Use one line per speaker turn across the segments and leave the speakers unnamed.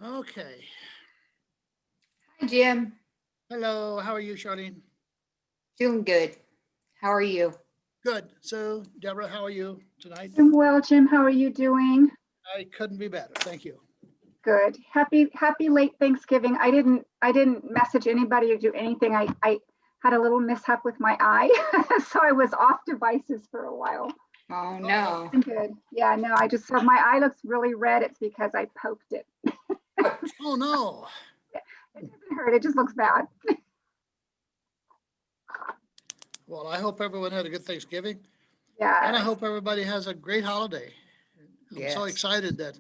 Okay.
Hi, Jim.
Hello. How are you, Charlene?
Doing good. How are you?
Good. So, Deborah, how are you tonight?
I'm well, Jim. How are you doing?
I couldn't be better. Thank you.
Good. Happy late Thanksgiving. I didn't message anybody or do anything. I had a little mishap with my eye, so I was off devices for a while.
Oh, no.
I'm good. Yeah, no, I just saw my eye looks really red. It's because I poked it.
Oh, no.
It doesn't hurt. It just looks bad.
Well, I hope everyone had a good Thanksgiving, and I
Yeah.
hope everybody has a great holiday. I'm so
Yes.
excited that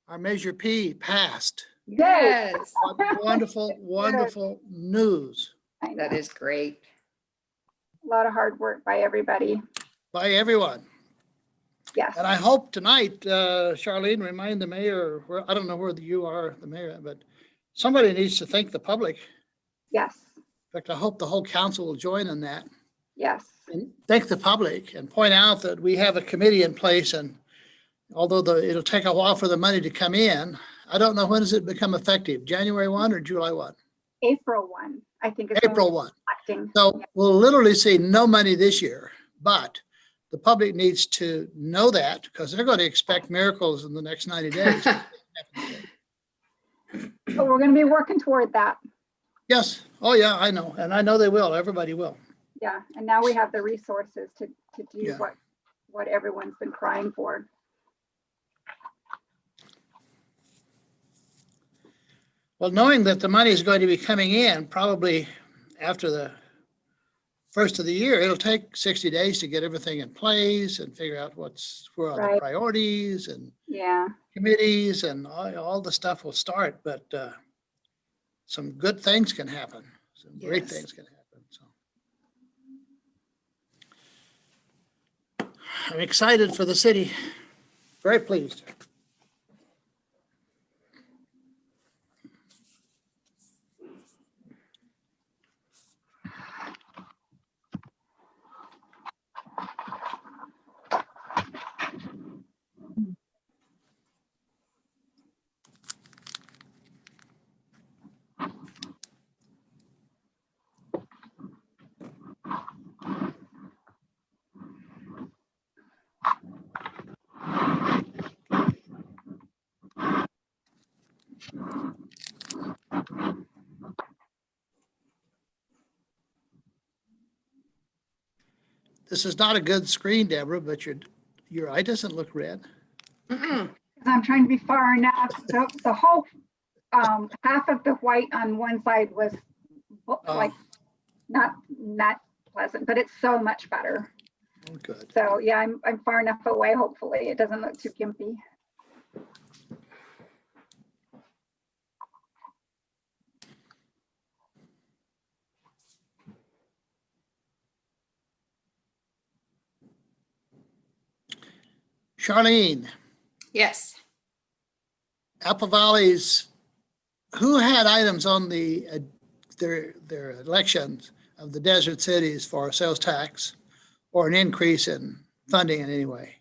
our Measure P passed.
Yes.
What wonderful, wonderful news
I
That
know.
is great.
A lot of hard work by everybody.
by everyone.
Yes.
And I hope tonight, Charlene, remind the mayor, I don't know where you are, the mayor, but somebody needs to thank the public.
Yes.
In fact, I hope the whole council will join in that
Yes.
and thank the public and point out that we have a committee in place. And although it'll take a while for the money to come in, I don't know, when does it become effective? January 1 or July 1?
April 1, I think is when
April
we're
1.
acting.
So we'll literally see no money this year, but the public needs to know that because they're going to expect miracles in the next 90 days.
But we're going to be working toward that.
Yes. Oh, yeah, I know. And I know they will. Everybody will.
Yeah, and now we have the resources to do
Yeah.
what everyone's been crying for.
Well, knowing that the money is going to be coming in probably after the first of the year, it'll take 60 days to get everything in place and figure out where are the
Right.
priorities and
Yeah,
committees and all the stuff will start, but some good things can happen. Some great
Yes.
things can happen. So I'm excited for the city. Very pleased. This is not a good screen, Deborah, but your eye doesn't look red.
Mm-mm.
'cause I'm trying to be far enough. The whole half of the white on one side was like not pleasant, but it's so much better.
Oh, good.
So yeah, I'm far enough away. Hopefully, it doesn't look too gimpy.
Charlene,
Yes.
Apple Valley's, who had items on their elections of the desert cities for a sales tax or an increase in funding in any way?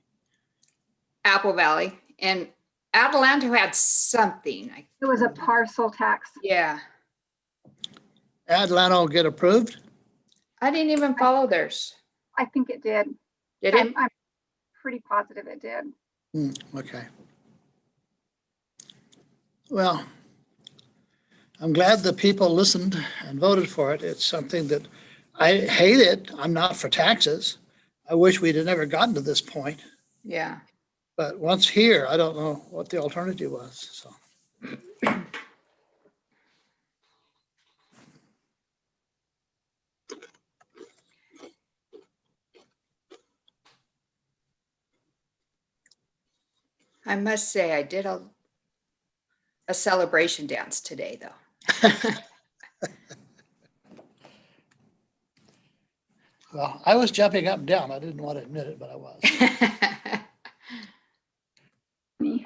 Apple Valley. And Adelanto had something.
It was a parcel tax.
Yeah.
Atlanta will get approved?
I didn't even follow theirs.
I think it did.
Did it?
I'm pretty positive it did.
Okay. Well, I'm glad the people listened and voted for it. It's something that I hate it. I'm not for taxes. I wish we'd have never gotten to this point.
Yeah.
But once here, I don't know what the alternative was. So
I must say, I did a celebration dance today, though.
well, I was jumping up and down. I didn't want to admit it, but I was.
Me.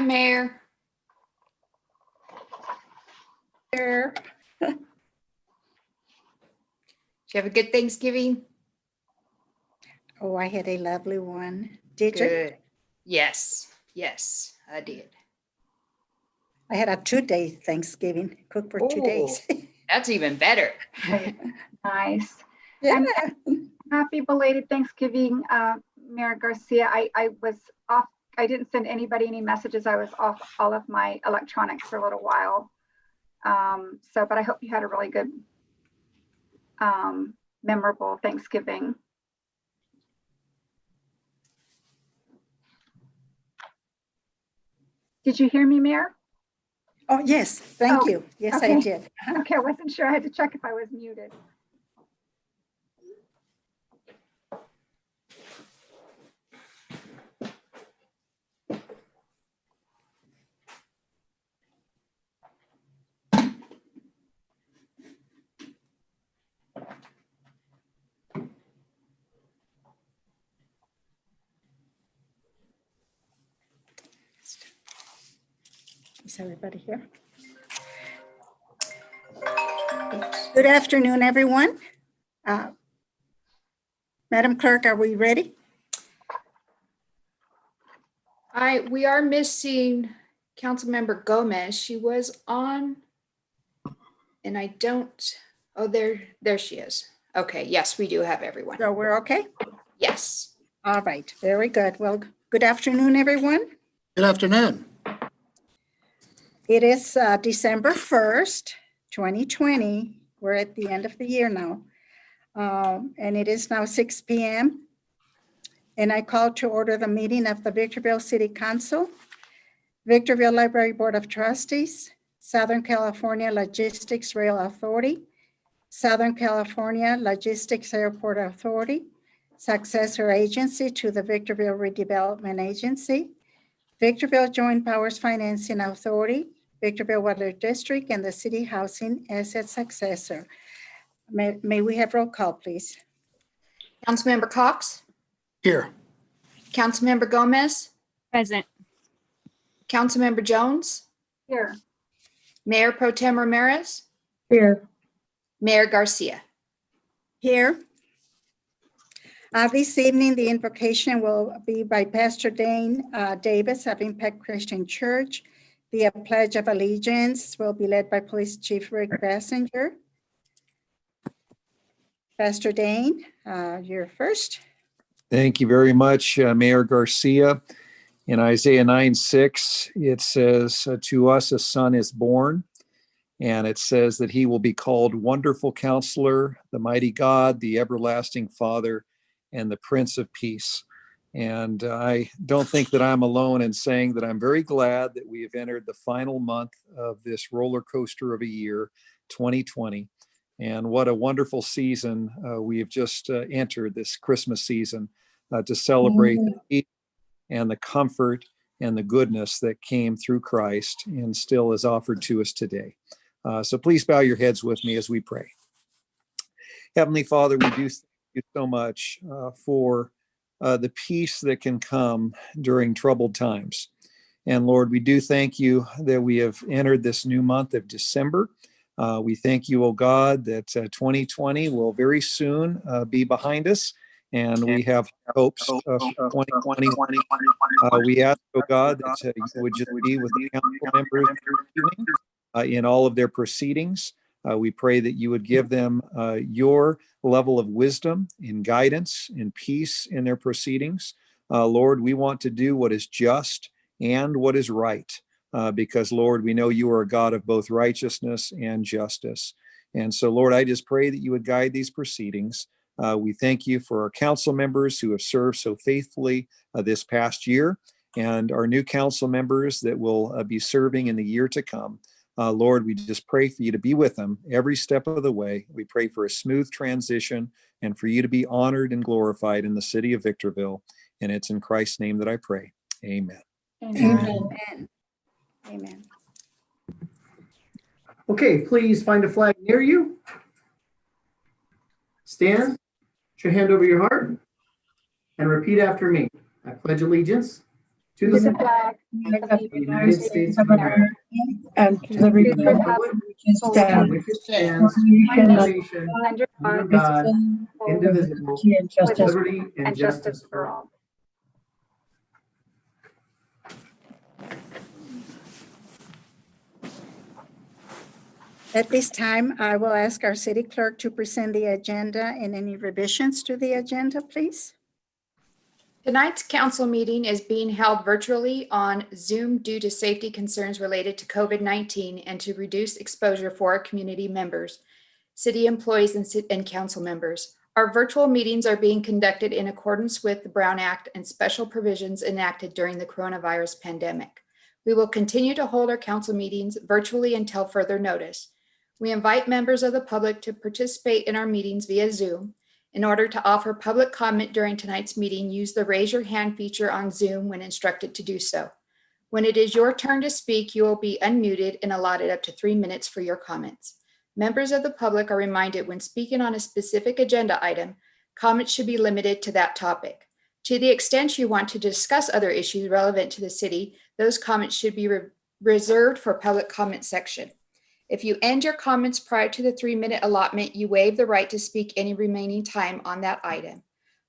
Mayor.
Here.
Did you have a good Thanksgiving?
Oh, I had a lovely one. Did you?
Good. Yes, yes, I did.
I had a 2-day Thanksgiving, cooked for 2 days.
That's even better.
Nice.
Yeah.
Happy belated Thanksgiving, Mayor Garcia. I was off. I didn't send anybody any messages. I was off all of my electronics for a little while. But I hope you had a really good, memorable Thanksgiving. Did you hear me, Mayor?
Oh, yes, thank
Oh,
you. Yes, I
okay.
did.
Okay, I wasn't sure. I had to check if I was muted.
Is everybody here? Good afternoon, everyone. Madam Clerk, are we ready?
We are missing Councilmember Gomez. She was on, and I don't, oh, there she is. Okay, yes, we do have everyone.
So we're okay?
Yes.
All right, very good. Well, good afternoon, everyone.
Good afternoon.
It is December 1st, 2020. We're at the end of the year now. And it is now 6 p.m. And I call to order the meeting of the Victorville City Council, Victorville Library Board of Trustees, Southern California Logistics Rail Authority, Southern California Logistics Airport Authority, successor agency to the Victorville Redevelopment Agency, Victorville Joint Powers Financing Authority, Victorville Water District, and the City Housing as its successor. May we have roll call, please?
Councilmember Cox,
Here.
Councilmember Gomez,
Present.
Councilmember Jones,
Here.
Mayor Pro Tem Ramirez,
Here.
Mayor Garcia.
Here. This evening, the invocation will be by Pastor Dane Davis of Impact Christian Church. The Pledge of Allegiance will be led by Police Chief Rick Bassinger. Pastor Dane, you're first.
Thank you very much, Mayor Garcia. In Isaiah 9:6, it says, to us a son is born, and it says that he will be called Wonderful Counselor, the Mighty God, the Everlasting Father, and the Prince of Peace. And I don't think that I'm alone in saying that I'm very glad that we have entered the final month of this roller coaster of a year, 2020. And what a wonderful season we have just entered, this Christmas season, to celebrate the peace and the comfort and the goodness that came through Christ and still is offered to us today. So please bow your heads with me as we pray. Heavenly Father, we do thank you so much for the peace that can come during troubled times. And Lord, we do thank you that we have entered this new month of December. We thank you, oh God, that 2020 will very soon be behind us, and we have hopes for 2021. We ask, oh God, that you would just be with the council members this evening, in all of their proceedings. We pray that you would give them your level of wisdom and guidance and peace in their proceedings. Lord, we want to do what is just and what is right. Because, Lord, we know you are a God of both righteousness and justice. And so, Lord, I just pray that you would guide these proceedings. We thank you for our council members who have served so faithfully this past year, and our new council members that will be serving in the year to come. Lord, we just pray for you to be with them every step of the way. We pray for a smooth transition and for you to be honored and glorified in the city of Victorville. And it's in Christ's name that I pray. Amen.
Amen. Amen.
Okay, please find a flag near you. Stand, put your hand over your heart, and repeat after me. I pledge allegiance to
to the
the
flag
of the United States of America,
and to the
and to the
republic
republic
which is
for
stands,
which it stands,
one
one
nation,
nation,
under
under
God,
God,
indivisible,
indivisible,
liberty and
with
justice.
liberty and
and justice for all.
At this time, I will ask our city clerk to present the agenda and any revisions to the agenda, please.
Tonight's council meeting is being held virtually on Zoom due to safety concerns related to COVID-19 and to reduce exposure for our community members, city employees, and council members. Our virtual meetings are being conducted in accordance with the Brown Act and special provisions enacted during the coronavirus pandemic. We will continue to hold our council meetings virtually until further notice. We invite members of the public to participate in our meetings via Zoom. In order to offer public comment during tonight's meeting, use the raise your hand feature on Zoom when instructed to do so. When it is your turn to speak, you will be unmuted and allotted up to 3 minutes for your comments. Members of the public are reminded when speaking on a specific agenda item, comments should be limited to that topic. To the extent you want to discuss other issues relevant to the city, those comments should be reserved for public comment section. If you end your comments prior to the 3-minute allotment, you waive the right to speak any remaining time on that item.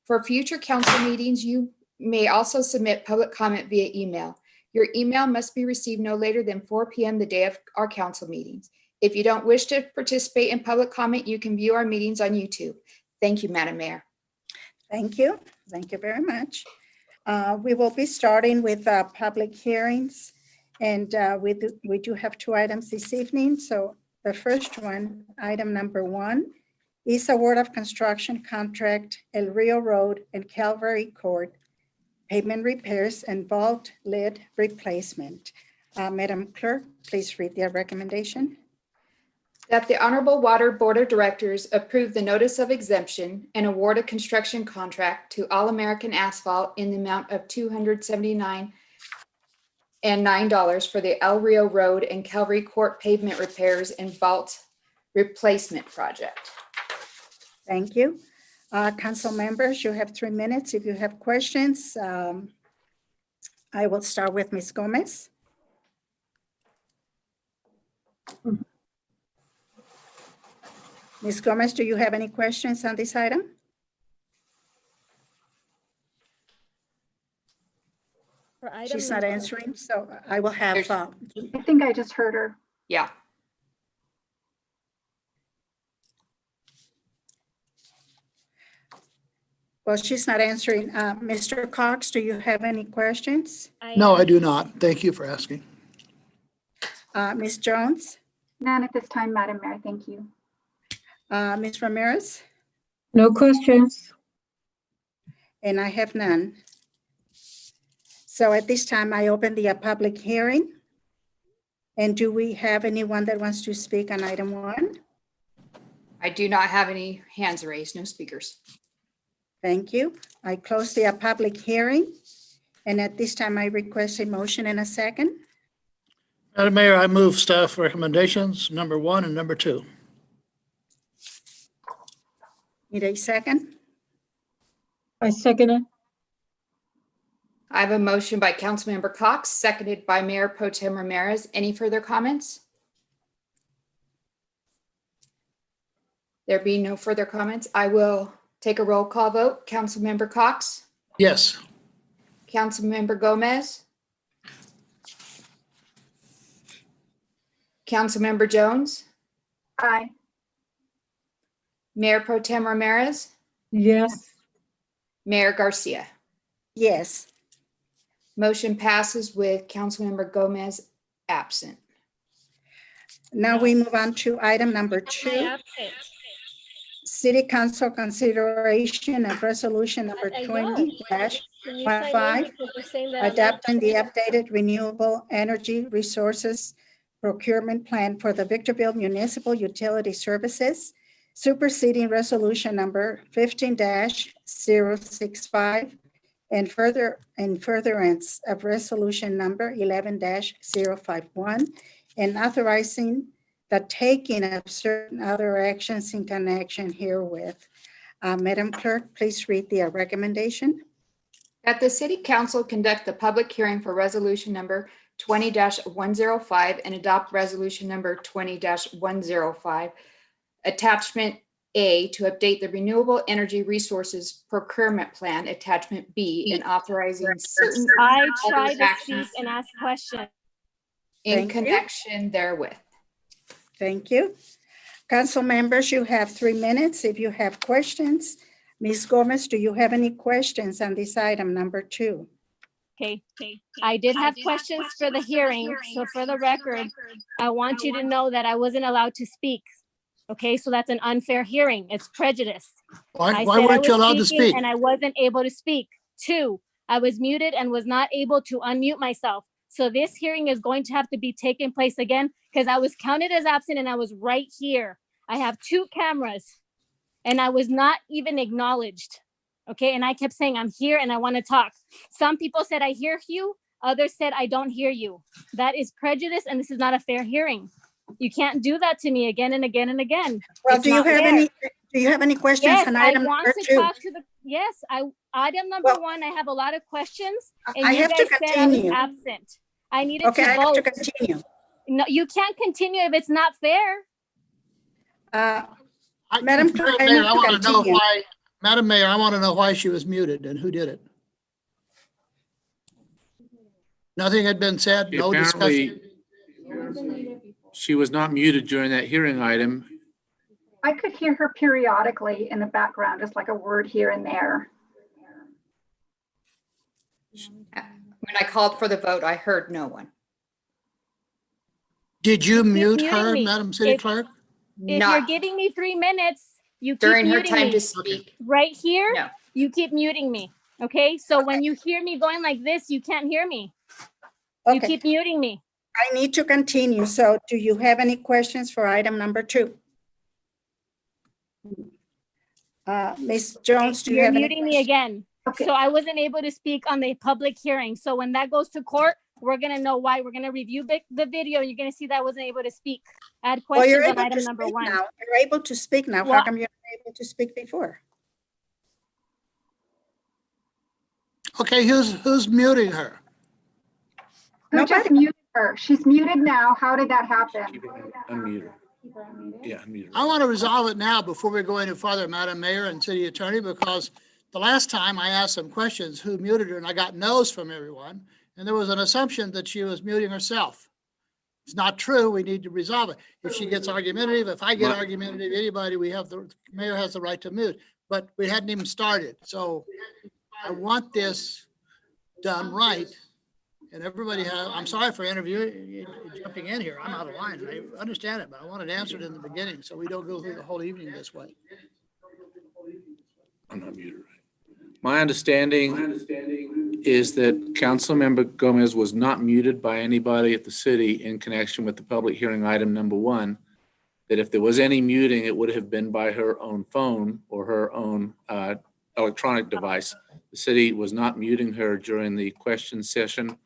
For future council meetings, you may also submit public comment via email. Your email must be received no later than 4 p.m. the day of our council meetings. If you don't wish to participate in public comment, you can view our meetings on YouTube. Thank you, Madam Mayor.
Thank you. Thank you very much. We will be starting with public hearings. And we do have 2 items this evening. So the first one, item number 1, is award of construction contract El Rio Road and Calvary Court pavement repairs and vault lid replacement. Madam Clerk, please read the recommendation.
That the Honorable Water Board of Directors approve the notice of exemption and award a construction contract to All American Asphalt in the amount of $279.09 for the El Rio Road and Calvary Court pavement repairs and vault replacement project.
Thank you. Council members, you have 3 minutes. If you have questions, I will start with Ms. Gomez. Ms. Gomez, do you have any questions on this item? She's not answering, so I will have,
There's-
I think I just heard her.
Yeah.
well, she's not answering. Mr. Cox, do you have any questions?
No, I do not. Thank you for asking.
Ms. Jones,
None at this time, Madam Mayor. Thank you.
Ms. Ramirez,
No questions.
and I have none. So at this time, I open the public hearing. And do we have anyone that wants to speak on item 1?
I do not have any hands raised, no speakers.
Thank you. I close the public hearing. And at this time, I request a motion and a second.
Madam Mayor, I move staff recommendations, number 1 and number 2.
Need a second?
I second it.
I have a motion by Councilmember Cox, seconded by Mayor Pro Tem Ramirez. Any further comments? There being no further comments, I will take a roll call vote. Councilmember Cox,
Yes.
Councilmember Gomez, Councilmember Jones,
Aye.
Mayor Pro Tem Ramirez,
Yes.
Mayor Garcia.
Yes.
Motion passes with Councilmember Gomez absent.
Now we move on to item number 2. City Council consideration of resolution number 20-15, adopting the updated renewable energy resources procurement plan for the Victorville Municipal Utility Services, superseding resolution number 15-065, and furtherance of resolution number 11-051, and authorizing the taking of certain other actions in connection herewith. Madam Clerk, please read the recommendation.
That the city council conduct the public hearing for resolution number 20-105 and adopt resolution number 20-105. Attachment A to update the renewable energy resources procurement plan, attachment B, and authorizing certain
I try to
actions
speak and ask questions.
in
Thank you.
connection therewith.
Thank you. Council members, you have 3 minutes if you have questions. Ms. Gomez, do you have any questions on this item number 2?
Okay. I did have questions for the hearing, so for the record, I want you to know that I wasn't allowed to speak. Okay, so that's an unfair hearing. It's prejudice.
Why
I
why
said I
weren't you
was
allowed to
speaking
speak?
And I wasn't able to speak. 2, I was muted and was not able to unmute myself. So this hearing is going to have to be taking place again because I was counted as absent and I was right here. I have 2 cameras and I was not even acknowledged. Okay, and I kept saying, I'm here and I want to talk. Some people said, I hear you. Others said, I don't hear you. That is prejudice and this is not a fair hearing. You can't do that to me again and again and again.
Well,
It's
do you
not
have
fair.
any questions
Yes,
on
I
item
want
number
to
2?
talk to the, yes, item number
Well,
1, I have a lot of questions.
I
And you
have to
guys said I was
continue.
absent. I needed
Okay, I
to
have to
vote.
continue.
No, you can't continue if it's not fair.
Madam Clerk, I
Mayor,
need
I
to
want to know
continue.
why, Madam Mayor, I want to know why she was muted and who did it. Nothing had been said,
She
no discussion.
apparently, she was not muted during that hearing item.
I could hear her periodically in the background, just like a word here and there.
When I called for the vote, I heard no one.
Did you mute
muting
her,
me.
Madam City
If-
Clerk?
If you're
Not
giving me 3 minutes, you keep
during her
muting
time
me.
to speak.
Right here,
No.
you keep muting me. Okay, so when you hear me going like this, you can't hear me. You
Okay,
keep muting me.
I need to continue. So do you have any questions for item number 2? Ms. Jones, do you
You're
have any?
muting me again.
Okay.
So I wasn't able to speak on the public hearing. So when that goes to court, we're gonna know why. We're gonna review the video. You're gonna see that I wasn't able to speak. I had
Well, you're
questions on
able to
item number
speak
1.
now. You're able to speak now. How
Well-
come you're not able to speak before?
Okay, who's muting her?
Who just
Nobody.
muted her? She's muted now. How did that happen?
Keep her unmuted. Yeah, unmuted.
I want to resolve it now before we go any further, Madam Mayor and City Attorney, because the last time I asked some questions, who muted her, and I got no's from everyone, and there was an assumption that she was muting herself. It's not true. We need to resolve it. If she gets argumentative, if I get argumentative, anybody, the mayor has the right to mute, but we hadn't even started. So I want this done right. And everybody I'm sorry for jumping in here. I'm out of line. I understand it, but I wanted answered in the beginning, so we don't go through the whole evening this way.
I'm not muted. My understanding is that Councilmember Gomez was not muted by anybody at the city in connection with the public hearing item number 1. That if there was any muting, it would have been by her own phone or her own electronic device. The city was not muting her during the question session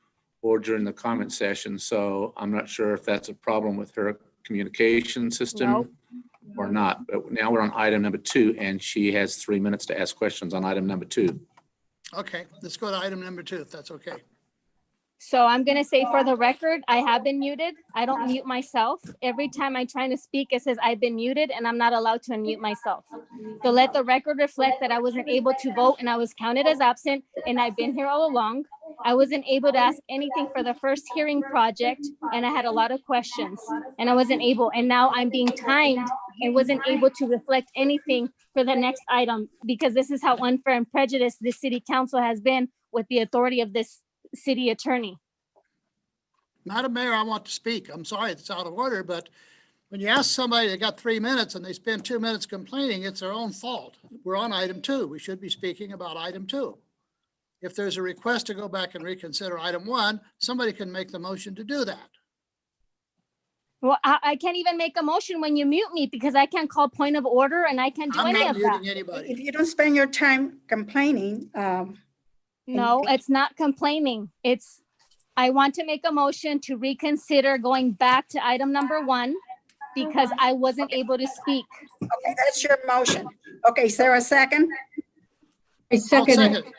or during the comment session. So I'm not sure if that's a problem with her communication system
Nope.
or not. But now we're on item number 2 and she has 3 minutes to ask questions on item number 2.
Okay, let's go to item number 2, if that's okay.
So I'm gonna say for the record, I have been muted. I don't mute myself. Every time I try to speak, it says I've been muted and I'm not allowed to unmute myself. So let the record reflect that I wasn't able to vote and I was counted as absent and I've been here all along. I wasn't able to ask anything for the first hearing project and I had a lot of questions and I wasn't able, and now I'm being timed and wasn't able to reflect anything for the next item because this is how unfair and prejudiced this city council has been with the authority of this city attorney.
Madam Mayor, I want to speak. I'm sorry it's out of order, but when you ask somebody that got 3 minutes and they spend 2 minutes complaining, it's their own fault. We're on item 2. We should be speaking about item 2. If there's a request to go back and reconsider item 1, somebody can make the motion to do that.
Well, I can't even make a motion when you mute me because I can't call point of order and I can't do
I'm
any
not
of that.
muting anybody.
If you don't spend your time complaining,
No, it's not complaining. It's, I want to make a motion to reconsider going back to item number 1 because I wasn't able to speak.
okay, that's your motion. Okay, is there a second?
I
I'll
second it.
second.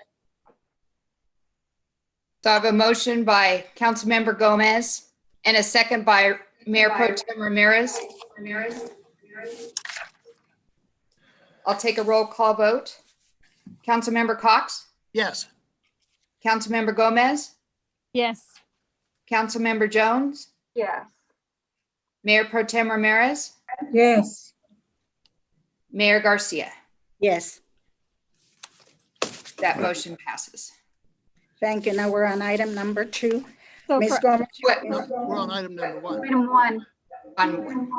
So I have a motion by Councilmember Gomez and a second by Mayor Pro Tem Ramirez. I'll take a roll call vote. Councilmember Cox,
Yes.
Councilmember Gomez,
Yes.
Councilmember Jones,
Yes.
Mayor Pro Tem Ramirez,
yes,
Mayor Garcia.
Yes,
That motion passes.
thank you. Now we're on item number 2.
So
Ms.
for-
Gomez,
What?
No, we're on item number 1.
Item 1.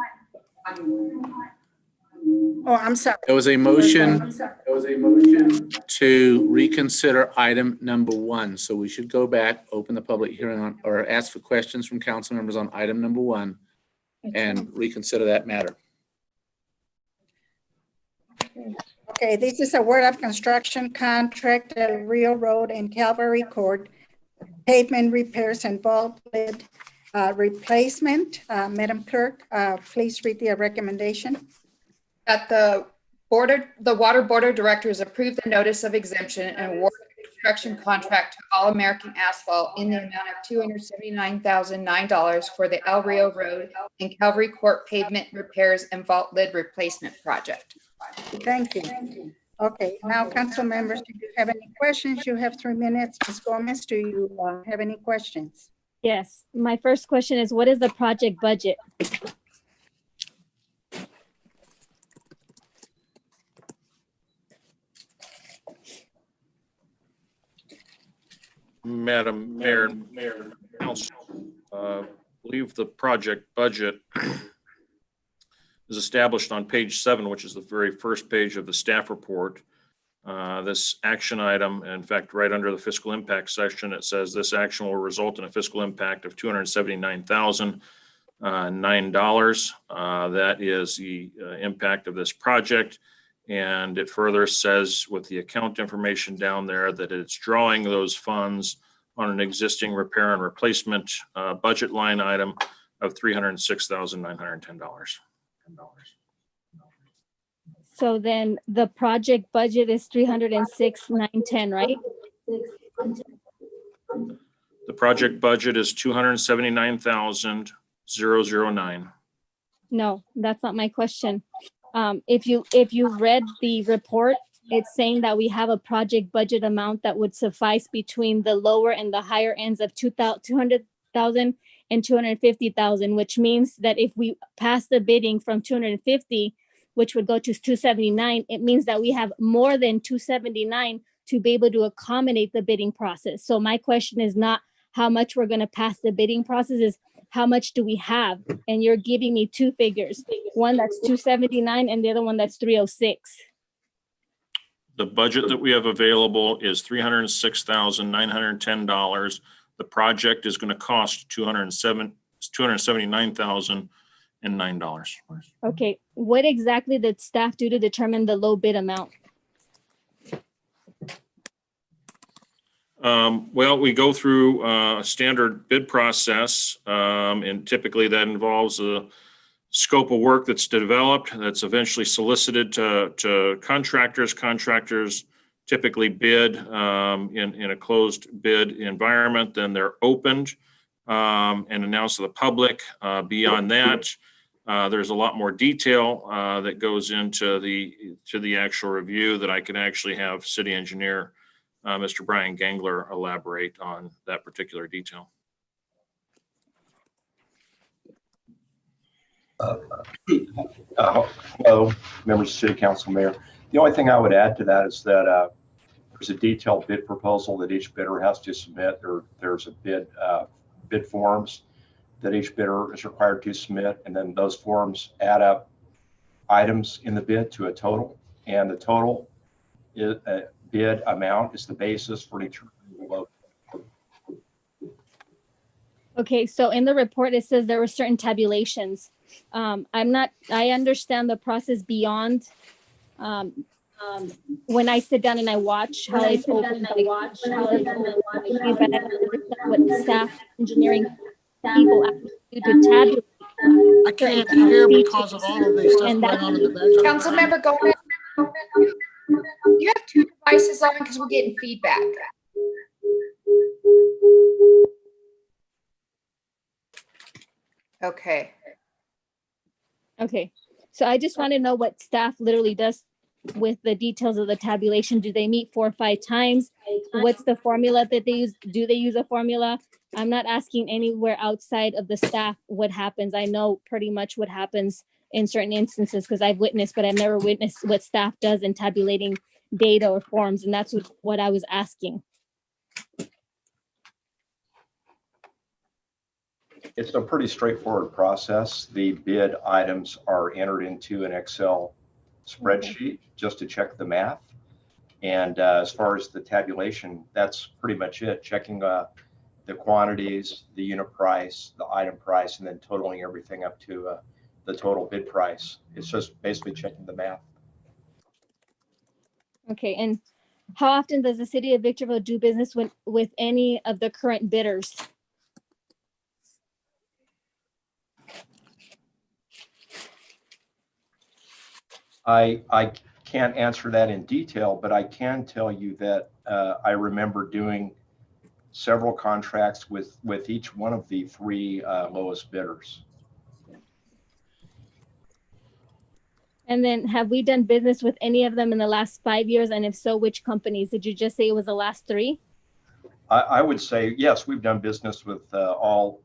On-
oh, I'm sorry.
There was a motion to reconsider item number 1. So we should go back, open the public hearing on, or ask for questions from council members on item number 1 and reconsider that matter.
Okay, this is a word of construction contract, Rio Road and Calvary Court, pavement repairs and vault lid replacement. Madam Clerk, please read the recommendation.
That the water board of directors approve the notice of exemption and award the construction contract to All American Asphalt in the amount of $279,009 for the El Rio Road and Calvary Court pavement repairs and vault lid replacement project.
Thank you. Okay, now council members, do you have any questions? You have 3 minutes. Ms. Gomez, do you have any questions?
Yes. My first question is, what is the project budget?
Madam Mayor, Council, believe the project budget is established on page 7, which is the very first page of the staff report. This action item, in fact, right under the fiscal impact section, it says this action will result in a fiscal impact of $279,009. That is the impact of this project. And it further says with the account information down there that it's drawing those funds on an existing repair and replacement budget line item of $306,910.
So then the project budget is 306,910, right?
The project budget is $279,009.
No, that's not my question. If you read the report, it's saying that we have a project budget amount that would suffice between the lower and the higher ends of 200,000 and 250,000, which means that if we pass the bidding from 250, which would go to 279, it means that we have more than 279 to be able to accommodate the bidding process. So my question is not how much we're going to pass the bidding process, is how much do we have? And you're giving me 2 figures, one that's 279 and the other one that's 306.
The budget that we have available is $306,910. The project is going to cost $279,009.
Okay, what exactly did staff do to determine the low bid amount?
Well, we go through a standard bid process, and typically that involves a scope of work that's developed, that's eventually solicited to contractors. Contractors typically bid in a closed bid environment, then they're opened and announced to the public. Beyond that, there's a lot more detail that goes into the actual review that I can actually have city engineer Mr. Brian Gangler elaborate on that particular detail.
Hello, members of City Council, Mayor. The only thing I would add to that is that there's a detailed bid proposal that each bidder has to submit. There's a bid forms that each bidder is required to submit, and then those forms add up items in the bid to a total, and the total bid amount is the basis for determining the low.
Okay, so in the report, it says there were certain tabulations. I understand the process beyond when I sit down and I watch how it's open, what staff engineering people actually do to tabulate.
I can't hear because of all of this stuff
And
going
that's-
on in the background.
Councilmember Gomez, you have 2 devices on because we're getting feedback. Okay.
Okay, so I just want to know what staff literally does with the details of the tabulation. Do they meet 4 or 5 times? What's the formula that they use? Do they use a formula? I'm not asking anywhere outside of the staff what happens. I know pretty much what happens in certain instances because I've witnessed, but I've never witnessed what staff does in tabulating data or forms, and that's what I was asking.
It's a pretty straightforward process. The bid items are entered into an Excel spreadsheet just to check the math. And as far as the tabulation, that's pretty much it. Checking the quantities, the unit price, the item price, and then totaling everything up to the total bid price. It's just basically checking the math.
Okay, and how often does the city of Victorville do business with any of the current bidders?
I can't answer that in detail, but I can tell you that I remember doing several contracts with each one of the 3 lowest bidders.
And then have we done business with any of them in the last 5 years? And if so, which companies? Did you just say it was the last 3?
I would say, yes, we've done business with all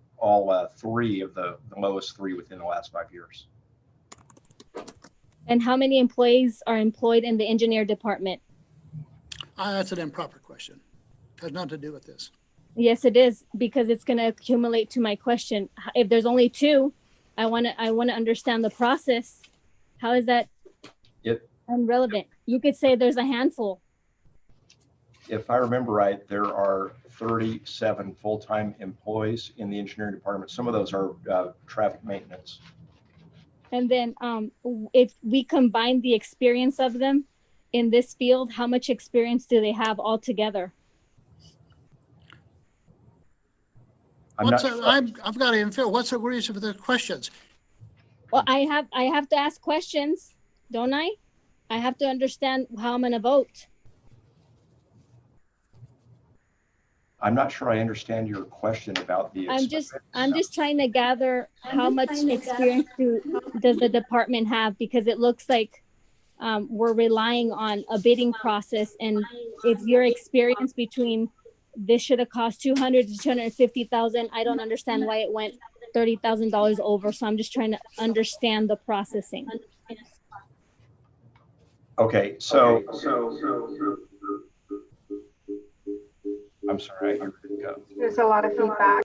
3 of the lowest 3 within the last 5 years.
And how many employees are employed in the engineer department?
That's an improper question. Has nothing to do with this.
Yes, it is, because it's going to accumulate to my question. If there's only 2, I want to understand the process. How is that irrelevant? You could say there's a handful.
If I remember right, there are 37 full-time employees in the engineering department. Some of those are traffic maintenance.
And then if we combine the experience of them in this field, how much experience do they have altogether?
I'm not sure.
I've got to infer, what's the reason for the questions?
Well, I have to ask questions, don't I? I have to understand how I'm going to vote.
I'm not sure I understand your question about the.
I'm just trying to gather how much experience does the department have, because it looks like we're relying on a bidding process. And if your experience between this should have cost $200,000 to $250,000, I don't understand why it went $30,000 over. So I'm just trying to understand the processing.
Okay, so I'm sorry.
There's a lot of feedback.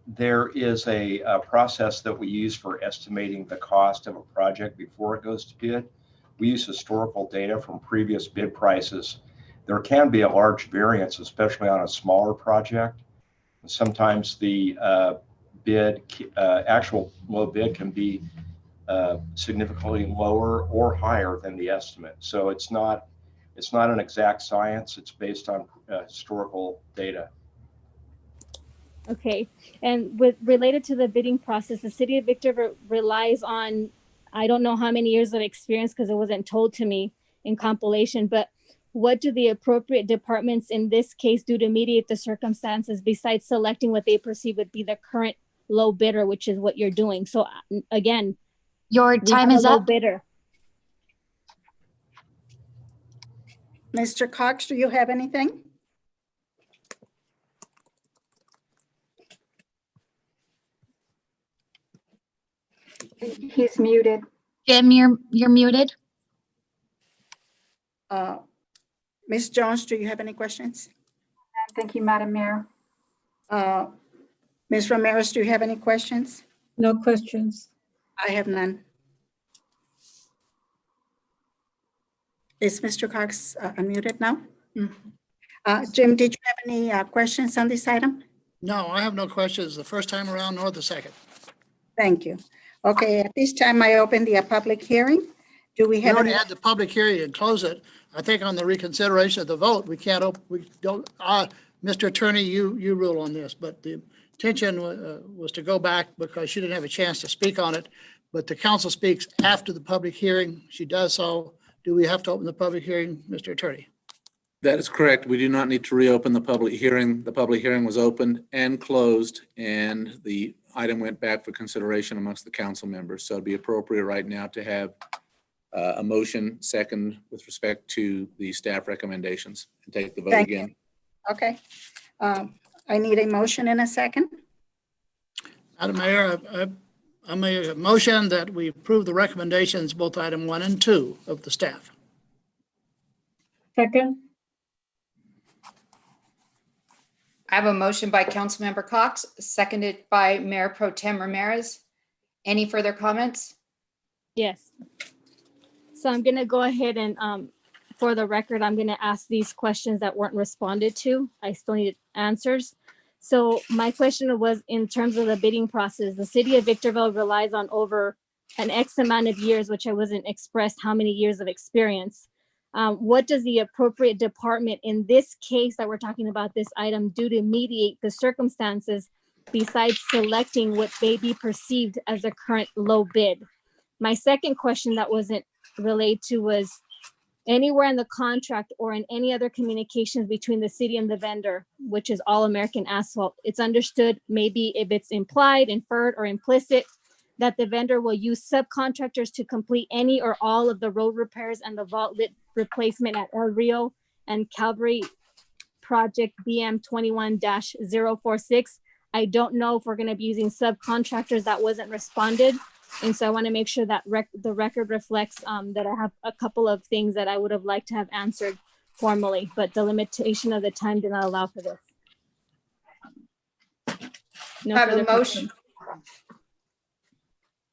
There is a process that we use for estimating the cost of a project before it goes to bid. We use historical data from previous bid prices. There can be a large variance, especially on a smaller project. Sometimes the actual low bid can be significantly lower or higher than the estimate. So it's not an exact science. It's based on historical data.
Okay, and related to the bidding process, the city of Victorville relies on, I don't know how many years of experience because it wasn't told to me in compilation, but what do the appropriate departments in this case do to mediate the circumstances besides selecting what they perceive would be the current low bidder, which is what you're doing? So again,
your time is up.
Bidder.
Mr. Cox, do you have anything?
He's muted.
Jim, you're muted.
Ms. Jones, do you have any questions?
Thank you, Madam Mayor.
Ms. Ramirez, do you have any questions?
No questions.
I have none. Is Mr. Cox unmuted now? Jim, did you have any questions on this item?
No, I have no questions the first time around nor the second.
Thank you. Okay, at this time, I open the public hearing. Do we
We
have
already
any?
had the public hearing and close it. I think on the reconsideration of the vote, we can't, we don't, Mr. Attorney, you rule on this, but the intention was to go back because she didn't have a chance to speak on it. But the council speaks after the public hearing. She does so. Do we have to open the public hearing, Mr. Attorney?
That is correct. We do not need to reopen the public hearing. The public hearing was opened and closed, and the item went back for consideration amongst the council members. So it'd be appropriate right now to have a motion second with respect to the staff recommendations and take the vote
Thank you.
again.
Okay. I need a motion in a second.
Madam Mayor, I make a motion that we approve the recommendations, both item 1 and 2 of the staff.
second,
I have a motion by Councilmember Cox, seconded by Mayor Pro Tem Ramirez. Any further comments?
Yes. So I'm gonna go ahead and, for the record, I'm gonna ask these questions that weren't responded to. I still need answers. So my question was, in terms of the bidding process, the city of Victorville relies on over an X amount of years, which I wasn't expressed how many years of experience. What does the appropriate department in this case that we're talking about, this item, do to mediate the circumstances besides selecting what may be perceived as a current low bid? My second question that wasn't relayed to was, anywhere in the contract or in any other communications between the city and the vendor, which is All American Asphalt, it's understood, maybe if it's implied, inferred, or implicit, that the vendor will use subcontractors to complete any or all of the road repairs and the vault lid replacement at El Rio and Calvary Project BM 21-046. I don't know if we're going to be using subcontractors. That wasn't responded. And so I want to make sure that the record reflects that I have a couple of things that I would have liked to have answered formally, but the limitation of the time did not allow for this. No
I have a
further
motion.
questions.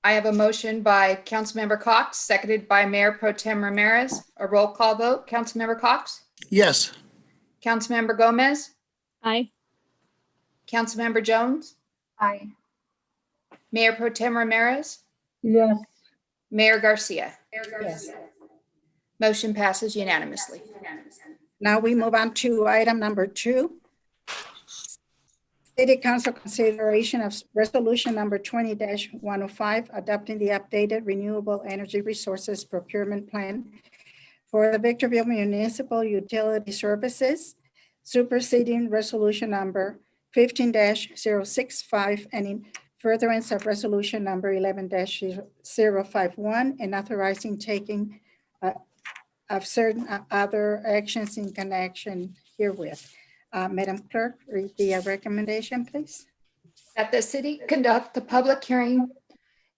I have a motion by Councilmember Cox, seconded by Mayor Pro Tem Ramirez. A roll call vote. Councilmember Cox?
Yes.
Councilmember Gomez?
Aye.
Councilmember Jones?
Aye.
Mayor Pro Tem Ramirez?
yes,
Mayor Garcia?
Yes.
Motion passes unanimously.
Now we move on to item number 2. City Council consideration of resolution number 20-105, adopting the updated renewable energy resources procurement plan for the Victorville Municipal Utility Services, superseding resolution number 15-065, and in furtherance of resolution number 11-051, and authorizing taking of certain other actions in connection herewith. Madam Clerk, read the recommendation, please.
That the city conduct the public hearing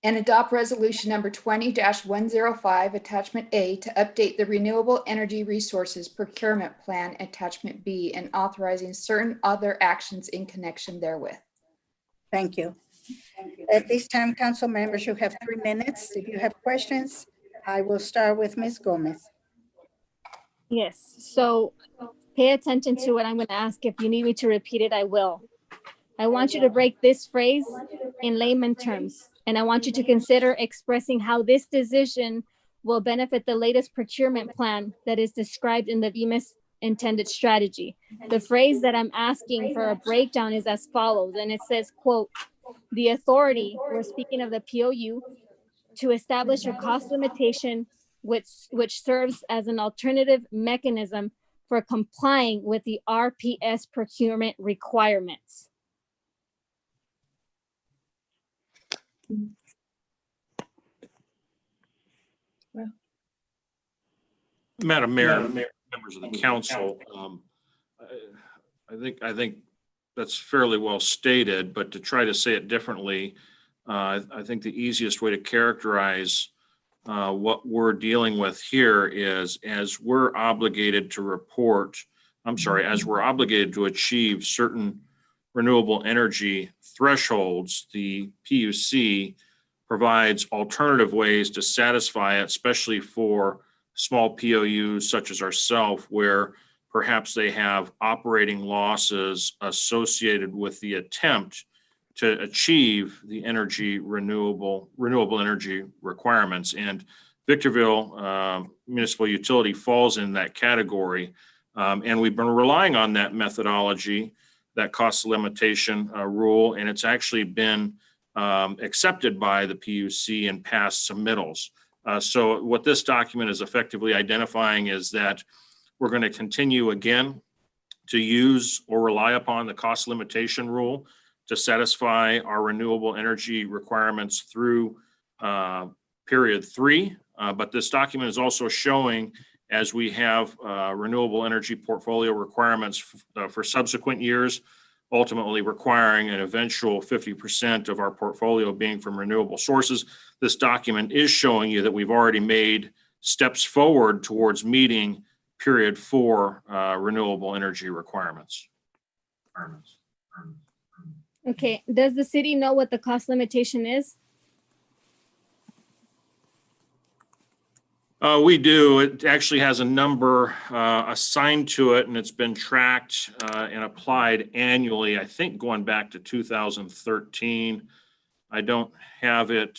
and adopt resolution number 20-105, attachment A, to update the renewable energy resources procurement plan, attachment B, and authorizing certain other actions in connection therewith.
Thank you. At this time, council members, you have 3 minutes. If you have questions, I will start with Ms. Gomez.
Yes, so pay attention to what I'm going to ask. If you need me to repeat it, I will. I want you to break this phrase in layman terms, and I want you to consider expressing how this decision will benefit the latest procurement plan that is described in the VMIS intended strategy. The phrase that I'm asking for a breakdown is as follows, and it says, quote, the authority, we're speaking of the POU, to establish a cost limitation which serves as an alternative mechanism for complying with the RPS procurement requirements.
Madam Mayor, members of the council, I think that's fairly well stated, but to try to say it differently, I think the easiest way to characterize what we're dealing with here is, as we're obligated to achieve certain renewable energy thresholds, the PUC provides alternative ways to satisfy it, especially for small POUs such as ourselves, where perhaps they have operating losses associated with the attempt to achieve the renewable energy requirements. And Victorville Municipal Utility falls in that category. And we've been relying on that methodology, that cost limitation rule, and it's actually been accepted by the PUC in past submittals. So what this document is effectively identifying is that we're going to continue again to use or rely upon the cost limitation rule to satisfy our renewable energy requirements through period 3. But this document is also showing, as we have renewable energy portfolio requirements for subsequent years, ultimately requiring an eventual 50% of our portfolio being from renewable sources. This document is showing you that we've already made steps forward towards meeting period 4 renewable energy requirements.
Okay, does the city know what the cost limitation is?
We do. It actually has a number assigned to it, and it's been tracked and applied annually, I think going back to 2013. I don't have it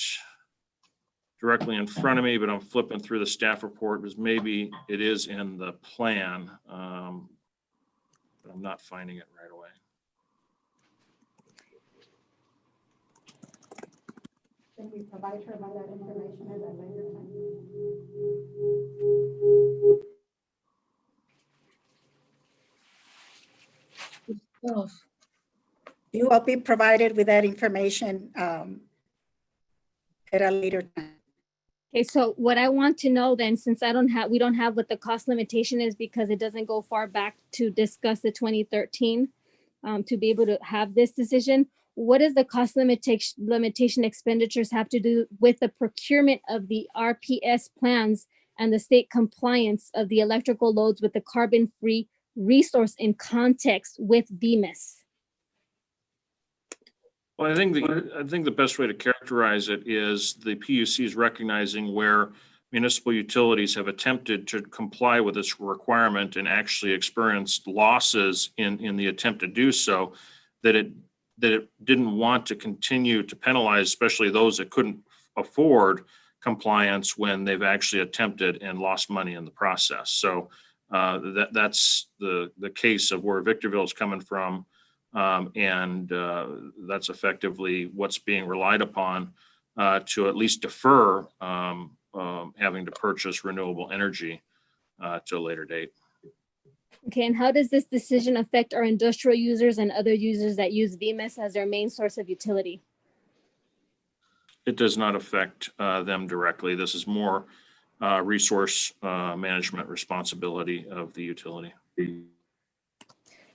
directly in front of me, but I'm flipping through the staff report because maybe it is in the plan. But I'm not finding it right away.
Can we provide her with that information at a later time? You will be provided with that information at a later time.
Okay, so what I want to know then, since we don't have what the cost limitation is because it doesn't go far back to discuss the 2013, to be able to have this decision, what does the cost limitation expenditures have to do with the procurement of the RPS plans and the state compliance of the electrical loads with the carbon-free resource in context with VMIS?
Well, I think the best way to characterize it is the PUC is recognizing where municipal utilities have attempted to comply with this requirement and actually experienced losses in the attempt to do so, that it didn't want to continue to penalize, especially those that couldn't afford compliance when they've actually attempted and lost money in the process. So that's the case of where Victorville is coming from. And that's effectively what's being relied upon to at least defer having to purchase renewable energy to a later date.
Okay, and how does this decision affect our industrial users and other users that use VMIS as their main source of utility?
It does not affect them directly. This is more resource management responsibility of the utility.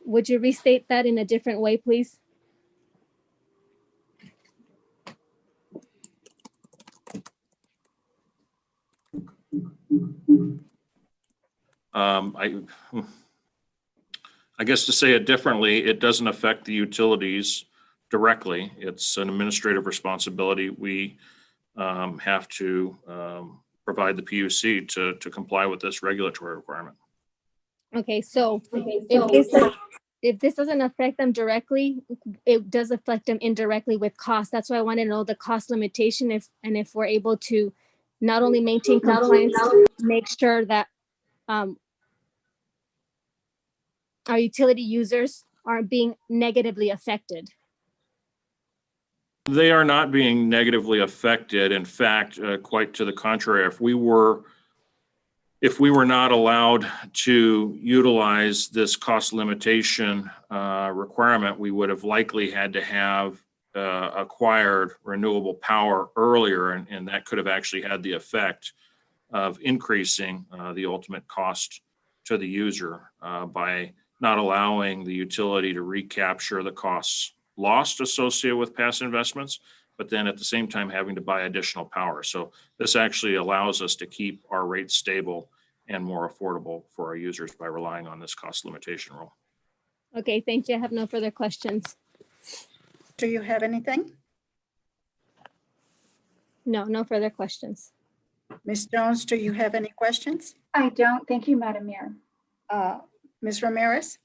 Would you restate that in a different way, please?
I guess to say it differently, it doesn't affect the utilities directly. It's an administrative responsibility. We have to provide the PUC to comply with this regulatory requirement.
Okay, so if this doesn't affect them directly, it does affect them indirectly with cost. That's why I want to know the cost limitation if we're able to not only maintain compliance, make sure that our utility users aren't being negatively affected.
They are not being negatively affected. In fact, quite to the contrary, if we were not allowed to utilize this cost limitation requirement, we would have likely had to have acquired renewable power earlier, and that could have actually had the effect of increasing the ultimate cost to the user by not allowing the utility to recapture the costs lost associated with past investments, but then at the same time having to buy additional power. So this actually allows us to keep our rates stable and more affordable for our users by relying on this cost limitation rule.
Okay, thank you. I have no further questions.
Do you have anything?
No, no further questions.
Ms. Jones, do you have any questions?
I don't. Thank you, Madam Mayor.
Ms. Ramirez?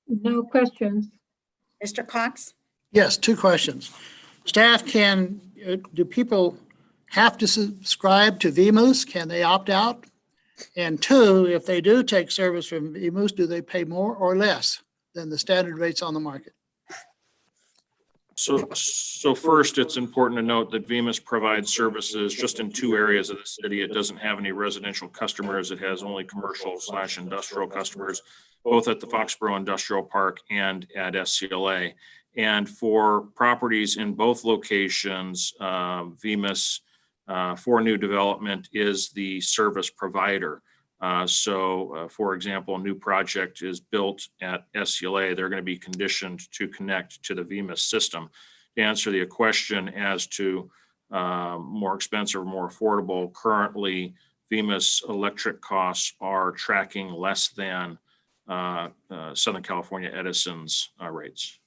No questions.
Mr. Cox?
Yes, 2 questions. Staff, do people have to subscribe to VMOOS? Can they opt out? And 2, if they do take service from VMOOS, do they pay more or less than the standard rates on the market?
So first, it's important to note that Venus provides services just in two areas of the city. It doesn't have any residential customers. It has only commercial/industrial customers, both at the Foxborough Industrial Park and at SCLA. And for properties in both locations, Venus for new development is the service provider. For example, a new project is built at SCLA, they're going to be conditioned to connect to the VMIS system. To answer the question as to more expensive or more affordable, currently VMIS electric costs are tracking less than Southern California Edison's rates.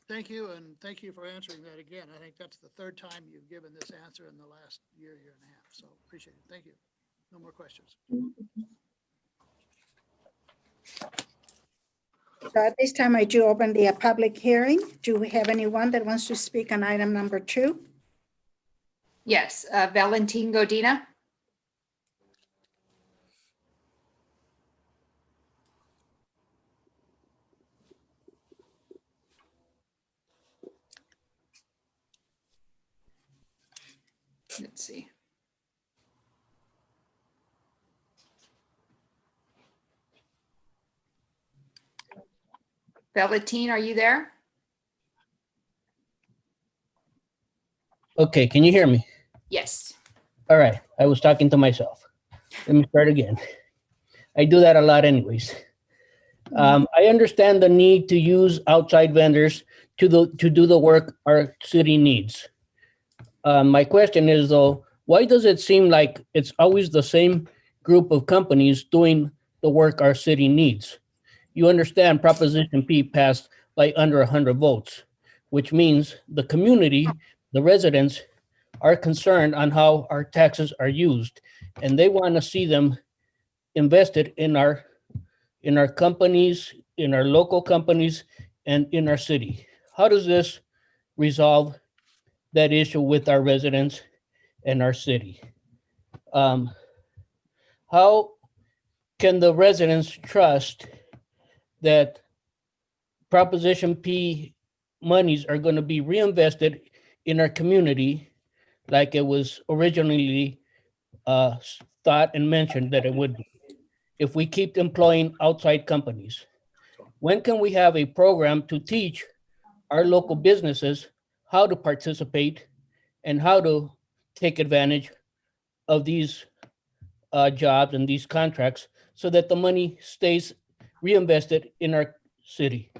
Thank you, and thank you for answering that again. I think that's the third time you've given this answer in the last year and a half, so appreciate it. Thank you. No more questions.
So at this time, I do open the public hearing. Do we have anyone that wants to speak on item number 2?
Yes, Valentin Godina. Let's see. Valentin, are you there?
Okay, can you hear me?
Yes.
All right, I was talking to myself. Let me start again. I do that a lot anyways. I understand the need to use outside vendors to do the work our city needs. My question is though, why does it seem like it's always the same group of companies doing the work our city needs? You understand Proposition P passed by under 100 votes, which means the community, the residents are concerned on how our taxes are used, and they want to see them invested in our companies, in our local companies, and in our city. How does this resolve that issue with our residents and our city? How can the residents trust that Proposition P monies are going to be reinvested in our community like it was originally thought and mentioned that it would be, if we keep employing outside companies? When can we have a program to teach our local businesses how to participate and how to take advantage of these jobs and these contracts so that the money stays reinvested in our city?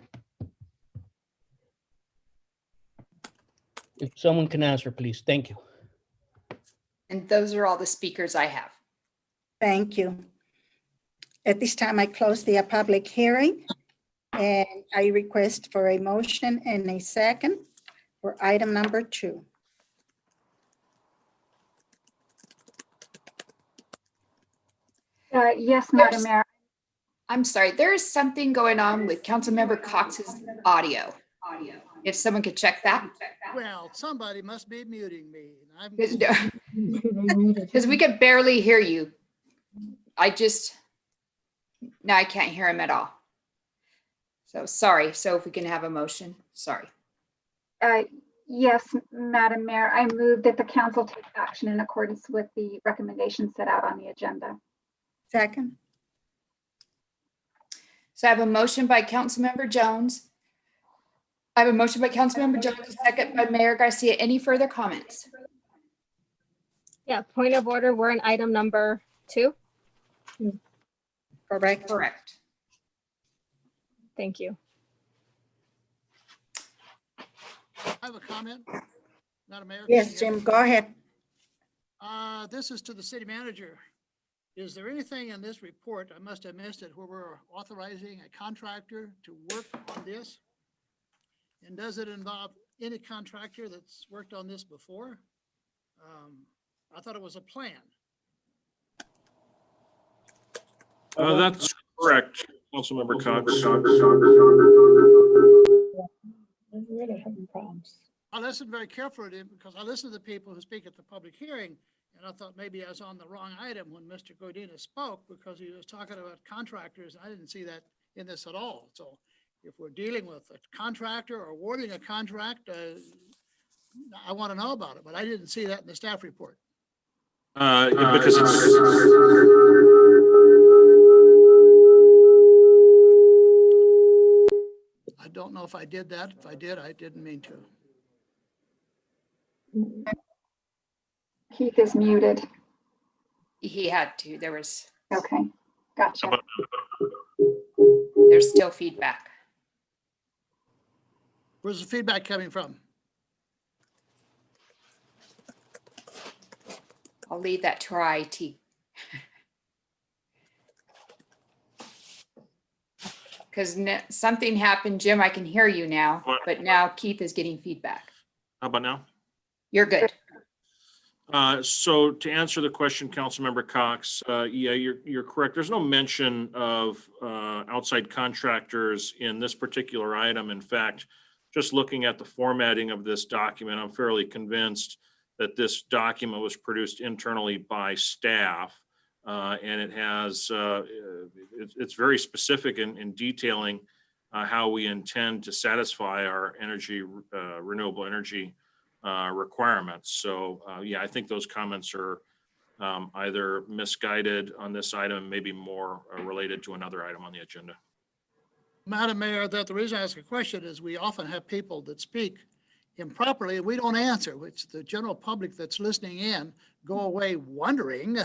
If someone can answer, please. Thank you.
And those are all the speakers I have.
Thank you. At this time, I close the public hearing, and I request for a motion and a second for item number 2.
Yes, Madam Mayor.
I'm sorry, there is something going on with Councilmember Cox's audio. If someone could check that.
Well, somebody must be muting me.
Because we could barely hear you. Now I can't hear him at all. So sorry. So if we can have a motion, sorry.
Yes, Madam Mayor, I move that the council take action in accordance with the recommendations set out on the agenda.
Second.
So I have a motion by Councilmember Jones. A second by Mayor Garcia. Any further comments?
Yeah, point of order, we're on item number 2.
Correct.
Correct.
Thank you.
I have a comment, Madam Mayor.
Yes, Jim, go ahead.
This is to the city manager. Is there anything in this report, I must have missed it, where we're authorizing a contractor to work on this? And does it involve any contractor that's worked on this before? I thought it was a plan.
That's correct, Councilmember Cox.
I listened very carefully to him because I listened to the people who speak at the public hearing, and I thought maybe I was on the wrong item when Mr. Godina spoke because he was talking about contractors. I didn't see that in this at all. So if we're dealing with a contractor or awarding a contract, I want to know about it, but I didn't see that in the staff report.
Because it's,
I don't know if I did that. If I did, I didn't mean to.
Keith is muted.
He had to.
Okay,
how
gotcha.
about-
There's still feedback.
Where's the feedback coming from?
I'll leave that to our IT. Because something happened, Jim, I can hear you now,
What?
but now Keith is getting feedback.
how about now?
You're good.
So to answer the question, Councilmember Cox, yeah, you're correct. There's no mention of outside contractors in this particular item. In fact, just looking at the formatting of this document, I'm fairly convinced that this document was produced internally by staff. And it has, it's very specific in detailing how we intend to satisfy our energy, renewable energy requirements. So yeah, I think those comments are either misguided on this item, maybe more related to another item on the agenda.
Madam Mayor, that the reason I ask a question is we often have people that speak improperly and we don't answer, which the general public that's listening in go away wondering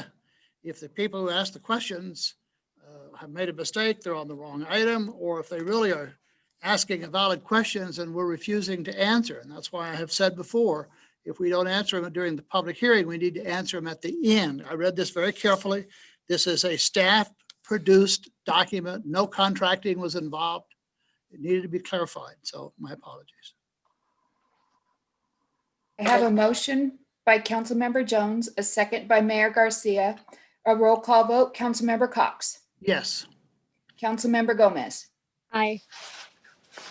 if the people who ask the questions have made a mistake, they're on the wrong item, or if they really are asking valid questions and we're refusing to answer. And that's why I have said before, if we don't answer them during the public hearing, we need to answer them at the end. I read this very carefully. This is a staff-produced document. No contracting was involved. It needed to be clarified, so my apologies.
I have a motion by Councilmember Jones, a second by Mayor Garcia. A roll call vote, Councilmember Cox,
Yes.
Councilmember Gomez,
Aye.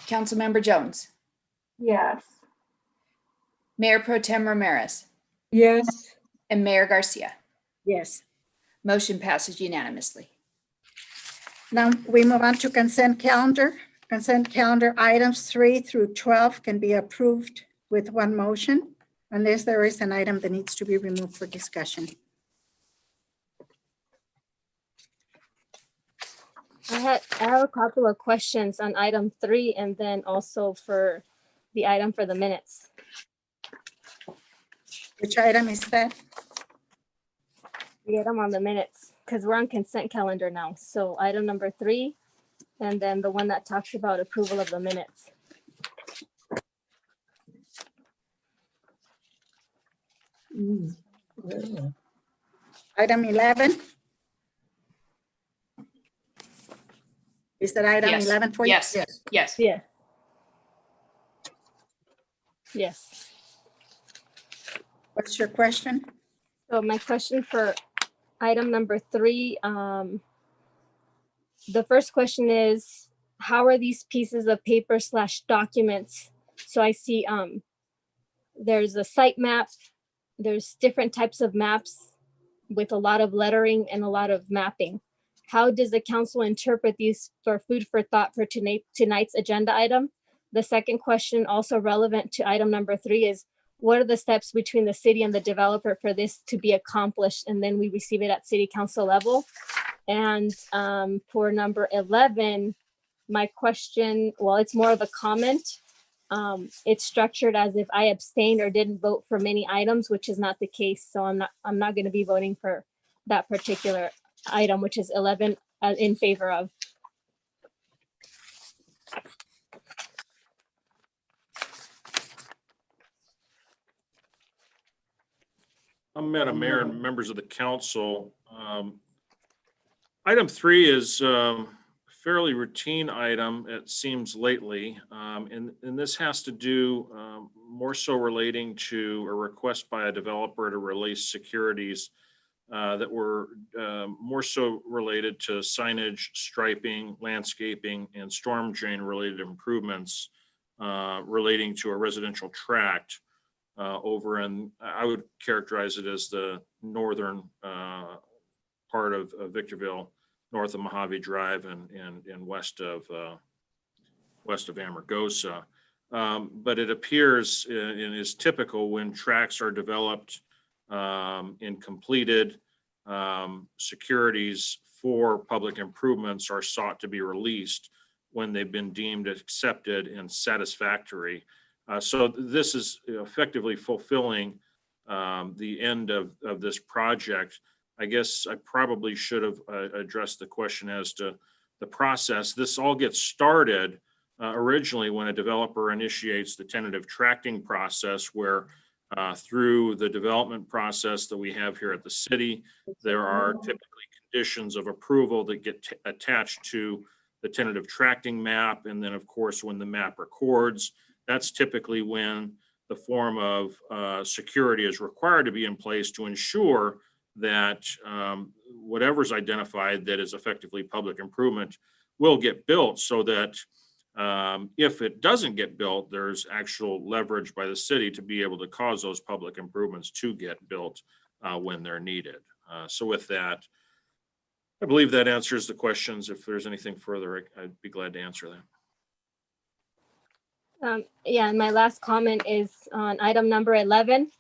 Councilmember Jones,
Yes.
Mayor Pro Tem Ramirez,
Yes,
and Mayor Garcia.
Yes.
Motion passes unanimously.
Now we move on to consent calendar. Consent calendar items 3 through 12 can be approved with one motion unless there is an item that needs to be removed for discussion.
I have a couple of questions on item 3 and then also for the item for the minutes.
Which item is that?
The item on the minutes, because we're on consent calendar now. So item number 3, and then the one that talks about approval of the minutes.
Item 11? Is that item
Yes.
11 for you?
Yes, yes.
Yes. Yes.
What's your question?
So my question for item number 3, the first question is, how are these pieces of paper / documents? So I see there's a site map, there's different types of maps with a lot of lettering and a lot of mapping. How does the council interpret these for food for thought for tonight's agenda item? The second question, also relevant to item number 3, is what are the steps between the city and the developer for this to be accomplished? And then we receive it at city council level. And for number 11, my question, well, it's more of a comment. It's structured as if I abstained or didn't vote for many items, which is not the case. So I'm not going to be voting for that particular item, which is 11 in favor of.
Madam Mayor and members of the council, item 3 is a fairly routine item, it seems lately. And this has to do more so relating to a request by a developer to release securities that were more so related to signage, striping, landscaping, and storm drain related improvements relating to a residential tract over in, I would characterize it as the northern part of Victorville, north of Mojave Drive and west of request of Amargosa. But it appears and is typical when tracks are developed and completed, securities for public improvements are sought to be released when they've been deemed accepted and satisfactory. So this is effectively fulfilling the end of this project. I guess I probably should have addressed the question as to the process. This all gets started originally when a developer initiates the tentative tracting process, where through the development process that we have here at the city, there are typically conditions of approval that get attached to the tentative tracting map. And then, of course, when the map records, that's typically when the form of security is required to be in place to ensure that whatever's identified that is effectively public improvement will get built, so that if it doesn't get built, there's actual leverage by the city to be able to cause those public improvements to get built when they're needed. So with that, I believe that answers the questions. If there's anything further, I'd be glad to answer that.
Yeah, and my last comment is on item number 11.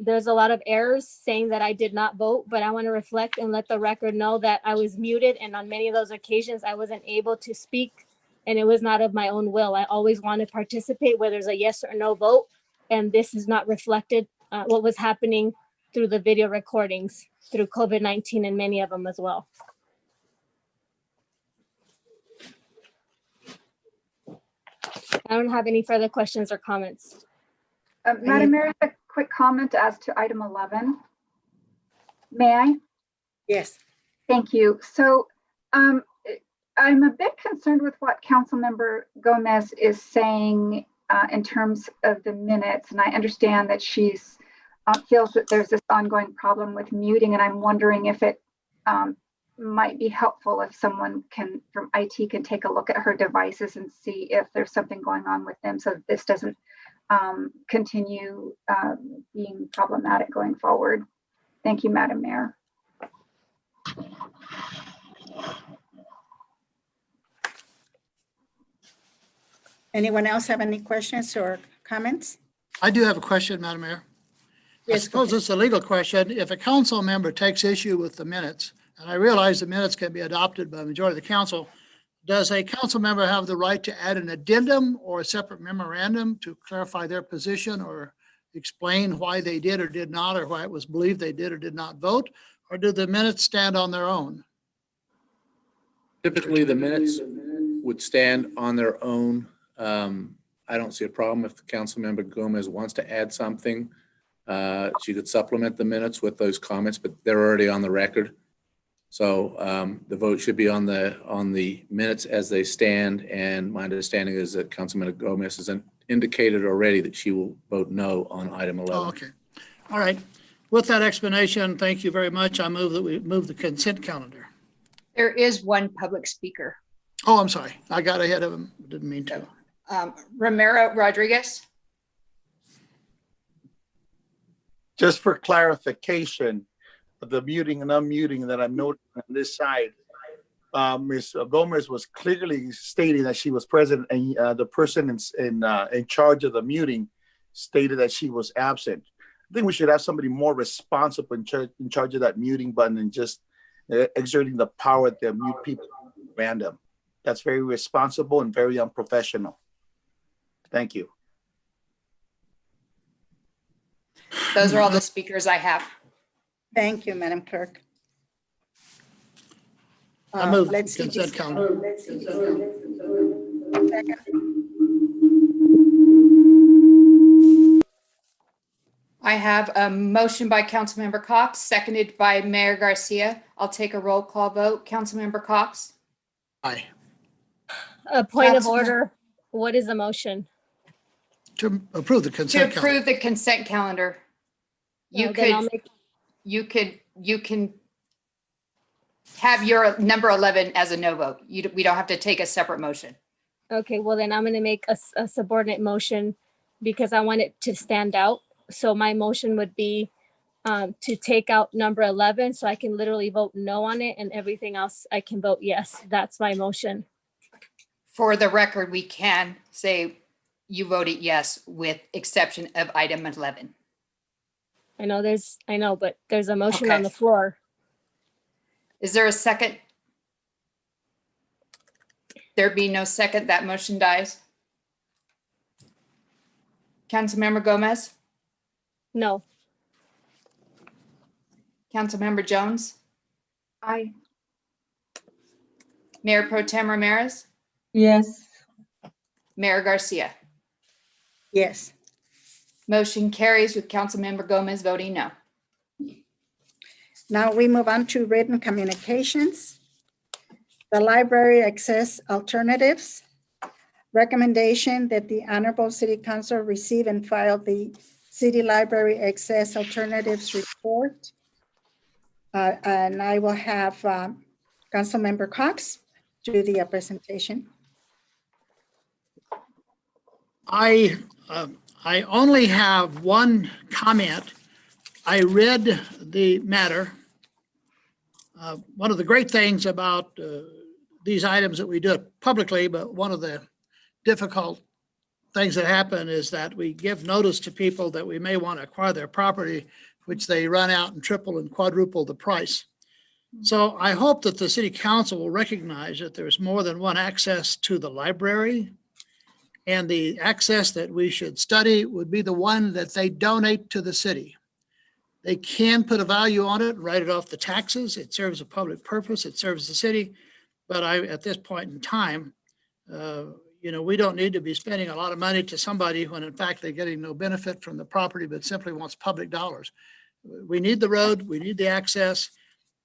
There's a lot of errors saying that I did not vote, but I want to reflect and let the record know that I was muted, and on many of those occasions I wasn't able to speak, and it was not of my own will. I always want to participate, whether it's a yes or no vote, and this is not reflected what was happening through the video recordings through COVID-19 and many of them as well. I don't have any further questions or comments.
Madam Mayor, a quick comment as to item 11. May I?
Yes.
Thank you. So I'm a bit concerned with what Councilmember Gomez is saying in terms of the minutes. And I understand that she's feels that there's this ongoing problem with muting. And I'm wondering if it might be helpful if someone from IT can take a look at her devices and see if there's something going on with them, so that this doesn't continue being problematic going forward. Thank you, Madam Mayor.
Anyone else have any questions or comments?
I do have a question, Madam Mayor. I
Yes,
suppose it's a legal question. If a council member takes issue with the minutes, and I realize the minutes can be adopted by a majority of the council, does a council member have the right to add an addendum or a separate memorandum to clarify their position or explain why they did or did not, or why it was believed they did or did not vote? Or do the minutes stand on their own?
Typically, the minutes would stand on their own. I don't see a problem if the Councilmember Gomez wants to add something. She could supplement the minutes with those comments, but they're already on the record. So the vote should be on the minutes as they stand. And my understanding is that Councilmember Gomez has indicated already that she will vote no on item 11.
Oh, okay. All right. With that explanation, thank you very much. I move that we move the consent calendar.
There is one public speaker.
Oh, I'm sorry. I got ahead of him. Didn't mean to.
Romero Rodriguez.
Just for clarification, the muting and unmuting that I'm noting on this side, Ms. Gomez was clearly stating that she was present, and the person in charge of the muting stated that she was absent. I think we should have somebody more responsible in charge of that muting button and just exerting the power to mute people random. That's very responsible and very unprofessional. Thank you.
Those are all the speakers I have.
Thank you, Madam Clerk.
I move
Let's see
consent
this-
calendar.
I have a motion by Councilmember Cox, seconded by Mayor Garcia. I'll take a roll call vote. Councilmember Cox?
Aye.
A point of
Councilman-
order. What is the motion?
To approve the
To
consent calendar.
approve the consent calendar. You
Then I'll
could,
make-
you can have your number 11 as a no vote. We don't have to take a separate motion.
Okay, well then I'm gonna make a subordinate motion because I want it to stand out. So my motion would be to take out number 11, so I can literally vote no on it, and everything else I can vote yes. That's my motion.
For the record, we can say you voted yes with exception of item 11.
I know, but there's a motion on
Okay.
the floor.
Is there a second? There be no second, that motion dies. Councilmember Gomez,
No.
Councilmember Jones,
Aye.
Mayor Pro Tem Ramirez,
Yes.
Mayor Garcia.
Yes.
Motion carries with Councilmember Gomez voting no.
Now we move on to written communications. The library access alternatives. Recommendation that the Honorable City Council receive and file the City Library Access Alternatives Report. And I will have Councilmember Cox do the presentation.
I only have one comment. I read the matter. One of the great things about these items that we do it publicly, but one of the difficult things that happen is that we give notice to people that we may want to acquire their property, which they run out and triple and quadruple the price. So I hope that the city council will recognize that there's more than one access to the library. And the access that we should study would be the one that they donate to the city. They can put a value on it, write it off the taxes. It serves a public purpose. It serves the city. But at this point in time, we don't need to be spending a lot of money to somebody when in fact they're getting no benefit from the property, but simply wants public dollars. We need the road, we need the access,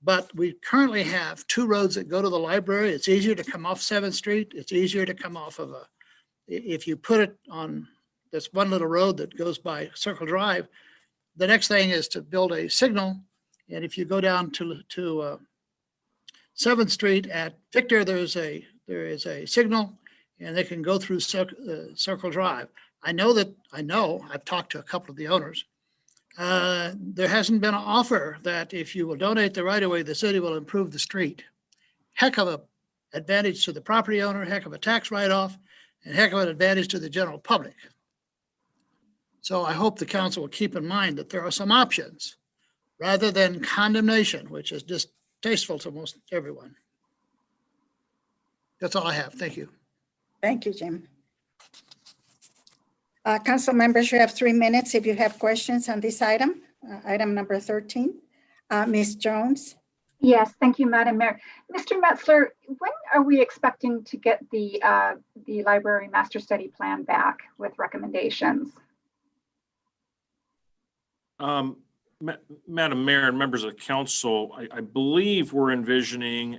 but we currently have two roads that go to the library. It's easier to come off 7th Street. It's easier to come off of if you put it on this one little road that goes by Circle Drive, the next thing is to build a signal. And if you go down to 7th Street at Victor, there is a signal, and they can go through Circle Drive. I've talked to a couple of the owners. There hasn't been an offer that if you will donate the right of way, the city will improve the street. Heck of a advantage to the property owner, heck of a tax write-off, and heck of an advantage to the general public. So I hope the council will keep in mind that there are some options rather than condemnation, which is distasteful to most everyone. That's all I have. Thank you.
Thank you, Jim. Council members, you have 3 minutes if you have questions on this item, item number 13. Ms. Jones?
Yes, thank you, Madam Mayor. Mr. Metzler, when are we expecting to get the library master study plan back with recommendations?
Madam Mayor and members of council, I believe we're envisioning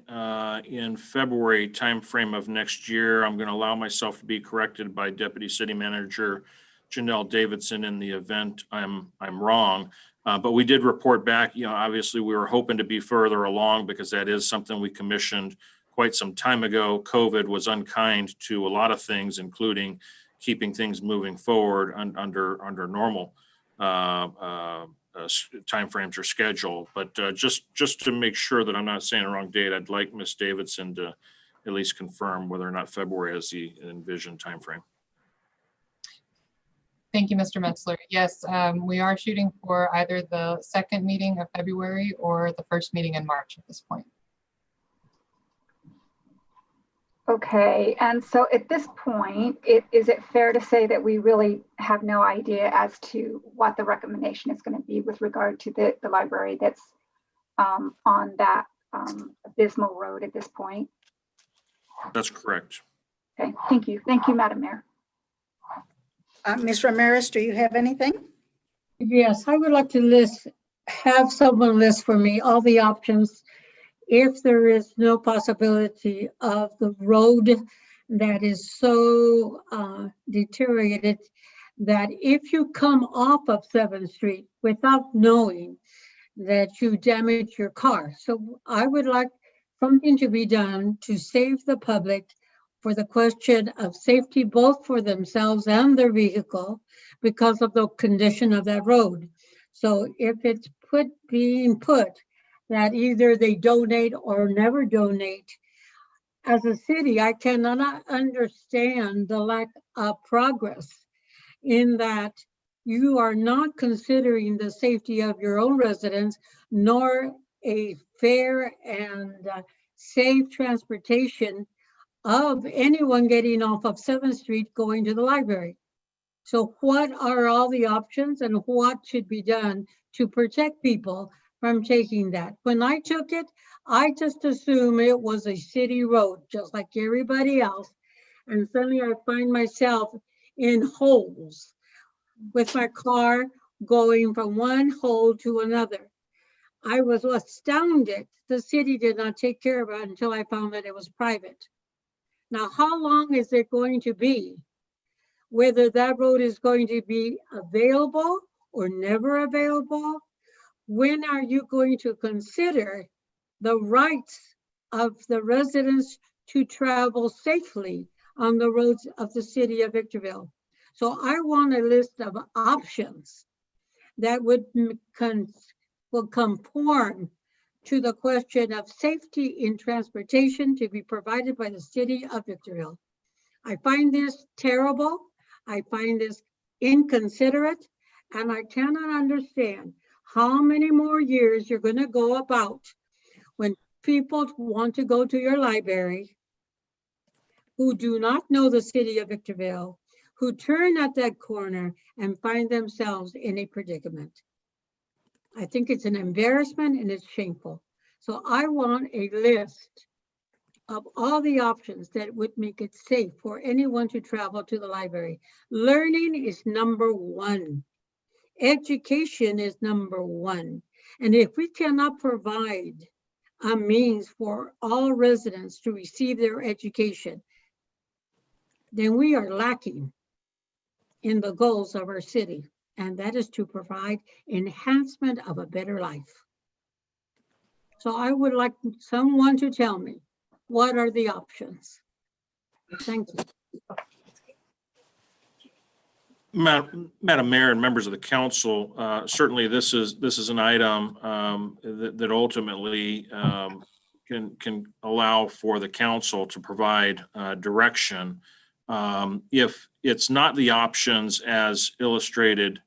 in February timeframe of next year. I'm going to allow myself to be corrected by Deputy City Manager Janelle Davidson in the event I'm wrong. But we did report back, obviously we were hoping to be further along because that is something we commissioned quite some time ago. COVID was unkind to a lot of things, including keeping things moving forward under normal timeframes or schedule. But just to make sure that I'm not saying the wrong date, I'd like Ms. Davidson to at least confirm whether or not February is the envisioned timeframe.
Thank you, Mr. Metzler. Yes, we are shooting for either the second meeting of February or the first meeting in March at this point.
Okay, and so at this point, is it fair to say that we really have no idea as to what the recommendation is going to be with regard to the library that's on that abysmal road at this point?
That's correct.
Okay, thank you. Thank you, Madam Mayor.
Ms. Ramirez, do you have anything?
Yes, I would like to have someone list for me all the options if there is no possibility of the road that is so deteriorated that if you come off of 7th Street without knowing that you damage your car. So I would like something to be done to save the public for the question of safety, both for themselves and their vehicle because of the condition of that road. So if it's being put that either they donate or never donate, as a city, I cannot understand the lack of progress in that you are not considering the safety of your own residents, nor a fair and safe transportation of anyone getting off of 7th Street going to the library. So what are all the options and what should be done to protect people from taking that? When I took it, I just assumed it was a city road, just like everybody else. And suddenly I find myself in holes with my car going from one hole to another. I was astounded the city did not take care of it until I found that it was private. Now, how long is it going to be? Whether that road is going to be available or never available? When are you going to consider the rights of the residents to travel safely on the roads of the city of Victorville? So I want a list of options that would conform to the question of safety in transportation to be provided by the city of Victorville. I find this terrible. I find this inconsiderate, and I cannot understand how many more years you're going to go about when people want to go to your library who do not know the city of Victorville, who turn at that corner and find themselves in a predicament. I think it's an embarrassment and it's shameful. So I want a list of all the options that would make it safe for anyone to travel to the library. Learning is number one. Education is number one. And if we cannot provide a means for all residents to receive their education, then we are lacking in the goals of our city. And that is to provide enhancement of a better life. So I would like someone to tell me, what are the options? Thank you.
Madam Mayor and members of the council, certainly this is an item that ultimately can allow for the council to provide direction. If it's not the options as illustrated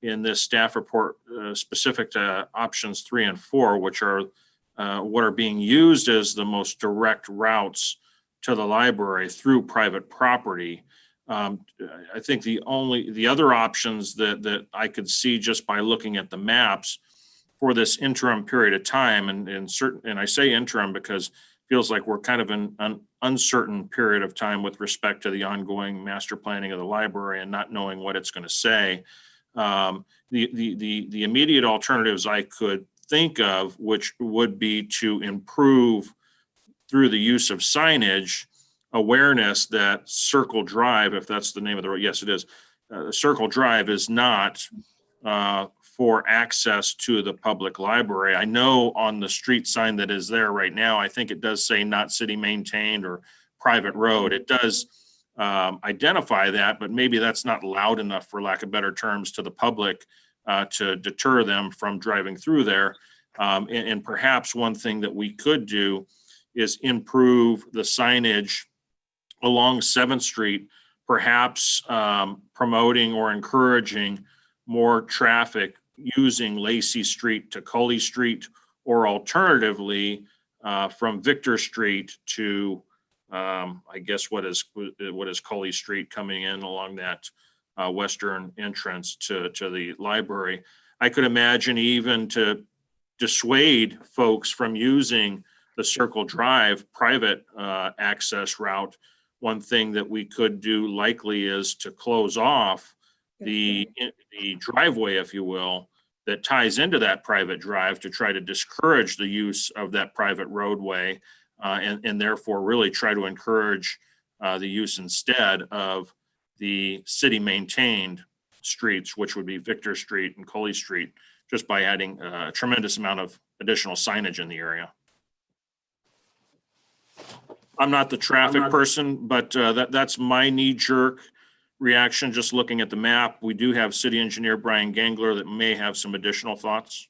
in this staff report specific to options 3 and 4, which are what are being used as the most direct routes to the library through private property. I think the other options that I could see just by looking at the maps for this interim period of time, and I say interim because it feels like we're kind of in an uncertain period of time with respect to the ongoing master planning of the library and not knowing what it's going to say. The immediate alternatives I could think of, which would be to improve through the use of signage awareness that Circle Drive, if that's the name of the road, yes, it is. Circle Drive is not for access to the public library. I know on the street sign that is there right now, I think it does say not city maintained or private road. It does identify that, but maybe that's not loud enough, for lack of better terms, to the public to deter them from driving through there. And perhaps one thing that we could do is improve the signage along 7th Street, perhaps promoting or encouraging more traffic using Lacey Street to Cully Street, or alternatively from Victor Street to I guess what is Cully Street, coming in along that western entrance to the library. I could imagine even to dissuade folks from using the Circle Drive private access route. One thing that we could do likely is to close off the driveway, if you will, that ties into that private drive to try to discourage the use of that private roadway and therefore really try to encourage the use instead of the city maintained streets, which would be Victor Street and Cully Street, just by adding a tremendous amount of additional signage in the area. I'm not the traffic person, but that's my knee-jerk reaction, just looking at the map. We do have City Engineer Brian Gangler that may have some additional thoughts.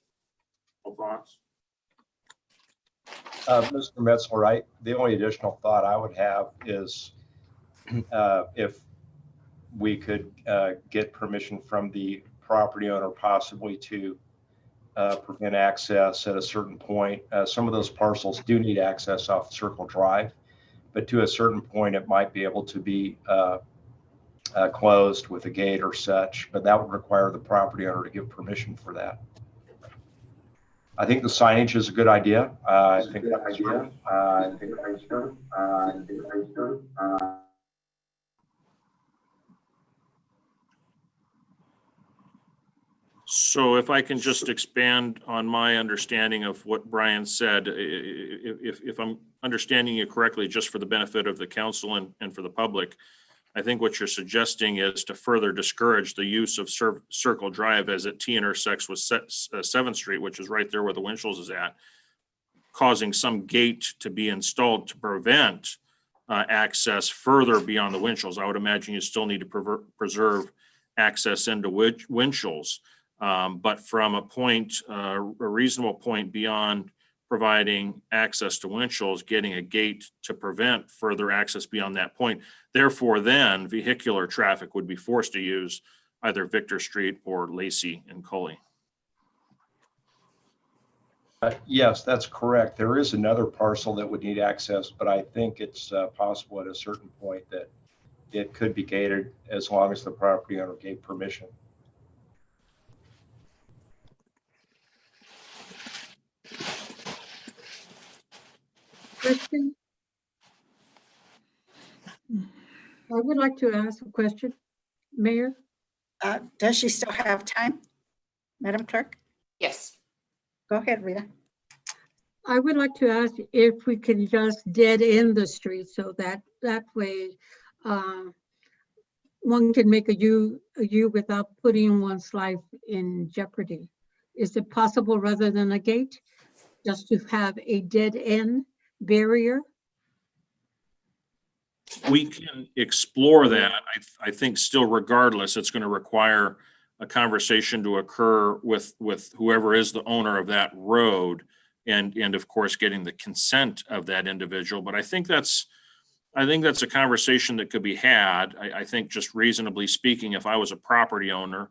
Mr. Metzler, the only additional thought I would have is if we could get permission from the property owner possibly to prevent access at a certain point. Some of those parcels do need access off Circle Drive, but to a certain point, it might be able to be closed with a gate or such, but that would require the property owner to give permission for that. I think the signage is a good idea.
So if I can just expand on my understanding of what Brian said, if I'm understanding you correctly, just for the benefit of the council and for the public, I think what you're suggesting is to further discourage the use of Circle Drive as it T-intersects with 7th Street, which is right there where the Winchell's is at, causing some gate to be installed to prevent access further beyond the Winchell's. I would imagine you still need to preserve access into Winchell's. But from a reasonable point beyond providing access to Winchell's, getting a gate to prevent further access beyond that point. Therefore, then vehicular traffic would be forced to use either Victor Street or Lacey and Cully.
Yes, that's correct. There is another parcel that would need access, but I think it's possible at a certain point that it could be gated as long as the property owner gave permission.
Question? I would like to ask a question, Mayor.
Does she still have time, Madam Clerk?
Yes.
Go ahead, Rita.
I would like to ask if we can just dead end the street so that way one can make a U without putting one's life in jeopardy. Is it possible rather than a gate, just to have a dead end barrier?
We can explore that. I think still regardless, it's going to require a conversation to occur with whoever is the owner of that road and of course getting the consent of that individual. But I think that's a conversation that could be had. I think just reasonably speaking, if I was a property owner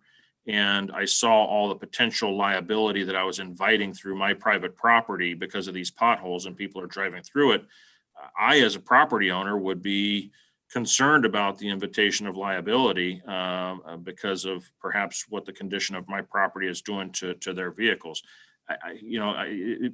and I saw all the potential liability that I was inviting through my private property because of these potholes and people are driving through it, I, as a property owner, would be concerned about the invitation of liability because of perhaps what the condition of my property is doing to their vehicles. I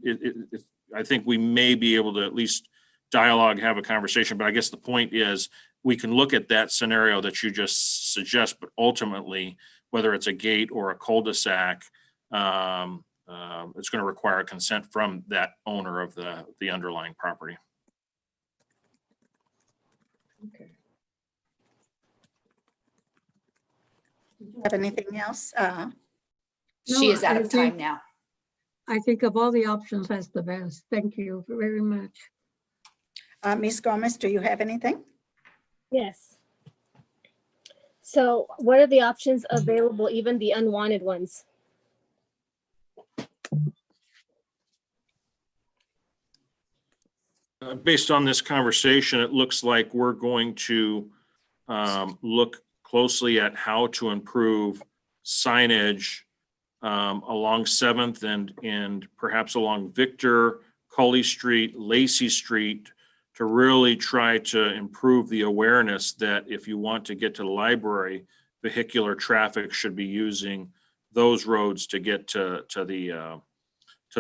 think we may be able to at least dialogue, have a conversation, but I guess the point is we can look at that scenario that you just suggest, but ultimately, whether it's a gate or a cul-de-sac, it's going to require consent from that owner of the underlying property.
Okay. Do you have anything else?
She
No,
is out
I
of time
think-
now.
I think of all the options, that's the best. Thank you very much.
Ms. Gomez, do you have anything?
Yes. So what are the options available, even the unwanted ones?
Based on this conversation, it looks like we're going to look closely at how to improve signage along 7th and perhaps along Victor, Cully Street, Lacey Street, to really try to improve the awareness that if you want to get to the library, vehicular traffic should be using those roads to get to the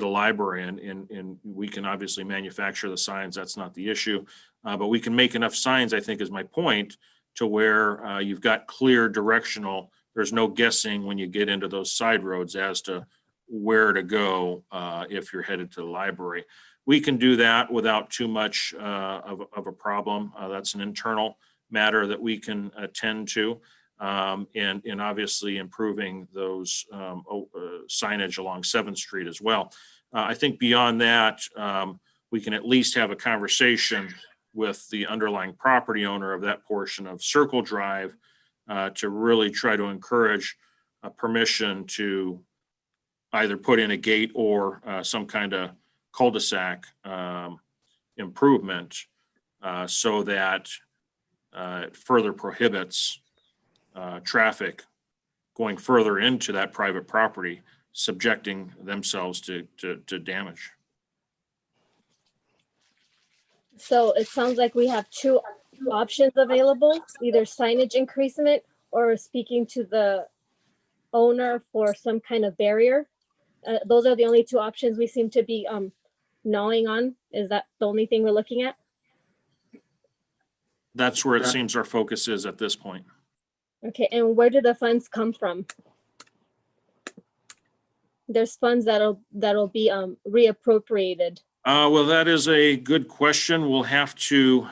library. And we can obviously manufacture the signs. That's not the issue. But we can make enough signs, I think is my point, to where you've got clear directional. There's no guessing when you get into those side roads as to where to go if you're headed to the library. We can do that without too much of a problem. That's an internal matter that we can attend to. And obviously improving those signage along 7th Street as well. I think beyond that, we can at least have a conversation with the underlying property owner of that portion of Circle Drive to really try to encourage permission to either put in a gate or some kind of cul-de-sac improvement so that it further prohibits traffic going further into that private property, subjecting themselves to damage.
So it sounds like we have two options available, either signage increasement or speaking to the owner for some kind of barrier. Those are the only two options we seem to be gnawing on. Is that the only thing we're looking at?
That's where it seems our focus is at this point.
Okay, and where do the funds come from? There's funds that'll be reappropriated.
Well, that is a good question. We'll have to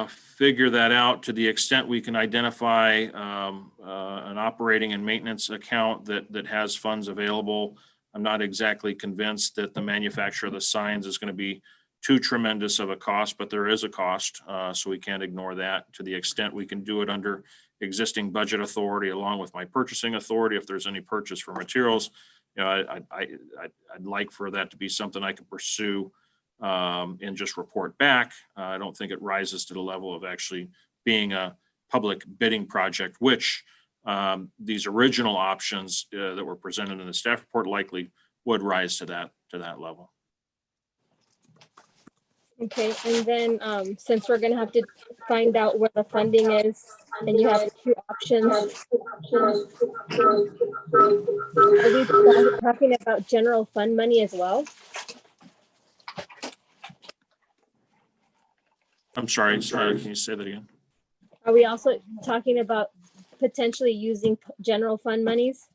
figure that out to the extent we can identify an operating and maintenance account that has funds available. I'm not exactly convinced that the manufacturer of the signs is going to be too tremendous of a cost, but there is a cost, so we can't ignore that. To the extent we can do it under existing budget authority along with my purchasing authority, if there's any purchase for materials, you know, I'd like for that to be something I could pursue and just report back. I don't think it rises to the level of actually being a public bidding project, which these original options that were presented in the staff report likely would rise to that level.
Okay, and then since we're gonna have to find out where the funding is, and you have two options. Are we talking about general fund money as well?
I'm sorry, can you say that again?
Are we also talking about potentially using general fund monies?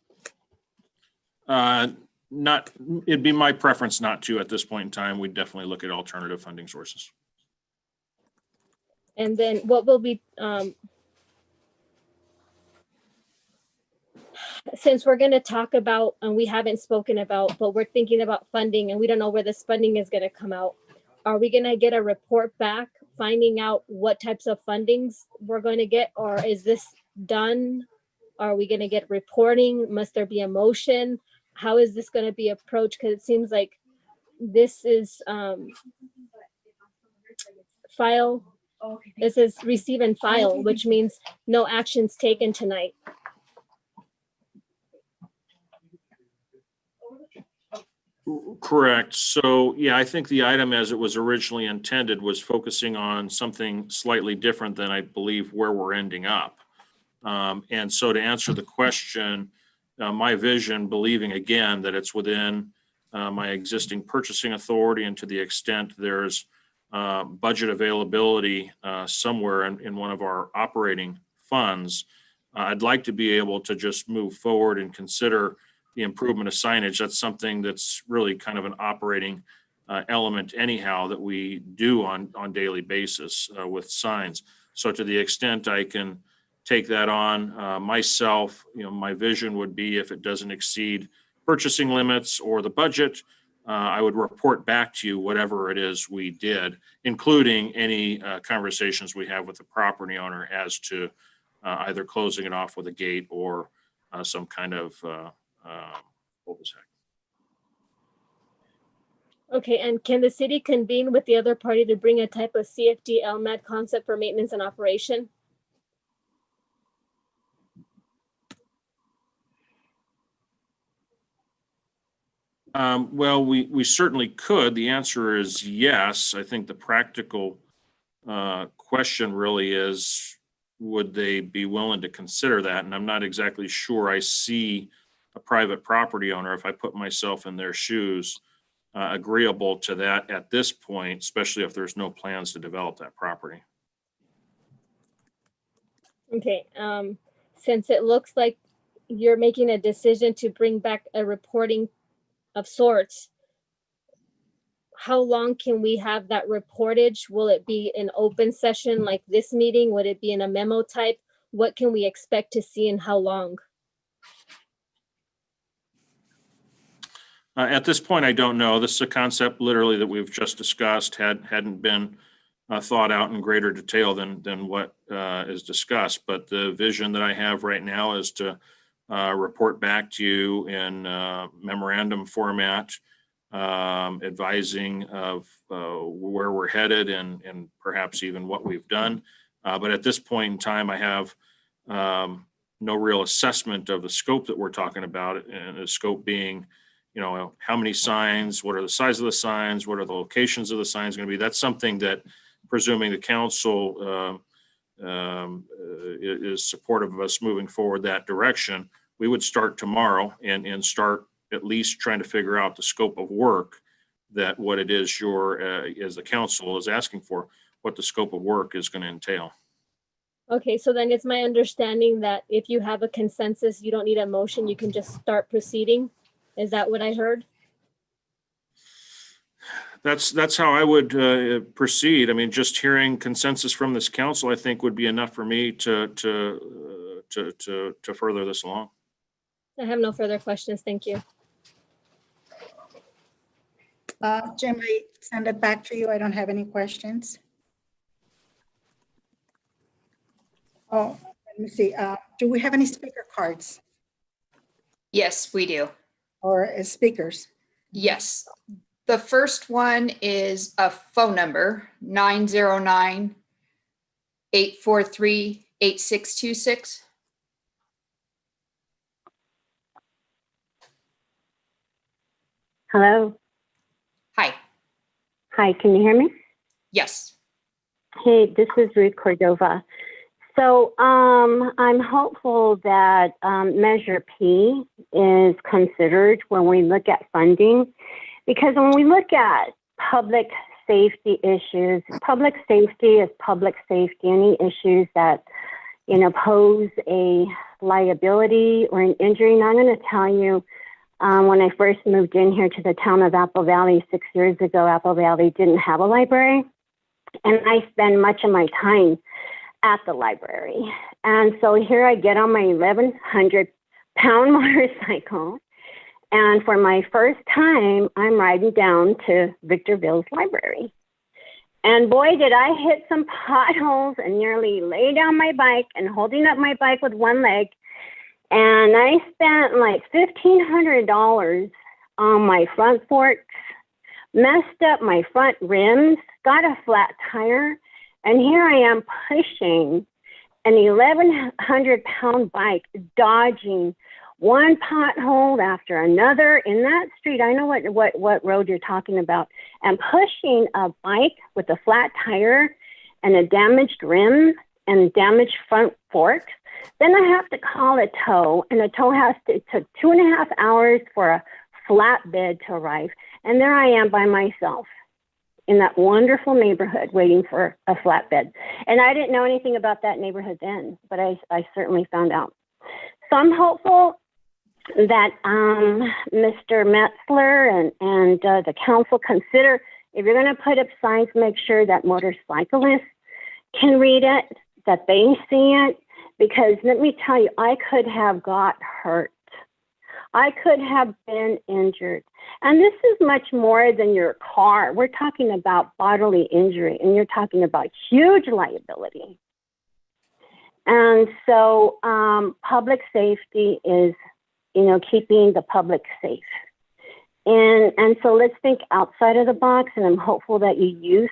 Not, it'd be my preference not to at this point in time. We'd definitely look at alternative funding sources.
And then what will be, since we're going to talk about, and we haven't spoken about, but we're thinking about funding and we don't know where this funding is going to come out. Are we going to get a report back finding out what types of fundings we're going to get, or is this done? Are we going to get reporting? Must there be a motion? How is this going to be approached? Because it seems like this is file. This is receive and file, which means no actions taken tonight.
Correct. So, yeah, I think the item as it was originally intended was focusing on something slightly different than I believe where we're ending up. And so to answer the question, my vision, believing again that it's within my existing purchasing authority, and to the extent there's budget availability somewhere in one of our operating funds, I'd like to be able to just move forward and consider the improvement of signage. That's something that's really kind of an operating element anyhow that we do on daily basis with signs. So to the extent I can take that on myself, you know, my vision would be if it doesn't exceed purchasing limits or the budget, I would report back to you whatever it is we did, including any conversations we have with the property owner as to either closing it off with a gate or some kind of cul-de-sac.
Okay, and can the city convene with the other party to bring a type of CFD LMAD concept for maintenance and operation?
Well, we certainly could. The answer is yes. I think the practical question really is, would they be willing to consider that? And I'm not exactly sure I see a private property owner, if I put myself in their shoes, agreeable to that at this point, especially if there's no plans to develop that property.
Okay, since it looks like you're making a decision to bring back a reporting of sorts, how long can we have that reportage? Will it be an open session like this meeting? Would it be in a memo type? What can we expect to see and how long?
At this point, I don't know. This is a concept literally that we've just discussed, hadn't been thought out in greater detail than what is discussed. But the vision that I have right now is to report back to you in memorandum format advising of where we're headed and perhaps even what we've done. But at this point in time, I have no real assessment of the scope that we're talking about, and the scope being, how many signs, what are the size of the signs, what are the locations of the signs going to be. That's something that, presuming the council is supportive of us moving forward that direction, we would start tomorrow and start at least trying to figure out the scope of work, that what it is as the council is asking for, what the scope of work is going to entail.
Okay, so then it's my understanding that if you have a consensus, you don't need a motion, you can just start proceeding. Is that what I heard?
That's how I would proceed. I mean, just hearing consensus from this council, I think, would be enough for me to further this along.
I have no further questions. Thank you.
Jim, I send it back to you. I don't have any questions. Oh, let me see. Do we have any speaker cards
Yes, we do.
or speakers?
Yes. The first one is a phone number, 909-843-8626.
Hello.
Hi.
Hi, can you hear me?
Yes.
Hey, this is Ruth Cordova. So I'm hopeful that Measure P is considered when we look at funding, because when we look at public safety issues, public safety is public safety. Any issues that, pose a liability or an injury. And I'm going to tell you, when I first moved in here to the town of Apple Valley 6 years ago, Apple Valley didn't have a library. And I spend much of my time at the library. And so here I get on my 1,100-pound motorcycle. And for my first time, I'm riding down to Victorville's library. And boy, did I hit some potholes and nearly lay down my bike and holding up my bike with one leg. And I spent like $1,500 on my front forks, messed up my front rims, got a flat tire, and here I am pushing an 1,100-pound bike, dodging one pothole after another in that street. I know what road you're talking about. And pushing a bike with a flat tire and a damaged rim and damaged front forks. Then I have to call a tow, and a tow it took 2.5 hours for a flatbed to arrive. And there I am by myself in that wonderful neighborhood waiting for a flatbed. And I didn't know anything about that neighborhood then, but I certainly found out. So I'm hopeful that Mr. Metzler and the council consider, if you're going to put up signs, make sure that motorcyclists can read it, that they see it, because let me tell you, I could have got hurt. I could have been injured. And this is much more than your car. We're talking about bodily injury, and you're talking about huge liability. And so public safety is, keeping the public safe. And so let's think outside of the box, and I'm hopeful that you use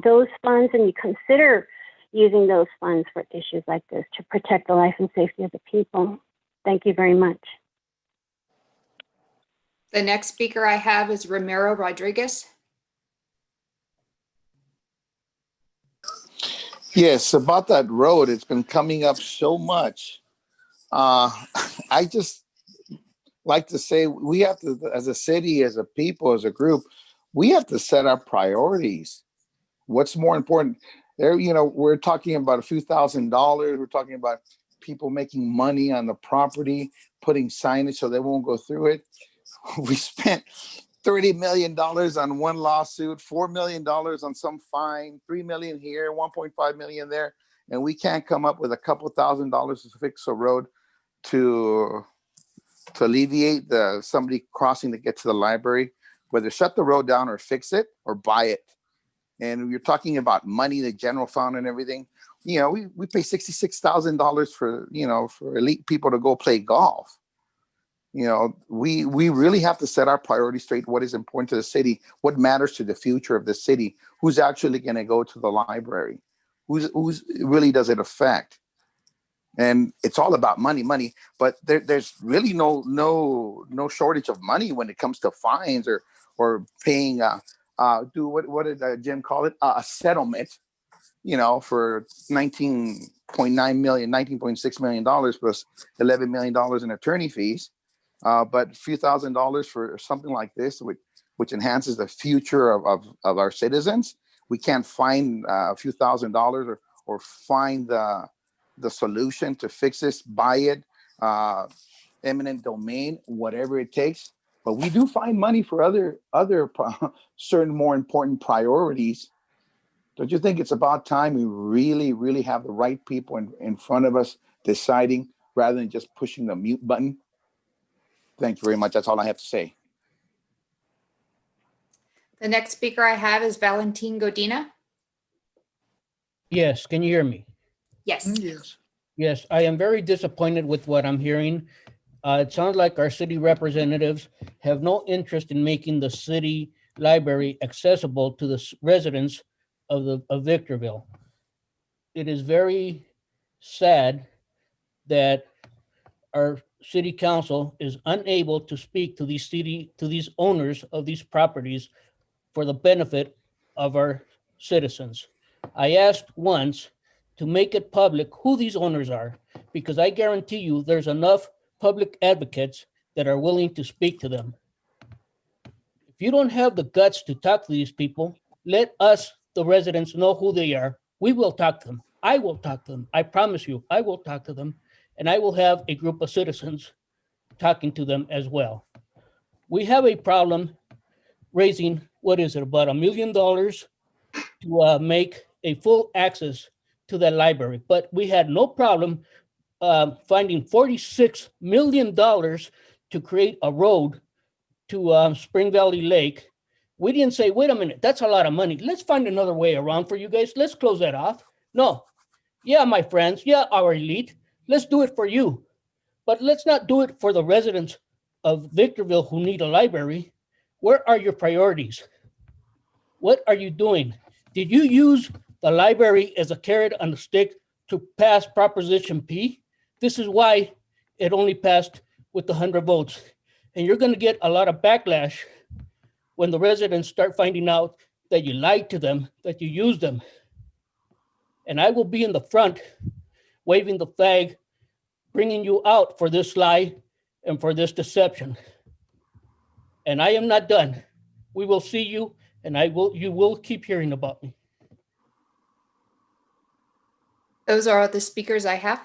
those funds and you consider using those funds for issues like this to protect the life and safety of the people. Thank you very much.
The next speaker I have is Ramiro Rodriguez.
Yes, about that road, it's been coming up so much. I just like to say we have to, as a city, as a people, as a group, we have to set our priorities. What's more important? There, we're talking about a few $1,000s. We're talking about people making money on the property, putting signage so they won't go through it. We spent $30 million on one lawsuit, $4 million on some fine, $3 million here, $1.5 million there, and we can't come up with a couple $1,000s to fix a road to alleviate somebody crossing to get to the library. Whether shut the road down or fix it or buy it. And you're talking about money, the general fund and everything. We pay $66,000 for elite people to go play golf. You know, we really have to set our priorities straight. What is important to the city? What matters to the future of the city? Who's actually going to go to the library? Who's really does it affect? And it's all about money. But there's really no shortage of money when it comes to fines or paying. What did Jim call it? A settlement. You know, for $19.6 million plus $11 million in attorney fees. But a few $1,000s for something like this, which enhances the future of our citizens. We can't find a few $1,000s or find the solution to fix this, buy it, eminent domain, whatever it takes. But we do find money for other certain more important priorities. Don't you think it's about time we really, really have the right people in front of us deciding rather than just pushing the mute button? Thank you very much. That's all I have to say.
The next speaker I have is Valentin Godina.
Yes, can you hear me?
Yes.
Yes.
Yes, I am very disappointed with what I'm hearing. It sounds like our city representatives have no interest in making the city library accessible to the residents of Victorville. It is very sad that our city council is unable to speak to these owners of these properties for the benefit of our citizens. I asked once to make it public who these owners are, because I guarantee you there's enough public advocates that are willing to speak to them. If you don't have the guts to talk to these people, let us, the residents, know who they are. We will talk to them. I will talk to them. I promise you, I will talk to them, and I will have a group of citizens talking to them as well. We have a problem raising, what is it, about $1 million to make a full access to that library. But we had no problem finding $46 million to create a road to Spring Valley Lake. We didn't say, wait a minute, that's a lot of money. Let's find another way around for you guys. Let's close that off. No. Yeah, my friends. Yeah, our elite. Let's do it for you. But let's not do it for the residents of Victorville who need a library. Where are your priorities? What are you doing? Did you use the library as a carrot on the stick to pass Proposition P? This is why it only passed with the 100 votes. And you're going to get a lot of backlash when the residents start finding out that you lied to them, that you used them. And I will be in the front waving the flag, bringing you out for this lie and for this deception. And I am not done. We will see you, and you will keep hearing about me.
Those are all the speakers I have.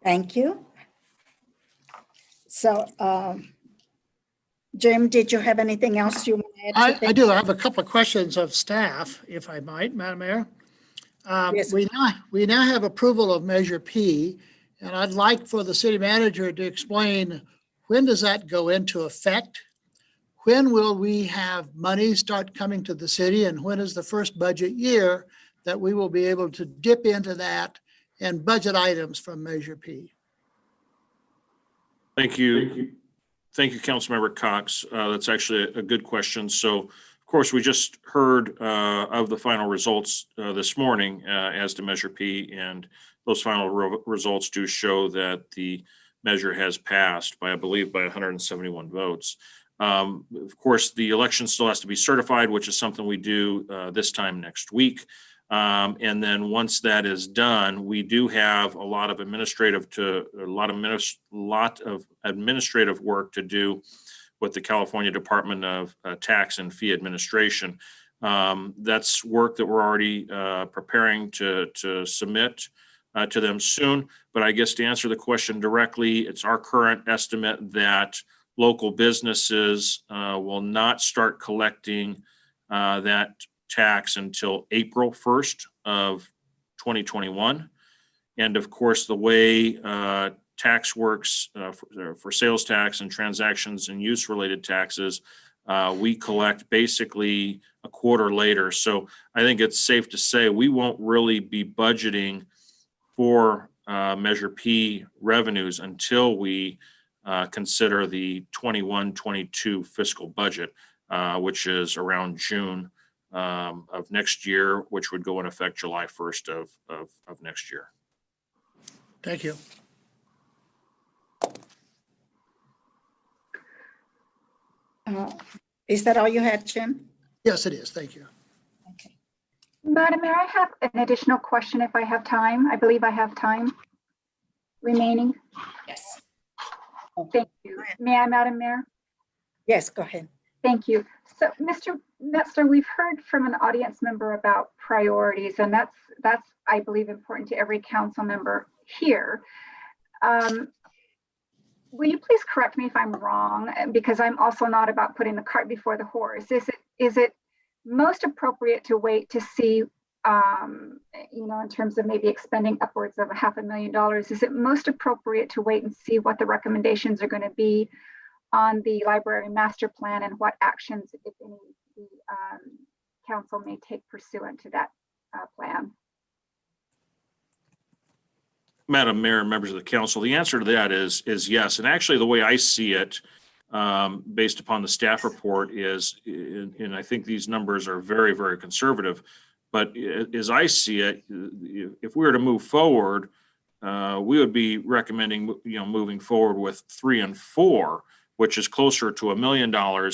Thank you. So, Jim, did you have anything else you wanted to
I do. I have a couple of questions of staff, if I might, Madam Mayor.
Yes.
We now have approval of Measure P, and I'd like for the city manager to explain, when does that go into effect? When will we have money start coming to the city, and when is the first budget year that we will be able to dip into that and budget items from Measure P?
Thank you. Thank you, Councilmember Cox. That's actually a good question. So, of course, we just heard of the final results this morning as to Measure P, and those final results do show that the measure has passed by, I believe, by 171 votes. Of course, the election still has to be certified, which is something we do this time next week. And then once that is done, we do have a lot of administrative work to do with the California Department of Tax and Fee Administration. That's work that we're already preparing to submit to them soon. But I guess to answer the question directly, it's our current estimate that local businesses will not start collecting that tax until April 1st of 2021. And of course, the way tax works for sales tax and transactions and use related taxes, we collect basically a quarter later. So I think it's safe to say we won't really be budgeting for Measure P revenues until we consider the 21-22 fiscal budget, which is around June of next year, which would go in effect July 1st of next year.
Thank you.
Is that all you had, Jim?
Yes, it is. Thank you.
Madam Mayor, I have an additional question if I have time. I believe I have time remaining.
Yes.
Thank you. May I, Madam Mayor?
Yes, go ahead.
Thank you. So, Mr. Metzler, we've heard from an audience member about priorities, and that's I believe important to every council member here. Will you please correct me if I'm wrong, because I'm also not about putting the cart before the horse. Is it most appropriate to wait to see, in terms of maybe expending upwards of $500,000, is it most appropriate to wait and see what the recommendations are going to be on the library master plan and what actions, if any, the council may take pursuant to that plan?
Madam Mayor and members of the council, the answer to that is yes. And actually, the way I see it, based upon the staff report, is, and I think these numbers are very, very conservative, but as I see it, if we were to move forward, we would be recommending, moving forward with 3 and 4, which is closer to $1 million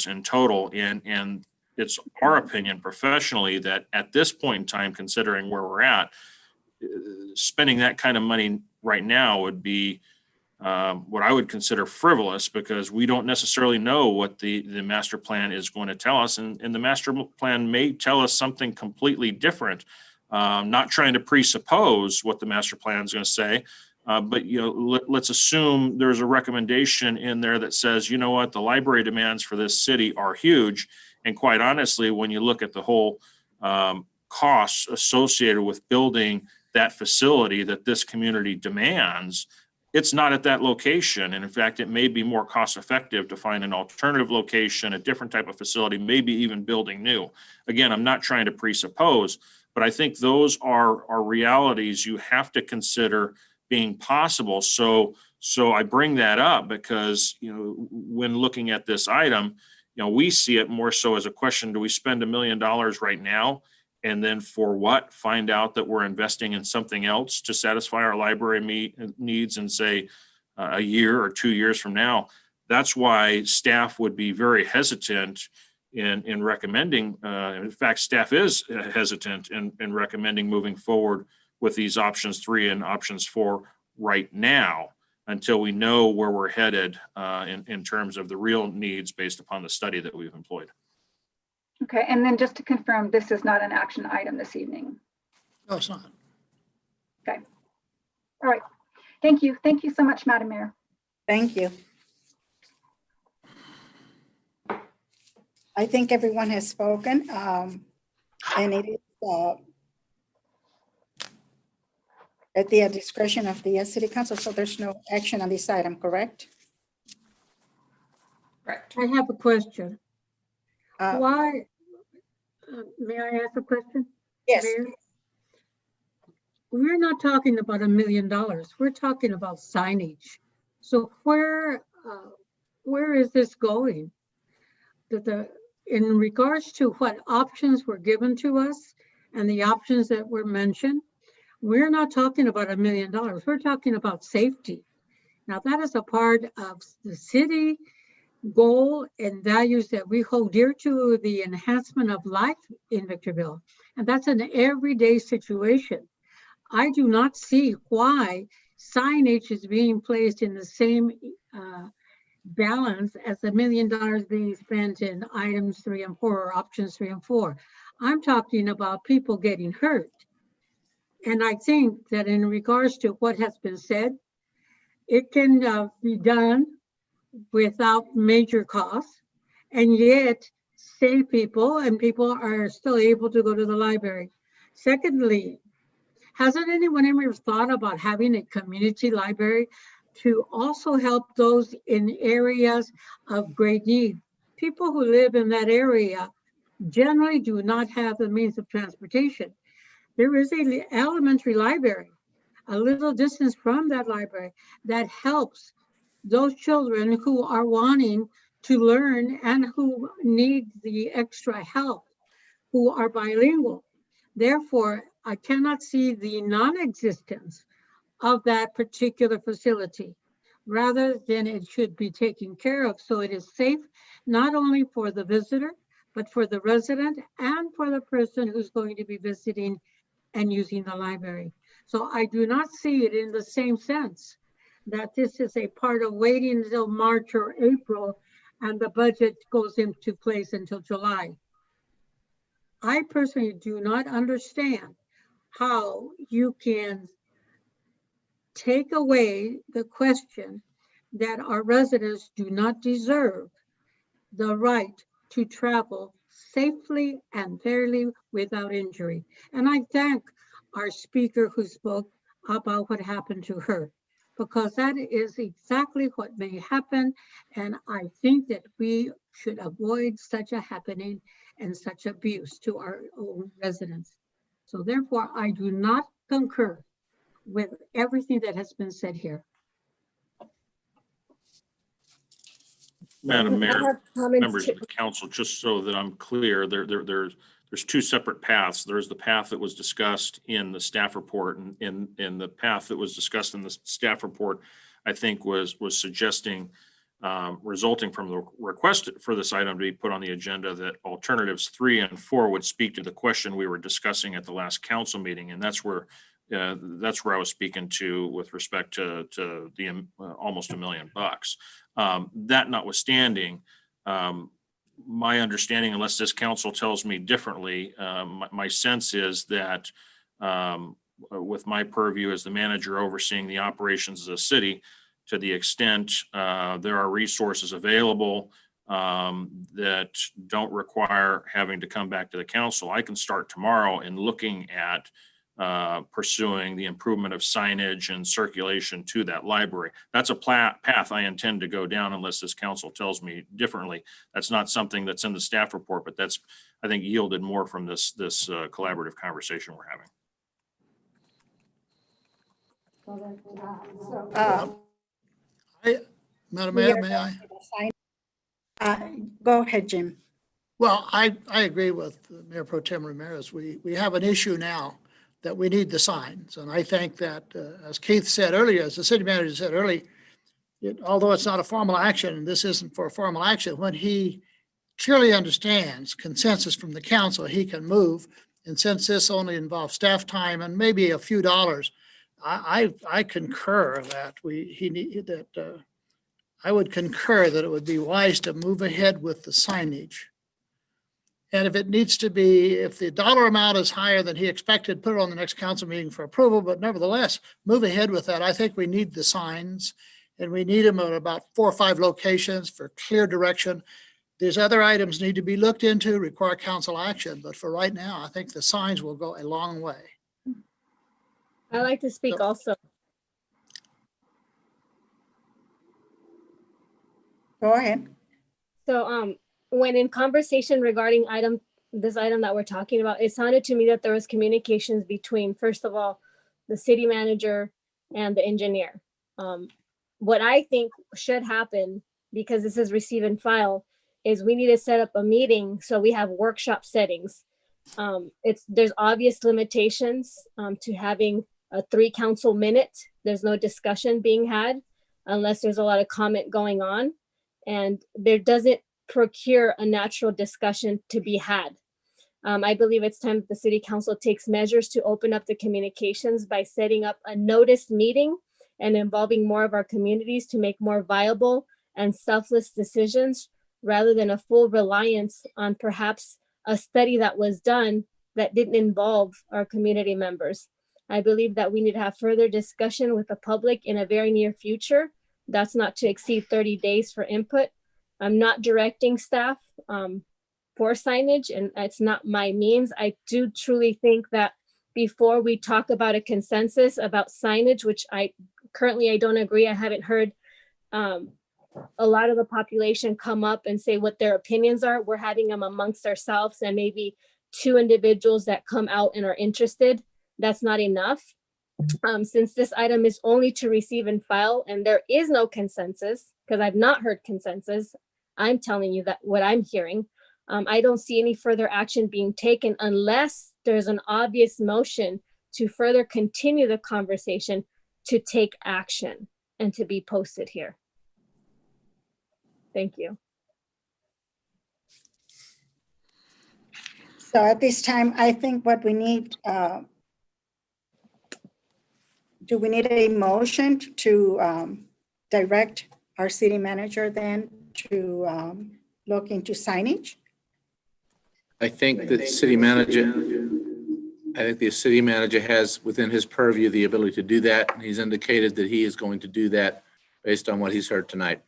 in total. And it's our opinion professionally that at this point in time, considering where we're at, spending that kind of money right now would be what I would consider frivolous, because we don't necessarily know what the master plan is going to tell us. And the master plan may tell us something completely different. Not trying to presuppose what the master plan is going to say, but let's assume there's a recommendation in there that says, you know what, the library demands for this city are huge. And quite honestly, when you look at the whole costs associated with building that facility that this community demands, it's not at that location. And in fact, it may be more cost effective to find an alternative location, a different type of facility, maybe even building new. Again, I'm not trying to presuppose, but I think those are realities you have to consider being possible. So I bring that up because, when looking at this item, we see it more so as a question: do we spend $1 million right now? And then for what? Find out that we're investing in something else to satisfy our library needs in, say, a year or 2 years from now. That's why staff would be very hesitant in recommending. In fact, staff is hesitant in recommending moving forward with these options 3 and options 4 right now, until we know where we're headed in terms of the real needs based upon the study that we've employed.
Okay, and then just to confirm, this is not an action item this evening.
No, it's not.
Okay. All right. Thank you. Thank you so much, Madam Mayor.
Thank you. I think everyone has spoken, and it is at the discretion of the city council, so there's no action on this item, correct?
Correct.
I have a question.
Uh,
Why, may I ask a question?
Yes.
Mayor? We're not talking about $1 million. We're talking about signage. So where is this going? In regards to what options were given to us and the options that were mentioned, we're not talking about $1 million. We're talking about safety. Now that is a part of the city goal and values that we hold dear to, the enhancement of life in Victorville. And that's an everyday situation. I do not see why signage is being placed in the same balance as $1 million being spent in items 3 and 4 or options 3 and 4. I'm talking about people getting hurt. And I think that in regards to what has been said, it can be done without major costs, and yet save people, and people are still able to go to the library. Secondly, hasn't anyone ever thought about having a community library to also help those in areas of great need? People who live in that area generally do not have the means of transportation. There is an elementary library a little distance from that library that helps those children who are wanting to learn and who need the extra help, who are bilingual. Therefore, I cannot see the non-existence of that particular facility, rather than it should be taken care of so it is safe, not only for the visitor, but for the resident and for the person who's going to be visiting and using the library. So I do not see it in the same sense that this is a part of waiting until March or April and the budget goes into place until July. I personally do not understand how you can take away the question that our residents do not deserve the right to travel safely and fairly without injury. And I thank our speaker who spoke about what happened to her, because that is exactly what may happen. And I think that we should avoid such a happening and such abuse to our own residents. So therefore, I do not concur with everything that has been said here.
Madam
I
Mayor,
have comments
members
too.
of the council, just so that I'm clear, there's two separate paths. There's the path that was discussed in the staff report, and in the path that was discussed in the staff report, I think was suggesting, resulting from the request for this item to be put on the agenda, that alternatives 3 and 4 would speak to the question we were discussing at the last council meeting, and that's where I was speaking to with respect to the almost $1 million. That notwithstanding, my understanding, unless this council tells me differently, my sense is that with my purview as the manager overseeing the operations of the city, to the extent there are resources available that don't require having to come back to the council, I can start tomorrow in looking at pursuing the improvement of signage and circulation to that library. That's a path I intend to go down unless this council tells me differently. That's not something that's in the staff report, but that's, I think, yielded more from this collaborative conversation we're having.
Madam Mayor, may I?
Go ahead, Jim.
Well, I agree with Mayor Pro Tem Ramirez. We have an issue now that we need the signs. And I think that, as Keith said earlier, as the city manager said earlier, although it's not a formal action, and this isn't for a formal action, when he clearly understands consensus from the council, he can move. And since this only involves staff time and maybe a few dollars, I concur that I would concur that it would be wise to move ahead with the signage. And if it needs to be, if the dollar amount is higher than he expected, put it on the next council meeting for approval, but nevertheless, move ahead with that. I think we need the signs, and we need them at about 4 or 5 locations for clear direction. These other items need to be looked into, require council action, but for right now, I think the signs will go a long way.
I like to speak also.
Go ahead.
So when in conversation regarding this item that we're talking about, it sounded to me that there was communications between, first of all, the city manager and the engineer. What I think should happen, because this is receive and file, is we need to set up a meeting so we have workshop settings. There's obvious limitations to having a 3 council minute. There's no discussion being had unless there's a lot of comment going on, and there doesn't procure a natural discussion to be had. I believe it's time that the city council takes measures to open up the communications by setting up a noticed meeting and involving more of our communities to make more viable and selfless decisions, rather than a full reliance on perhaps a study that was done that didn't involve our community members. I believe that we need to have further discussion with the public in a very near future. That's not to exceed 30 days for input. I'm not directing staff for signage, and it's not my means. I do truly think that before we talk about a consensus about signage, which I don't agree. I haven't heard a lot of the population come up and say what their opinions are. We're having them amongst ourselves and maybe 2 individuals that come out and are interested. That's not enough. since this item is only to receive and file, and there is no consensus, because I've not heard consensus, I'm telling you that what I'm hearing. I don't see any further action being taken unless there's an obvious motion to further continue the conversation to take action and to be posted here. Thank you.
So at this time, I think what we need, do we need a motion to direct our city manager then to look into signage?
I think the city manager has within his purview the ability to do that. And he's indicated that he is going to do that based on what he's heard tonight.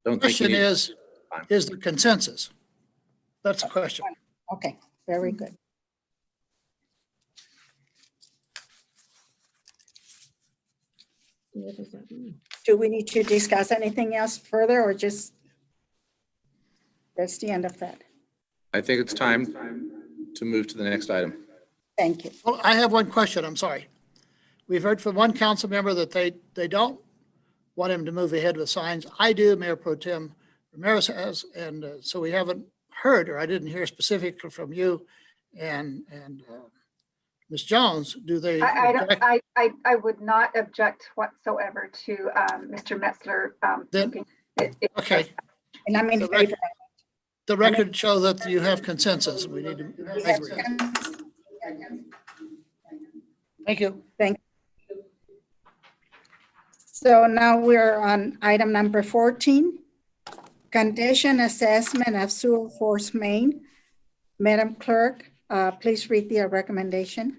Don't think he
Question
needs-
is the consensus? That's the question.
Okay, very good.
What does that mean?
Do we need to discuss anything else further or just, that's the end of that?
I think it's time to move to the next item.
Thank you.
Well, I have one question, I'm sorry. We've heard from one council member that they don't want him to move ahead with signs. I do, Mayor Pro Tem Ramirez has, and so we haven't heard, or I didn't hear specifically from you and Ms. Jones, do they? object?
I would not object whatsoever to Mr. Metzler.
Then-
it-
Okay,
And I'm in
The
favor.
the record show that you have consensus. We need to, I agree. Thank you.
So now we're on item number 14, condition assessment of sewer force main. Madam Clerk, please read the recommendation.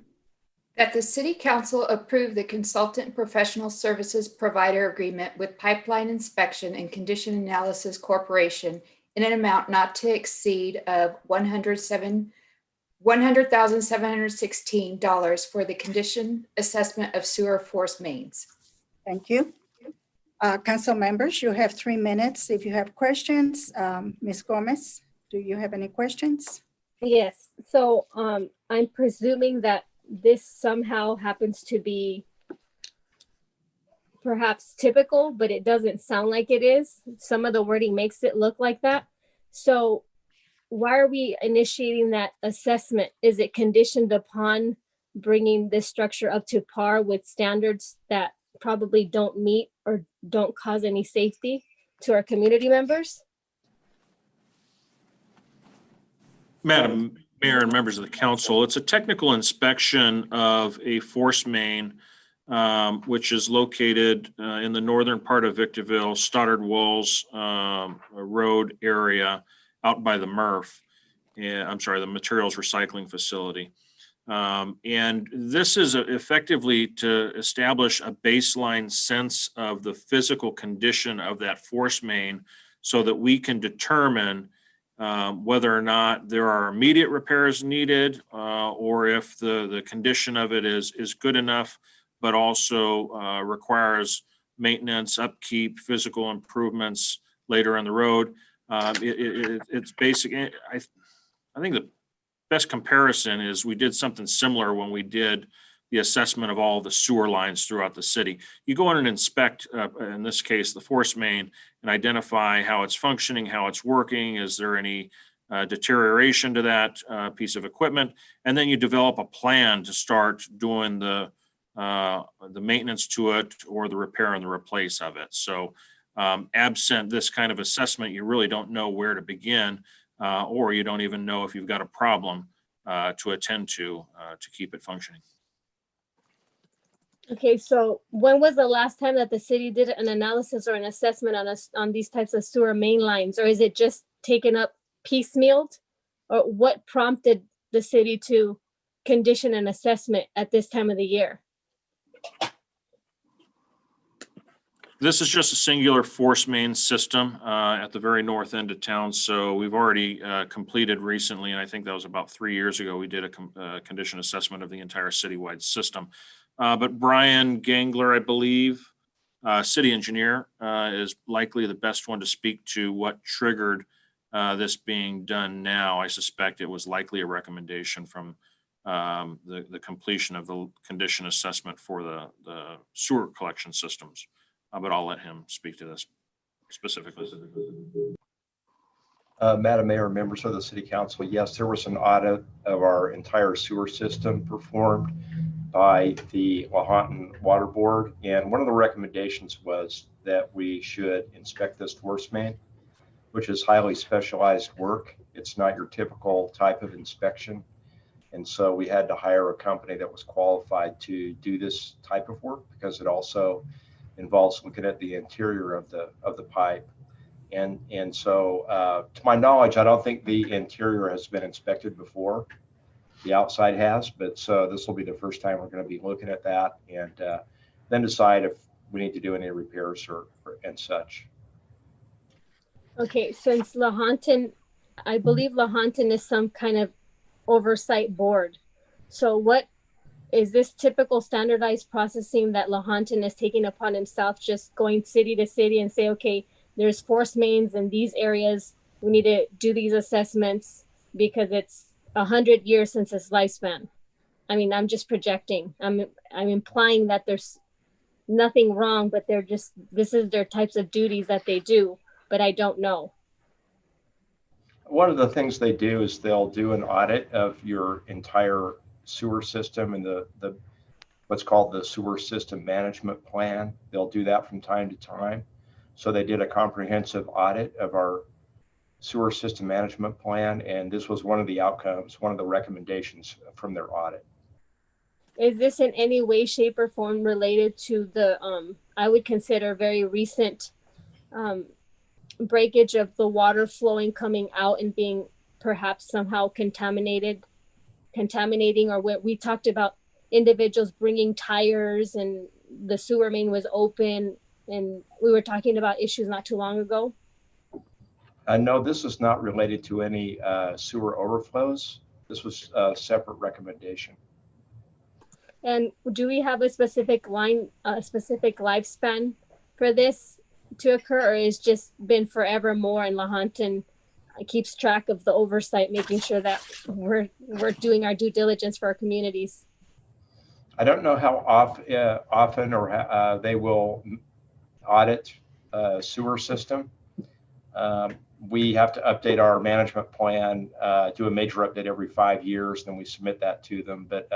That the city council approve the consultant professional services provider agreement with Pipeline Inspection and Condition Analysis Corporation in an amount not to exceed of $100,716 for the condition assessment of sewer force mains.
Thank you. Council members, you have 3 minutes. If you have questions, Ms. Gomez, do you have any questions?
Yes, so I'm presuming that this somehow happens to be perhaps typical, but it doesn't sound like it is. Some of the wording makes it look like that. So why are we initiating that assessment? Is it conditioned upon bringing this structure up to par with standards that probably don't meet or don't cause any safety to our community members?
Madam Mayor and members of the council, it's a technical inspection of a force main, which is located in the northern part of Victorville, Stoddard Walls Road area out by the MRF. The materials recycling facility. And this is effectively to establish a baseline sense of the physical condition of that force main so that we can determine whether or not there are immediate repairs needed or if the condition of it is good enough, but also requires maintenance, upkeep, physical improvements later on the road. It's basic. I think the best comparison is we did something similar when we did the assessment of all the sewer lines throughout the city. You go in and inspect, in this case, the force main and identify how it's functioning, how it's working. Is there any deterioration to that piece of equipment? And then you develop a plan to start doing the maintenance to it or the repair and the replace of it. So absent this kind of assessment, you really don't know where to begin, or you don't even know if you've got a problem to attend to keep it functioning.
Okay, so when was the last time that the city did an analysis or an assessment on these types of sewer main lines? Or is it just taken up piecemealed? Or what prompted the city to condition an assessment at this time of the year?
This is just a singular force main system at the very north end of town. So we've already completed recently, and I think that was about 3 years ago, we did a condition assessment of the entire citywide system. But Brian Gangler, I believe, city engineer, is likely the best one to speak to what triggered this being done now. I suspect it was likely a recommendation from the completion of the condition assessment for the sewer collection systems. But I'll let him speak to this specifically.
Madam Mayor, members of the City Council, yes, there was an audit of our entire sewer system performed by the Lahontan Water Board. And one of the recommendations was that we should inspect this force main, which is highly specialized work. It's not your typical type of inspection. And so we had to hire a company that was qualified to do this type of work because it also involves looking at the interior of the pipe. And so to my knowledge, I don't think the interior has been inspected before. The outside has, but so this will be the first time we're going to be looking at that and then decide if we need to do any repairs or and such.
Okay, since Lahontan, I believe Lahontan is some kind of oversight board. So what is this typical standardized processing that Lahontan is taking upon himself, just going city to city and say, okay, there's force mains in these areas. We need to do these assessments because it's 100 years since its lifespan. I mean, I'm just projecting. I'm implying that there's nothing wrong, but they're just, this is their types of duties that they do, but I don't know.
One of the things they do is they'll do an audit of your entire sewer system and the what's called the sewer system management plan. They'll do that from time to time. So they did a comprehensive audit of our sewer system management plan, and this was one of the outcomes, one of the recommendations from their audit.
Is this in any way, shape, or form related to the, I would consider very recent breakage of the water flowing, coming out and being perhaps somehow contaminating, or what we talked about individuals bringing tires and the sewer main was open, and we were talking about issues not too long ago?
No, this is not related to any sewer overflows. This was a separate recommendation.
And do we have a specific lifespan for this to occur, or is just been forever more, and Lahontan keeps track of the oversight, making sure that we're doing our due diligence for our communities?
I don't know how often or they will audit sewer system. We have to update our management plan, do a major update every 5 years, then we submit that to them. But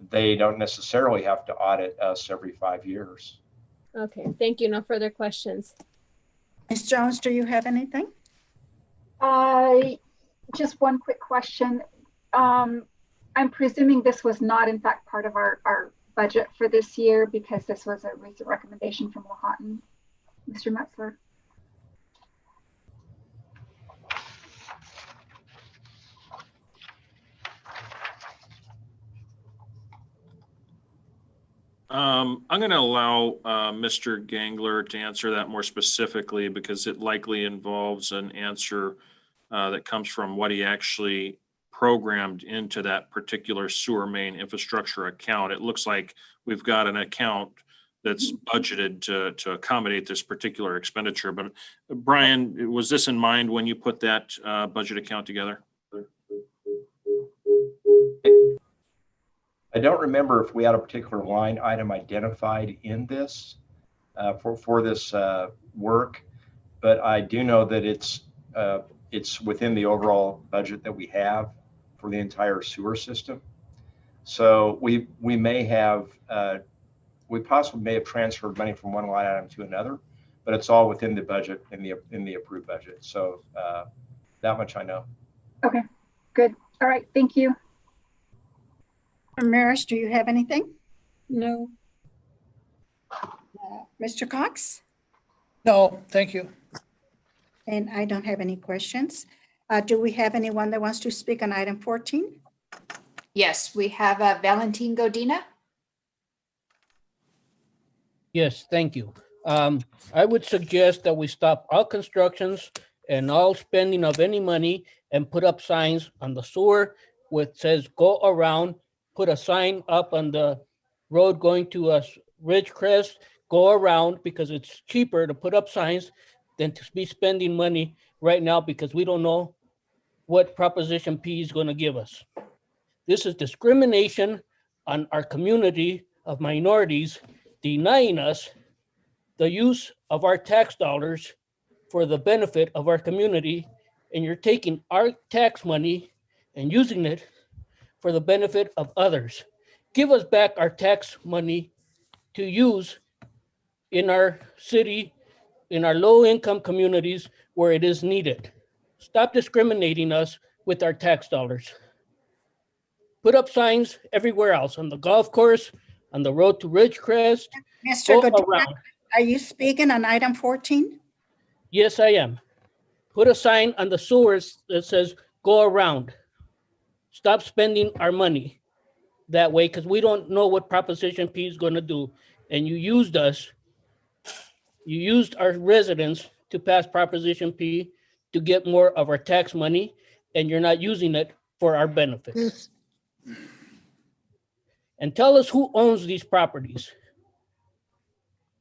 they don't necessarily have to audit us every 5 years.
Okay, thank you. No further questions.
Ms. Jones, do you have anything?
Just one quick question. I'm presuming this was not in fact part of our budget for this year because this was a recent recommendation from Lahontan. Mr. Metzler.
I'm going to allow Mr. Gangler to answer that more specifically because it likely involves an answer that comes from what he actually programmed into that particular sewer main infrastructure account. It looks like we've got an account that's budgeted to accommodate this particular expenditure. But Brian, was this in mind when you put that budget account together?
I don't remember if we had a particular line item identified in this for this work, but I do know that it's within the overall budget that we have for the entire sewer system. So we may have we possibly may have transferred money from one line item to another, but it's all within the budget in the approved budget. So that much I know.
Okay, good. All right, thank you.
Ramirez, do you have anything?
No.
Mr. Cox?
No, thank you.
And I don't have any questions. Do we have anyone that wants to speak on item 14?
Yes, we have Valentin Godina.
Yes, thank you. I would suggest that we stop all constructions and all spending of any money and put up signs on the sewer which says go around. Put a sign up on the road going to Ridgecrest, go around, because it's cheaper to put up signs than to be spending money right now because we don't know what Proposition P is going to give us. This is discrimination on our community of minorities, denying us the use of our tax dollars for the benefit of our community. And you're taking our tax money and using it for the benefit of others. Give us back our tax money to use in our city, in our low-income communities where it is needed. Stop discriminating us with our tax dollars. Put up signs everywhere else, on the golf course, on the road to Ridgecrest.
Mr.
Go
Godina,
around.
are you speaking on item 14?
Yes, I am. Put a sign on the sewers that says, go around. Stop spending our money that way, because we don't know what Proposition P is going to do. And you used us, you used our residents to pass Proposition P to get more of our tax money, and you're not using it for our benefit.
Yes.
And tell us who owns these properties.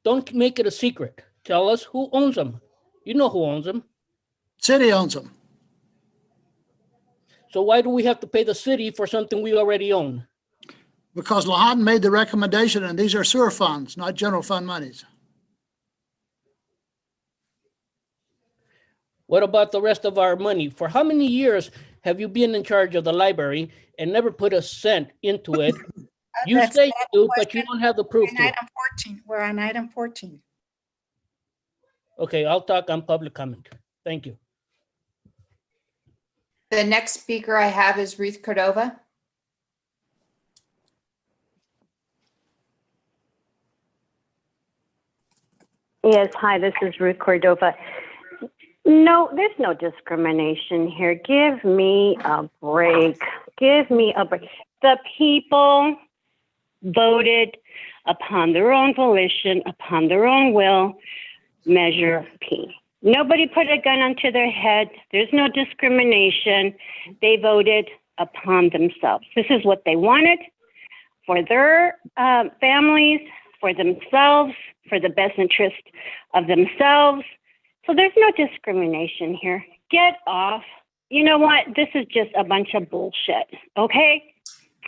Don't make it a secret. Tell us who owns them. You know who owns them.
City owns them.
So why do we have to pay the city for something we already own?
Because Lahontan made the recommendation, and these are sewer funds, not general fund monies.
What about the rest of our money? For how many years have you been in charge of the library and never put a cent into it? You
That's
say
not
you do,
the
but you
question.
don't have the proof
In
to it.
item 14, we're on item 14.
Okay, I'll talk on public comment. Thank you.
The next speaker I have is Ruth Cordova.
Yes, hi, this is Ruth Cordova. No, there's no discrimination here. Give me a break. Give me a break. The people voted upon their own volition, upon their own will, Measure P. Nobody put a gun onto their head. There's no discrimination. They voted upon themselves. This is what they wanted for their families, for themselves, for the best interest of themselves. So there's no discrimination here. Get off. You know what? This is just a bunch of bullshit, okay?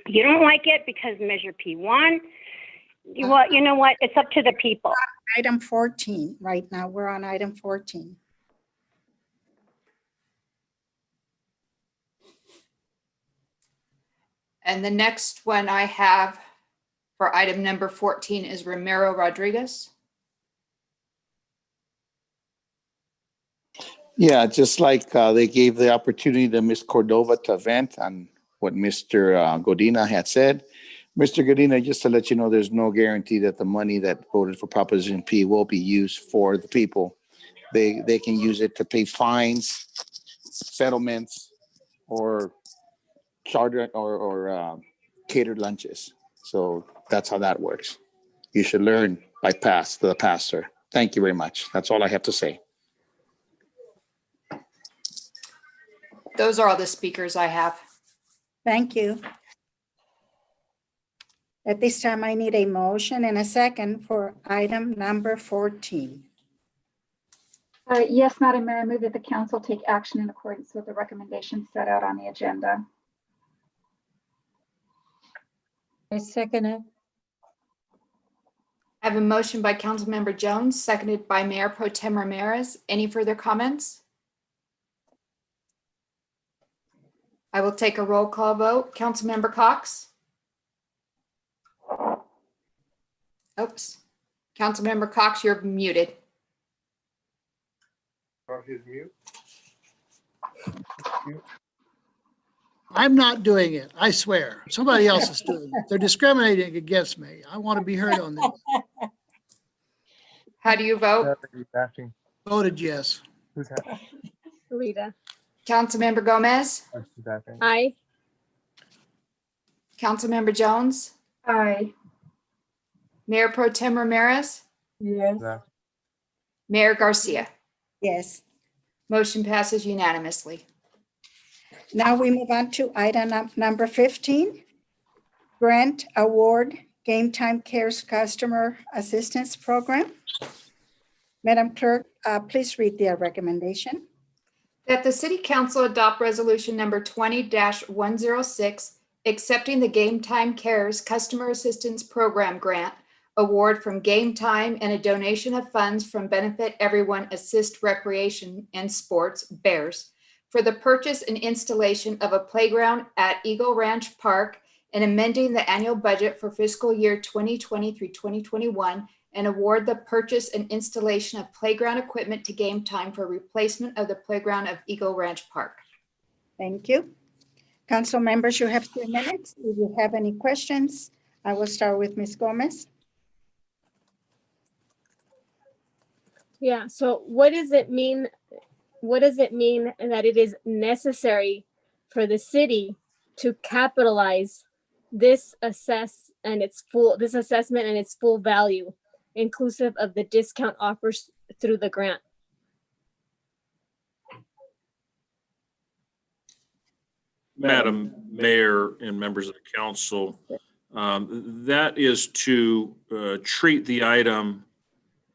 You don't like it because Measure P won. You know what? It's up to the people.
Item 14 right now. We're on item 14.
And the next one I have for item number 14 is Ramiro Rodriguez.
Yeah, just like they gave the opportunity to Ms. Cordova to vent on what Mr. Godina had said. Mr. Godina, just to let you know, there's no guarantee that the money that voted for Proposition P will be used for the people. They can use it to pay fines, settlements, or charter or catered lunches. So that's how that works. You should learn by the past, sir. Thank you very much. That's all I have to say.
Those are all the speakers I have.
Thank you. At this time, I need a motion and a second for item number 14.
Yes, Madam Mayor, I move that the council take action in accordance with the recommendations set out on the agenda.
I second it.
I have a motion by Councilmember Jones, seconded by Mayor Pro Tem Ramirez. Any further comments? I will take a roll call vote. Councilmember Cox? Oops. Councilmember Cox, you're muted.
I'm not doing it, I swear. Somebody else is doing it. They're discriminating against me. I want to be heard on this.
How do you vote?
Voted yes.
Rita.
Councilmember Gomez?
Aye.
Councilmember Jones?
Aye.
Mayor Pro Tem Ramirez?
Yes.
Mayor Garcia?
Yes.
Motion passes unanimously.
Now we move on to item number 15. Grant Award Game Time Cares Customer Assistance Program. Madam Clerk, please read the recommendation.
That the City Council adopt resolution number 20-106, accepting the Game Time Cares Customer Assistance Program Grant award from Game Time and a donation of funds from Benefit Everyone Assist Recreation and Sports, BEARS, for the purchase and installation of a playground at Eagle Ranch Park and amending the annual budget for fiscal year 2020 through 2021 and award the purchase and installation of playground equipment to Game Time for replacement of the playground of Eagle Ranch Park.
Thank you. Council members, you have 3 minutes. If you have any questions, I will start with Ms. Gomez.
Yeah, so what does it mean? What does it mean that it is necessary for the city to capitalize this assessment and its full value, inclusive of the discount offers through the grant?
Madam Mayor and members of the council, that is to treat the item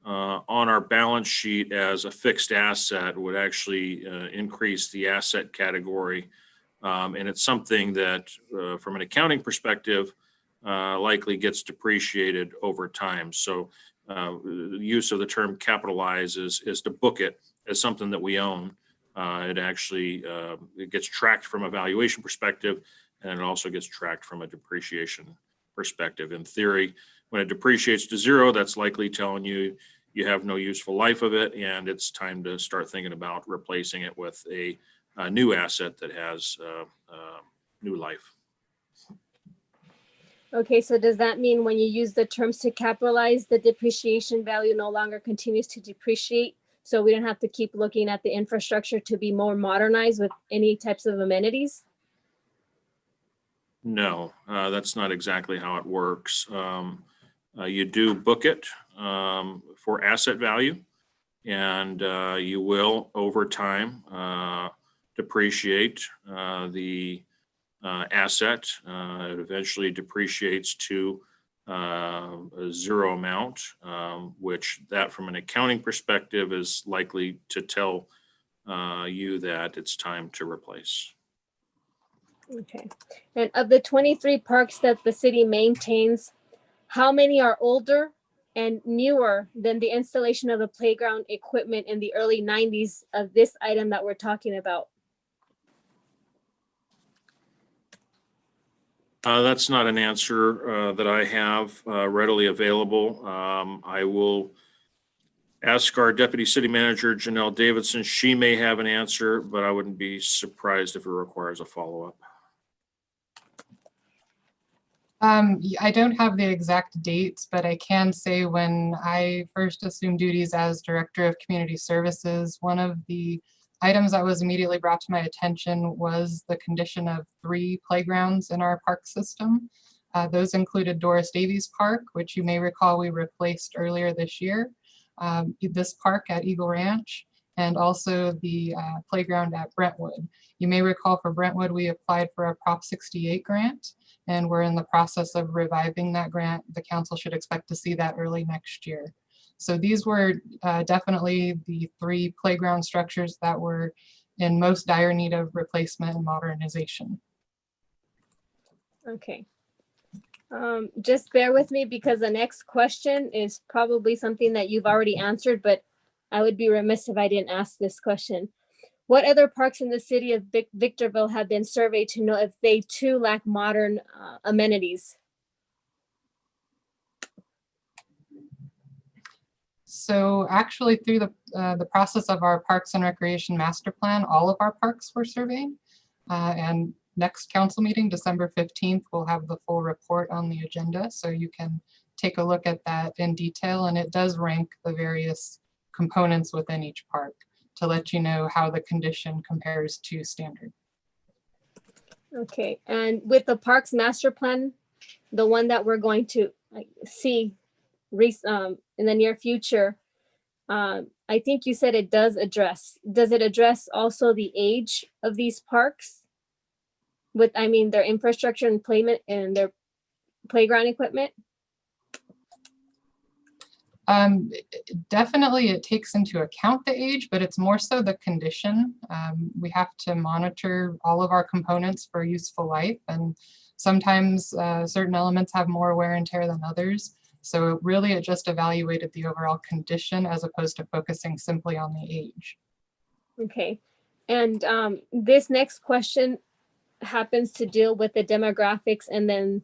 on our balance sheet as a fixed asset would actually increase the asset category. And it's something that from an accounting perspective likely gets depreciated over time. So the use of the term capitalize is to book it as something that we own. It actually it gets tracked from a valuation perspective, and it also gets tracked from a depreciation perspective. In theory, when it depreciates to zero, that's likely telling you you have no useful life of it, and it's time to start thinking about replacing it with a new asset that has new life.
Okay, so does that mean when you use the terms to capitalize, the depreciation value no longer continues to depreciate? So we don't have to keep looking at the infrastructure to be more modernized with any types of amenities?
No, that's not exactly how it works. You do book it for asset value, and you will over time depreciate the asset. It eventually depreciates to a zero amount, which that from an accounting perspective is likely to tell you that it's time to replace.
Okay. And of the 23 parks that the city maintains, how many are older and newer than the installation of the playground equipment in the early 90s of this item that we're talking about?
That's not an answer that I have readily available. I will ask our Deputy City Manager, Janelle Davidson. She may have an answer, but I wouldn't be surprised if it requires a follow-up.
I don't have the exact dates, but I can say when I first assumed duties as Director of Community Services, one of the items that was immediately brought to my attention was the condition of 3 playgrounds in our park system. Those included Doris Davies Park, which you may recall we replaced earlier this year, this park at Eagle Ranch, and also the playground at Brentwood. You may recall for Brentwood, we applied for a Prop 68 grant, and we're in the process of reviving that grant. The council should expect to see that early next year. So these were definitely the 3 playground structures that were in most dire need of replacement and modernization.
Okay. Just bear with me because the next question is probably something that you've already answered, but I would be remiss if I didn't ask this question. What other parks in the city of Victorville have been surveyed to know if they too lack modern amenities?
So actually through the process of our Parks and Recreation Master Plan, all of our parks were surveyed. And next council meeting, December 15th, we'll have the full report on the agenda. So you can take a look at that in detail, and it does rank the various components within each park to let you know how the condition compares to standard.
Okay, and with the Parks Master Plan, the one that we're going to see in the near future, I think you said it does it address also the age of these parks? With, I mean, their infrastructure and playment and their playground equipment?
Definitely it takes into account the age, but it's more so the condition. We have to monitor all of our components for useful life. And Sometimes certain elements have more wear and tear than others. So really it just evaluated the overall condition as opposed to focusing simply on the age.
Okay. And this next question happens to deal with the demographics and then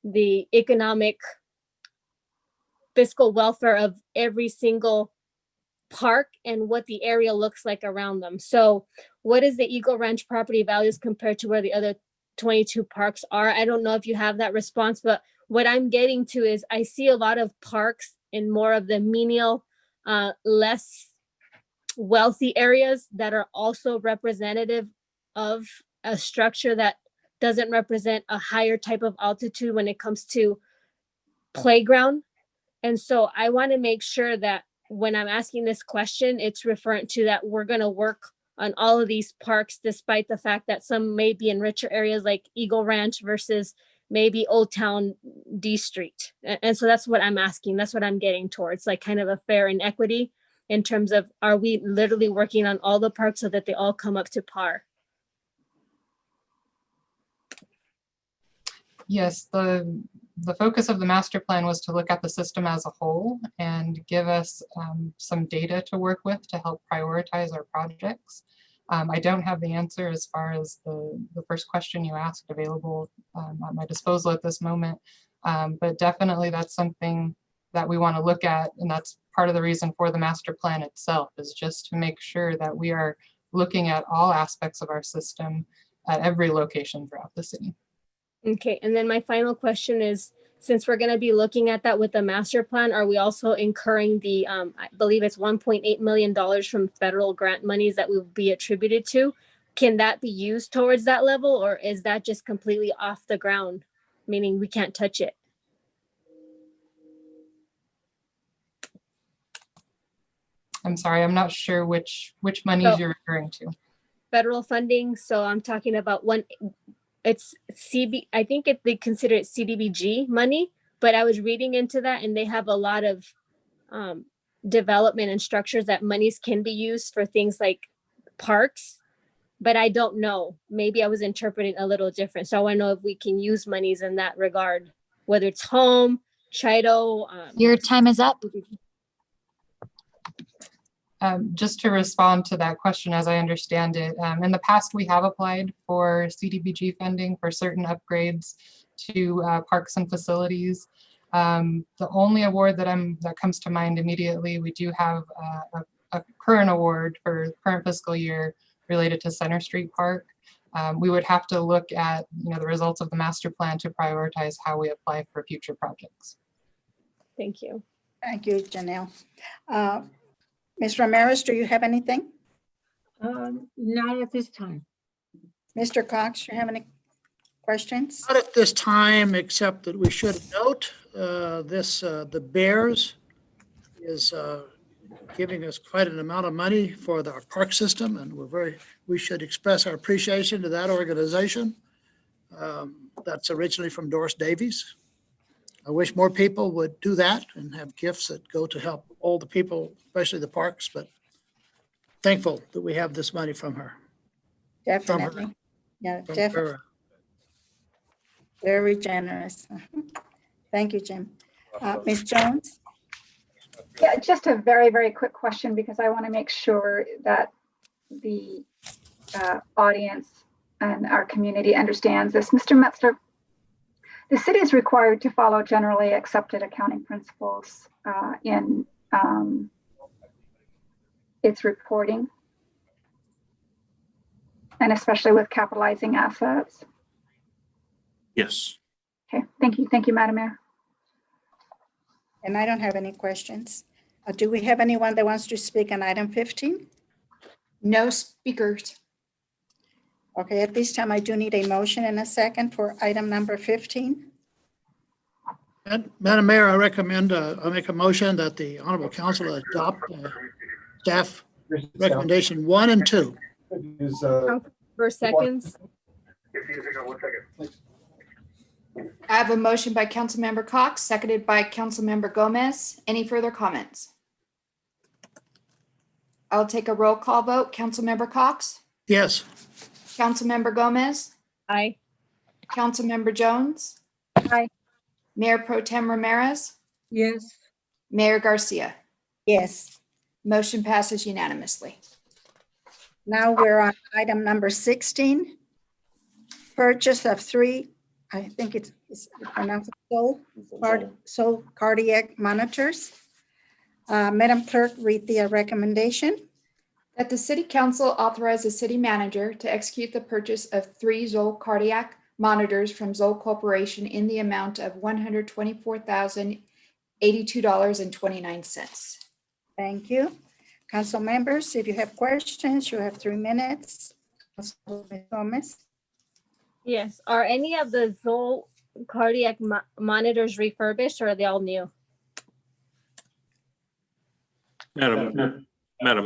the economic fiscal welfare of every single park and what the area looks like around them. So what is the Eagle Ranch property values compared to where the other 22 parks are? I don't know if you have that response, but what I'm getting to is I see a lot of parks in more of the menial, less wealthy areas that are also representative of a structure that doesn't represent a higher type of altitude when it comes to playground. And so I want to make sure that when I'm asking this question, it's referring to that we're going to work on all of these parks, despite the fact that some may be in richer areas like Eagle Ranch versus maybe Old Town D Street. And so that's what I'm asking. That's what I'm getting towards, like kind of a fair and equity in terms of, are we literally working on all the parks so that they all come up to par?
Yes, the focus of the master plan was to look at the system as a whole and give us some data to work with to help prioritize our projects. I don't have the answer as far as the first question you asked available at my disposal at this moment, but definitely that's something that we want to look at, and that's part of the reason for the master plan itself, is just to make sure that we are looking at all aspects of our system at every location throughout the city.
Okay, and then my final question is, since we're going to be looking at that with the master plan, are we also incurring the, I believe it's $1.8 million from federal grant monies that will be attributed to? Can that be used towards that level, or is that just completely off the ground, meaning we can't touch it?
I'm sorry, I'm not sure which monies you're referring to.
Federal funding, so I'm talking about it's I think they consider it CDBG money, but I was reading into that and they have a lot of development and structures that monies can be used for things like parks, but I don't know. Maybe I was interpreting a little different. So I want to know if we can use monies in that regard, whether it's home, Chido.
Your time is up.
Just to respond to that question, as I understand it, in the past, we have applied for CDBG funding for certain upgrades to parks and facilities. The only award that comes to mind immediately, we do have a current award for current fiscal year related to Center Street Park. We would have to look at the results of the master plan to prioritize how we apply for future projects.
Thank you.
Thank you, Janelle. Ms. Ramirez, do you have anything?
Not at this time.
Mr. Cox, do you have any questions?
Not at this time, except that we should note the Bears is giving us quite an amount of money for our park system, and we should express our appreciation to that organization. That's originally from Doris Davies. I wish more people would do that and have gifts that go to help all the people, especially the parks, but thankful that we have this money from her.
Definitely. Yeah, definitely. Very generous. Thank you, Jim. Ms. Jones?
Yeah, just a very, very quick question, because I want to make sure that the audience and our community understands this. Mr. Metzler, the city is required to follow generally accepted accounting principles in its reporting, and especially with capitalizing assets.
Yes.
Okay, thank you. Thank you, Madam Mayor.
And I don't have any questions. Do we have anyone that wants to speak on item 15?
No speakers.
Okay, at this time, I do need a motion and a second for item number 15.
Madam Mayor, I recommend, I make a motion that the Honorable Council adopt staff recommendation 1 and 2.
For seconds.
I have a motion by Councilmember Cox, seconded by Councilmember Gomez. Any further comments? I'll take a roll call vote. Councilmember Cox?
Yes.
Councilmember Gomez?
Aye.
Councilmember Jones,
Aye.
Mayor Pro Tem Ramirez,
Yes.
Mayor Garcia.
Yes.
Motion passes unanimously.
Now we're on item number 16. Purchase of 3, I think it's pronounced Soul cardiac monitors. Madam Clerk, read the recommendation.
That the city council authorize the city manager to execute the purchase of 3 Zoll cardiac monitors from Zoll Corporation in the amount of $124,082.29.
Thank you. Council members, if you have questions, you have 3 minutes. Councilwoman Gomez.
Yes. Are any of the Zoll cardiac monitors refurbished or are they all new?
Madam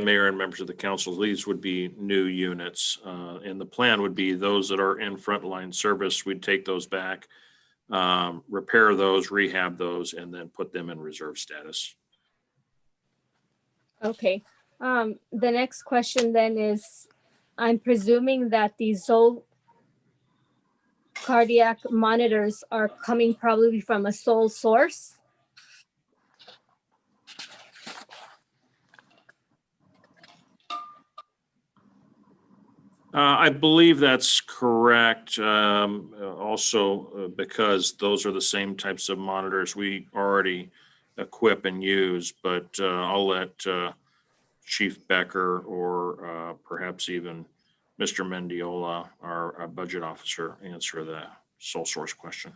Mayor and members of the council, these would be new units. And the plan would be those that are in frontline service, we'd take those back, repair those, rehab those, and then put them in reserve status.
Okay. The next question then is, I'm presuming that these Zoll cardiac monitors are coming probably from a sole source.
I believe that's correct. Also, because those are the same types of monitors we already equip and use, but I'll let Chief Becker or perhaps even Mr. Mendiola, our budget officer, answer the sole source question.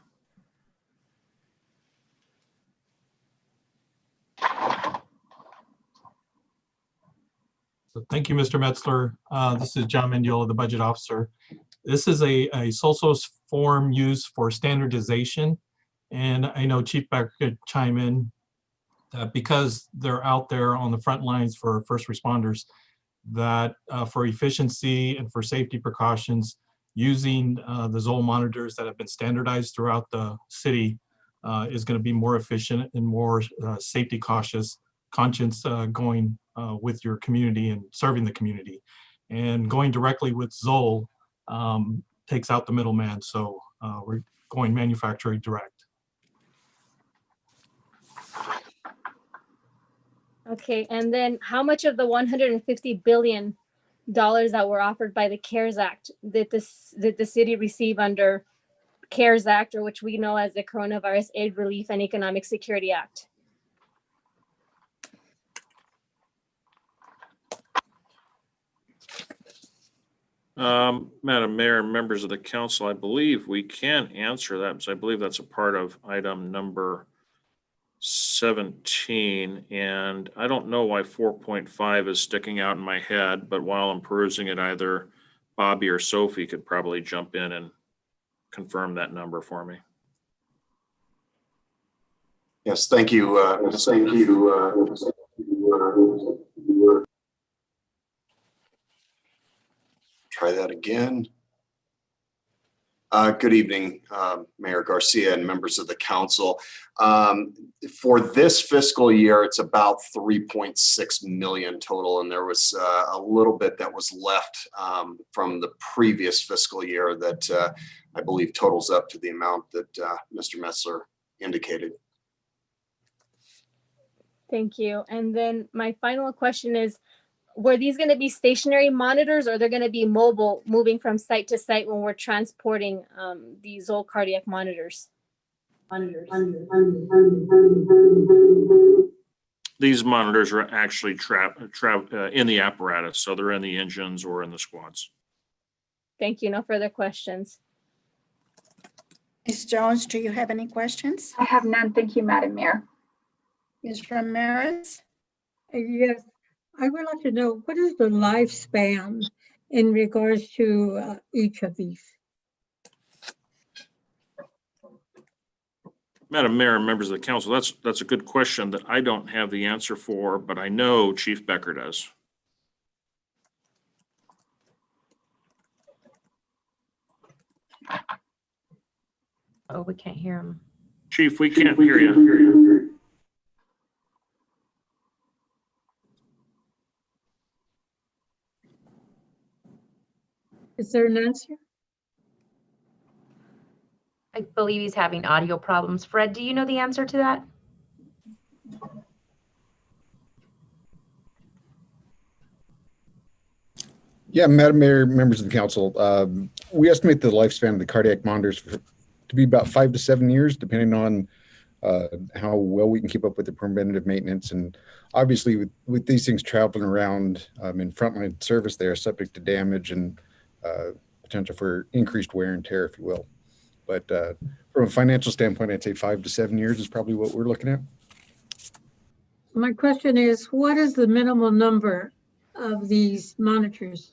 So thank you, Mr. Metzler. This is John Mendiola, the budget officer. This is a sole source form used for standardization. And I know Chief Becker could chime in because they're out there on the front lines for first responders, that for efficiency and for safety precautions, using the Zoll monitors that have been standardized throughout the city is going to be more efficient and more safety conscious going with your community and serving the community. And going directly with Zoll takes out the middleman. So we're going manufacturing direct.
Okay, and then how much of the $150 billion that were offered by the CARES Act did the city receive under CARES Act, or which we know as the Coronavirus Aid, Relief, and Economic Security Act?
Madam Mayor and members of the council, I believe we can answer that because I believe that's a part of item number 17. And I don't know why 4.5 is sticking out in my head, but while I'm perusing it, either Bobby or Sophie could probably jump in and confirm that number for me.
Yes, thank you. Try that again. Good evening, Mayor Garcia and members of the council. For this fiscal year, it's about 3.6 million total, and there was a little bit that was left from the previous fiscal year that I believe totals up to the amount that Mr. Metzler indicated.
Thank you. And then my final question is, were these going to be stationary monitors, or they're going to be mobile, moving from site to site when we're transporting these Zoll cardiac monitors?
These monitors are actually in the apparatus, so they're in the engines or in the squads.
Thank you. No further questions.
Ms. Jones, do you have any questions?
I have none. Thank you, Madam Mayor.
Ms. Ramirez?
Yes, I would like to know, what is the lifespan in regards to each of these?
Madam Mayor and members of the council, that's a good question that I don't have the answer for, but I know Chief Becker does.
Oh, we can't hear him.
Chief, we can't hear you.
Is there an answer?
I believe he's having audio problems. Fred, do you know the answer to that?
Yeah, Madam Mayor, members of the council, we estimate the lifespan of the cardiac monitors to be about 5 to 7 years, depending on how well we can keep up with the preventative maintenance. And obviously, with these things traveling around in frontline service, they are subject to damage and potential for increased wear and tear, if you will. But from a financial standpoint, I'd say 5 to 7 years is probably what we're looking at.
My question is, what is the minimal number of these monitors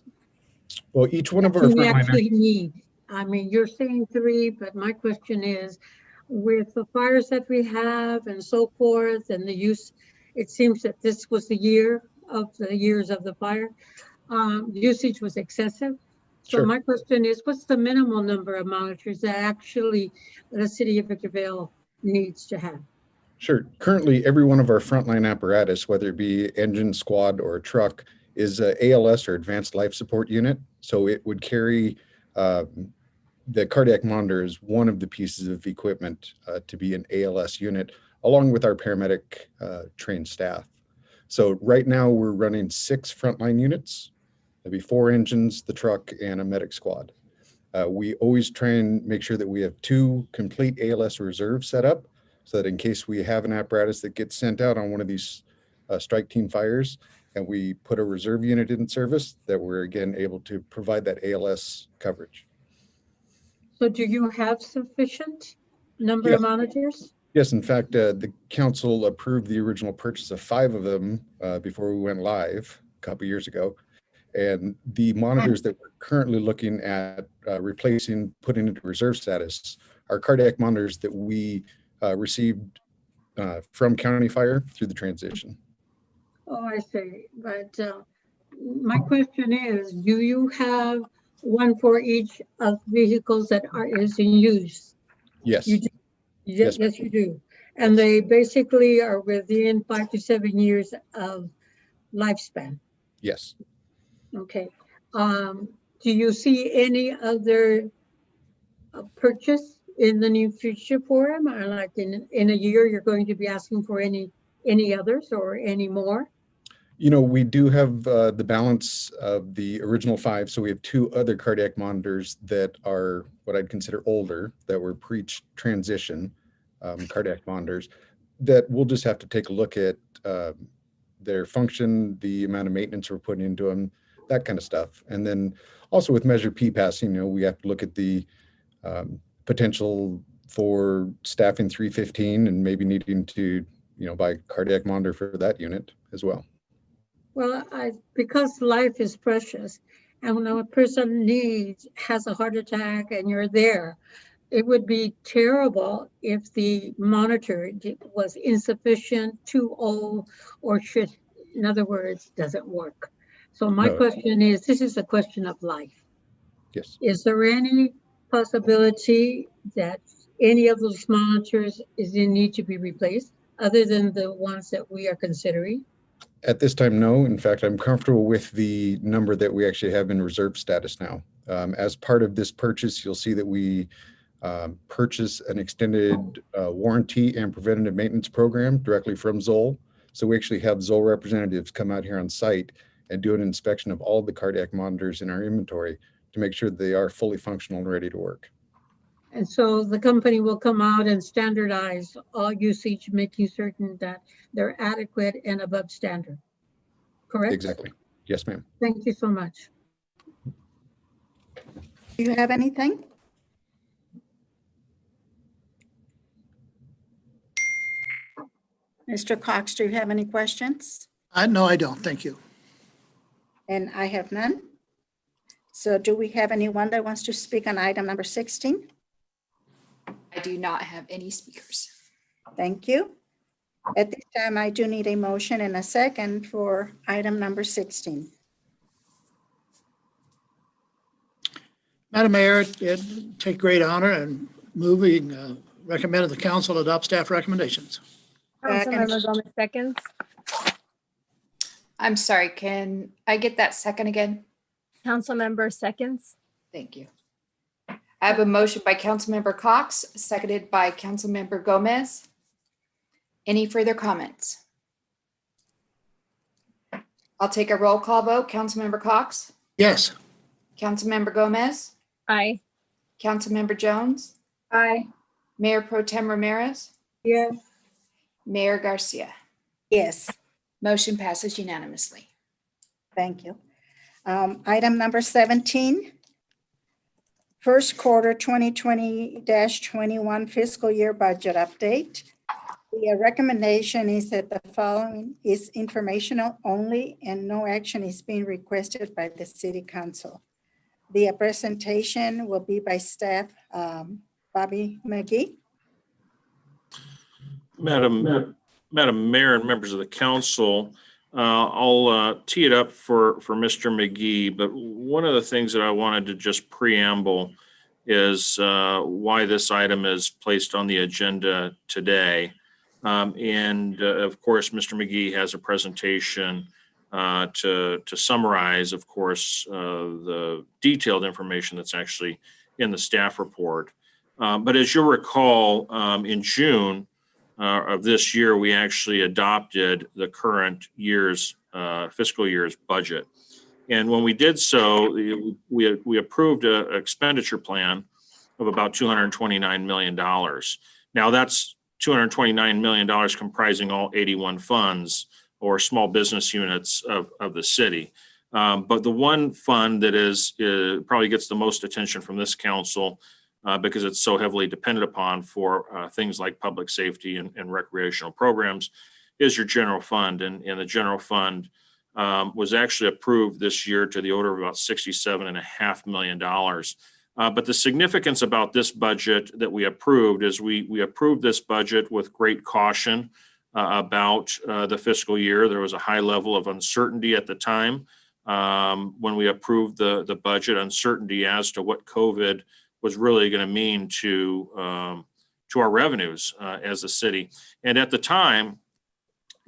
Well, each one of
that
our
we
frontline
actually need? I mean, you're saying 3, but my question is, with the fires that we have and so forth and the use, it seems that this was the years of the fire, usage was excessive. So
Sure.
my question is, what's the minimal number of monitors that actually the city of Victorville needs to have?
Sure. Currently, every one of our frontline apparatus, whether it be engine, squad, or a truck, is a ALS or advanced life support unit. So it would carry the cardiac monitor as one of the pieces of equipment to be an ALS unit, along with our paramedic trained staff. So right now we're running 6 frontline units. There'll be 4 engines, the truck, and a medic squad. We always try and make sure that we have 2 complete ALS reserves set up, so that in case we have an apparatus that gets sent out on one of these strike team fires, and we put a reserve unit in service, that we're again able to provide that ALS coverage.
So do you have sufficient number of monitors?
Yes, in fact, the council approved the original purchase of 5 of them before we went live a couple years ago. And the monitors that we're currently looking at replacing, putting into reserve status, are cardiac monitors that we received from County Fire through the transition.
Oh, I see. But my question is, do you have one for each of vehicles that is in use?
Yes.
You do?
Yes,
Yes, you do. And they basically are within 5 to 7 years of lifespan.
Yes.
Okay. Do you see any other purchase in the near future for them? Or like in a year, you're going to be asking for any others or any more?
You know, we do have the balance of the original 5. So we have 2 other cardiac monitors that are what I'd consider older, that were pre-transition cardiac monitors, that we'll just have to take a look at their function, the amount of maintenance we're putting into them, that kind of stuff. And then also with Measure P passing, you know, we have to look at the potential for staffing 315 and maybe needing to, you know, buy a cardiac monitor for that unit as well.
Well, because life is precious, and when a person has a heart attack and you're there, it would be terrible if the monitor was insufficient, too old, or in other words, doesn't work. So my question is, this is a question of life.
Yes.
Is there any possibility that any of those monitors is in need to be replaced, other than the ones that we are considering?
At this time, no. In fact, I'm comfortable with the number that we actually have in reserve status now. As part of this purchase, you'll see that we purchase an extended warranty and preventative maintenance program directly from Zoll. So we actually have Zoll representatives come out here on site and do an inspection of all the cardiac monitors in our inventory to make sure they are fully functional and ready to work.
And so the company will come out and standardize all usage, making certain that they're adequate and above standard. Correct?
Exactly. Yes, ma'am.
Thank you so much.
Do you have anything? Mr. Cox, do you have any questions?
No, I don't. Thank you.
And I have none. So do we have anyone that wants to speak on item number 16?
I do not have any speakers.
Thank you. At this time, I do need a motion and a second for item number 16.
Madam Mayor, it take great honor in moving, recommended the council adopt staff recommendations.
Councilmember Gomez seconds.
I'm sorry, can I get that second again?
Councilmember seconds.
Thank you. I have a motion by Councilmember Cox, seconded by Councilmember Gomez. Any further comments? I'll take a roll call vote. Councilmember Cox,
Yes.
Councilmember Gomez,
Aye.
Councilmember Jones,
Aye.
Mayor Pro Tem Ramirez,
Yes.
Mayor Garcia.
Yes,
Motion passes unanimously.
thank you. Item number 17, first quarter 2020-21 fiscal year budget update. The recommendation is that the following is informational only and no action is being requested by the city council. The presentation will be by staff, Bobby McGee.
Madam Mayor and members of the council, I'll tee it up for Mr. McGee, but one of the things that I wanted to just preamble is why this item is placed on the agenda today. Of course, Mr. McGee has a presentation to summarize, of course, the detailed information that's actually in the staff report. But as you'll recall, in June of this year, we actually adopted the current year's fiscal year's budget. And when we did so, we approved an expenditure plan of about $229 million. Now that's $229 million comprising all 81 funds or small business units of the city. But the one fund that probably gets the most attention from this council because it's so heavily dependent upon for things like public safety and recreational programs is your general fund. And the general fund was actually approved this year to the order of about $67.5 million. But the significance about this budget that we approved is we approved this budget with great caution about the fiscal year. There was a high level of uncertainty at the time when we approved the budget, uncertainty as to what COVID was really going to mean to our revenues as a city. And at the time,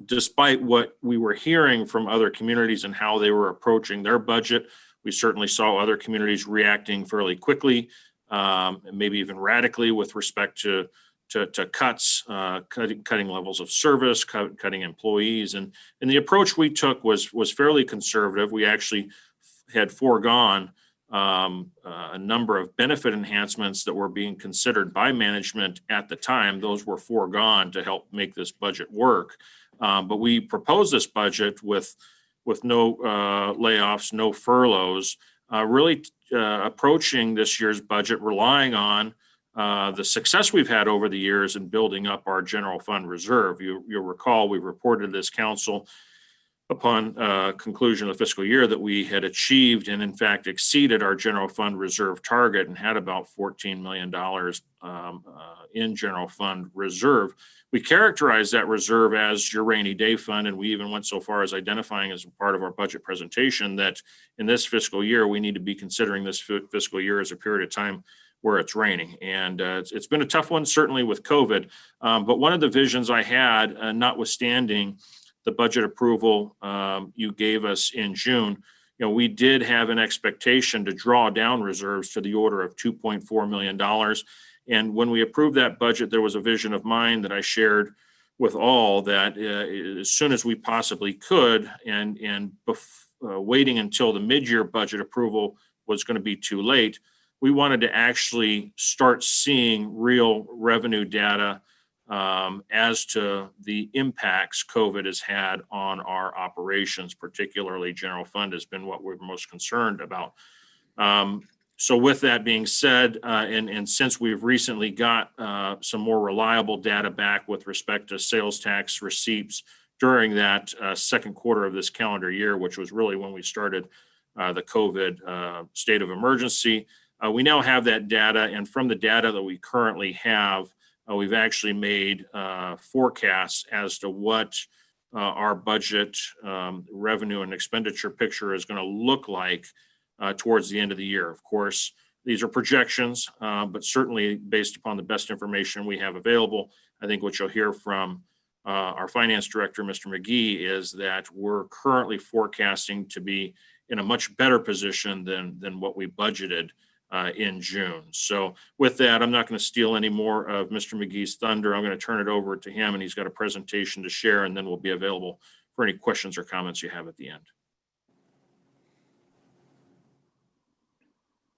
despite what we were hearing from other communities and how they were approaching their budget, we certainly saw other communities reacting fairly quickly, maybe even radically with respect to cuts, cutting levels of service, cutting employees. And the approach we took was fairly conservative. We actually had foregone a number of benefit enhancements that were being considered by management at the time. Those were foregone to help make this budget work. But we proposed this budget with no layoffs, no furloughs, really approaching this year's budget, relying on the success we've had over the years in building up our general fund reserve. You'll recall we reported this council upon conclusion of the fiscal year that we had achieved and in fact exceeded our general fund reserve target and had about $14 million in general fund reserve. We characterized that reserve as your rainy day fund, and we even went so far as identifying as part of our budget presentation that in this fiscal year, we need to be considering this fiscal year as a period of time where it's raining. And it's been a tough one, certainly with COVID. But one of the visions I had, notwithstanding the budget approval you gave us in June, we did have an expectation to draw down reserves to the order of $2.4 million. And when we approved that budget, there was a vision of mine that I shared with all that as soon as we possibly could, and waiting until the mid-year budget approval was going to be too late, we wanted to actually start seeing real revenue data as to the impacts COVID has had on our operations, particularly general fund has been what we're most concerned about. So with that being said, and since we've recently got some more reliable data back with respect to sales tax receipts during that second quarter of this calendar year, which was really when we started the COVID state of emergency, we now have that data. And from the data that we currently have, we've actually made forecasts as to what our budget revenue and expenditure picture is going to look like towards the end of the year. Of course, these are projections, but certainly based upon the best information we have available, I think what you'll hear from our finance director, Mr. McGee, is that we're currently forecasting to be in a much better position than what we budgeted in June. So with that, I'm not going to steal any more of Mr. McGee's thunder. I'm going to turn it over to him, and he's got a presentation to share, and then we'll be available for any questions or comments you have at the end.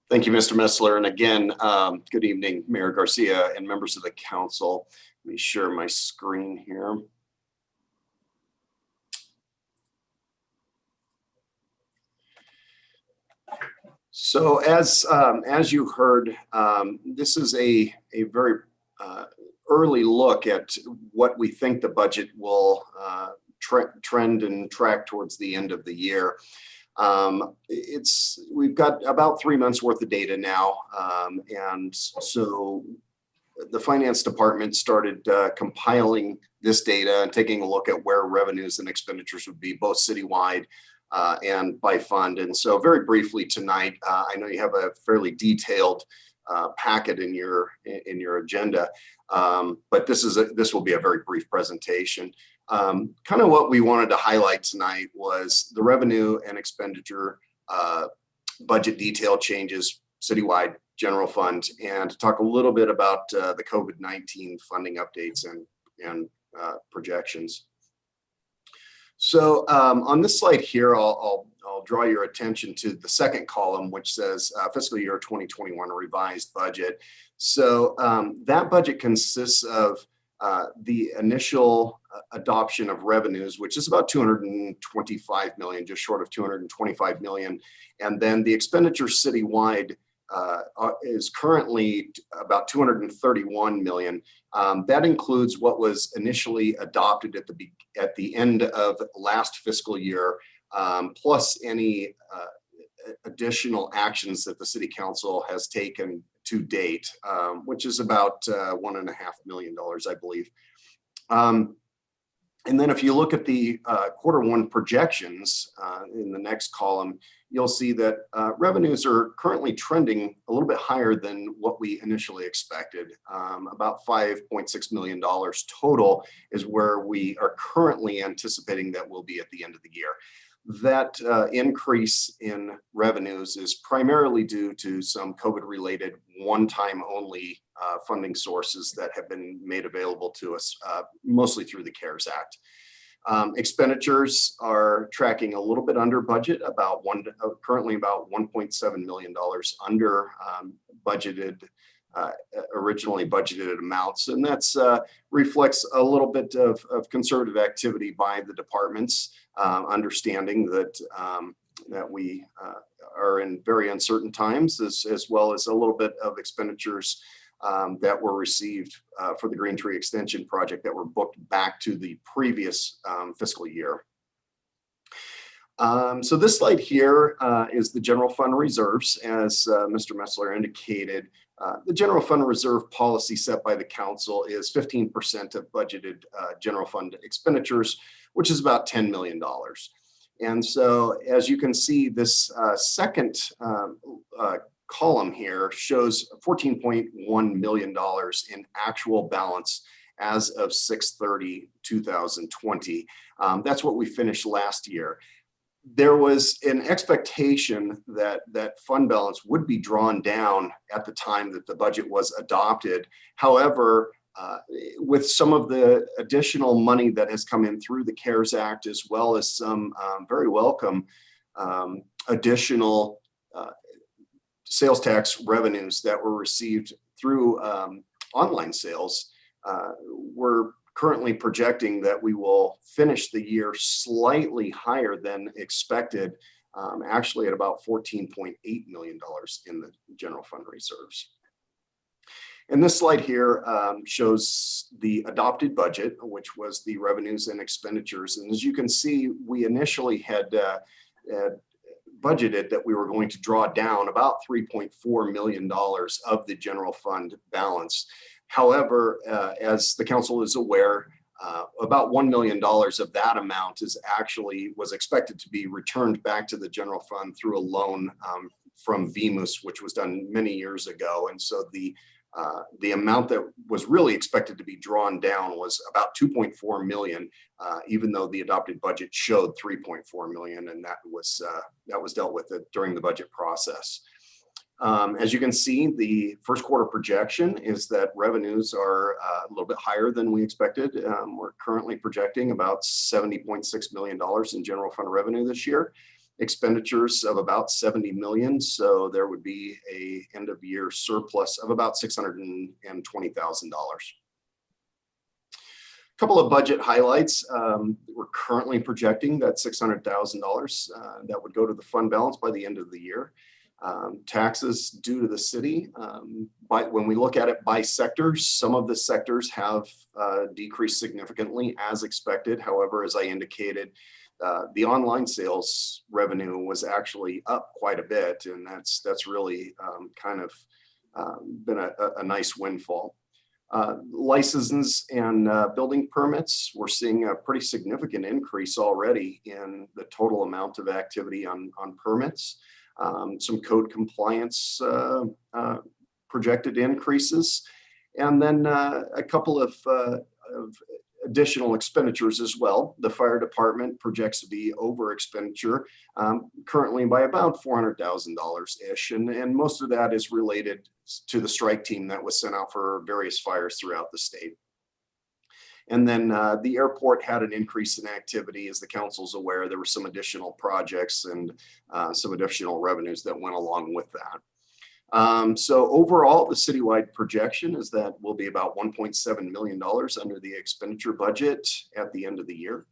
Thank you, Mr. Messler. And again, good evening, Mayor Garcia and members of the council. Let me share my screen here. So as you heard, this is a very early look at what we think the budget will trend and track towards the end of the year. We've got about 3 months worth of data now. And so the finance department started compiling this data and taking a look at where revenues and expenditures would be both citywide and by fund. And so very briefly tonight, I know you have a fairly detailed packet in your agenda, but this will be a very brief presentation. Kind of what we wanted to highlight tonight was the revenue and expenditure budget detail changes citywide, general fund, and to talk a little bit about the COVID-19 funding updates and projections. So on this slide here, I'll draw your attention to the second column, which says fiscal year 2021 revised budget. So that budget consists of the initial adoption of revenues, which is about 225 million, just short of 225 million. And then the expenditure citywide is currently about 231 million. That includes what was initially adopted at the end of last fiscal year, plus any additional actions that the city council has taken to date, which is about $1.5 million, I believe. And then if you look at the Q1 projections in the next column, you'll see that revenues are currently trending a little bit higher than what we initially expected. About $5.6 million total is where we are currently anticipating that we'll be at the end of the year. That increase in revenues is primarily due to some COVID-related one-time only funding sources that have been made available to us, mostly through the CARES Act. Expenditures are tracking a little bit under budget, currently about $1.7 million under originally budgeted amounts. And that's reflects a little bit of conservative activity by the departments, understanding that that we are in very uncertain times, as well as a little bit of expenditures that were received for the Green Tree Extension project that were booked back to the previous fiscal year. So this slide here is the general fund reserves. As Mr. Messler indicated, the general fund reserve policy set by the council is 15% of budgeted general fund expenditures, which is about $10 million. And so as you can see, this second column here shows $14.1 million in actual balance as of 6/30/2020. That's what we finished last year. There was an expectation that fund balance would be drawn down at the time that the budget was adopted. However, with some of the additional money that has come in through the CARES Act, as well as some very welcome additional sales tax revenues that were received through online sales, we're currently projecting that we will finish the year slightly higher than expected, actually at about $14.8 million in the general fund reserves. And this slide here shows the adopted budget, which was the revenues and expenditures. And as you can see, we initially had budgeted that we were going to draw down about $3.4 million of the general fund balance. However, as the council is aware, about $1 million of that amount was expected to be returned back to the general fund through a loan from VMUS, which was done many years ago. And so the amount that was really expected to be drawn down was about 2.4 million, even though the adopted budget showed 3.4 million, and that was dealt with during the budget process. As you can see, the first quarter projection is that revenues are a little bit higher than we expected. We're currently projecting about $70.6 million in general fund revenue this year. Expenditures of about 70 million. So there would be a end of year surplus of about $620,000. Couple of budget highlights. We're currently projecting that $600,000 that would go to the fund balance by the end of the year. Taxes due to the city, but when we look at it by sectors, some of the sectors have decreased significantly as expected. However, as I indicated, the online sales revenue was actually up quite a bit, and that's really kind of been a nice windfall. Licenses and building permits, we're seeing a pretty significant increase already in the total amount of activity on permits. Some code compliance projected increases, and then a couple of additional expenditures as well. The fire department projects to be over expenditure currently by about $400,000-ish, and most of that is related to the strike team that was sent out for various fires throughout the state. And then the airport had an increase in activity. As the council's aware, there were some additional projects and some additional revenues that went along with that. So overall, the citywide projection is that we'll be about $1.7 million under the expenditure budget at the end of the year.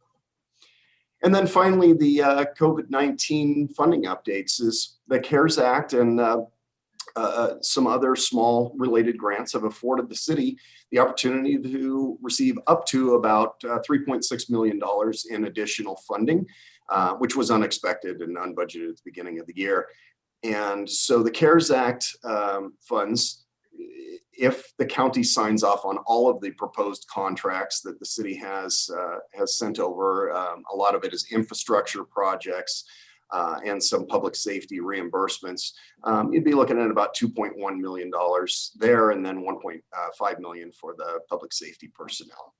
And then finally, the COVID-19 funding updates is the CARES Act and some other small related grants have afforded the city the opportunity to receive up to about $3.6 million in additional funding, which was unexpected and unbudgeted at the beginning of the year. And so the CARES Act funds, if the county signs off on all of the proposed contracts that the city has sent over, a lot of it is infrastructure projects, and some public safety reimbursements, you'd be looking at about $2.1 million there, and then $1.5 million for the public safety personnel.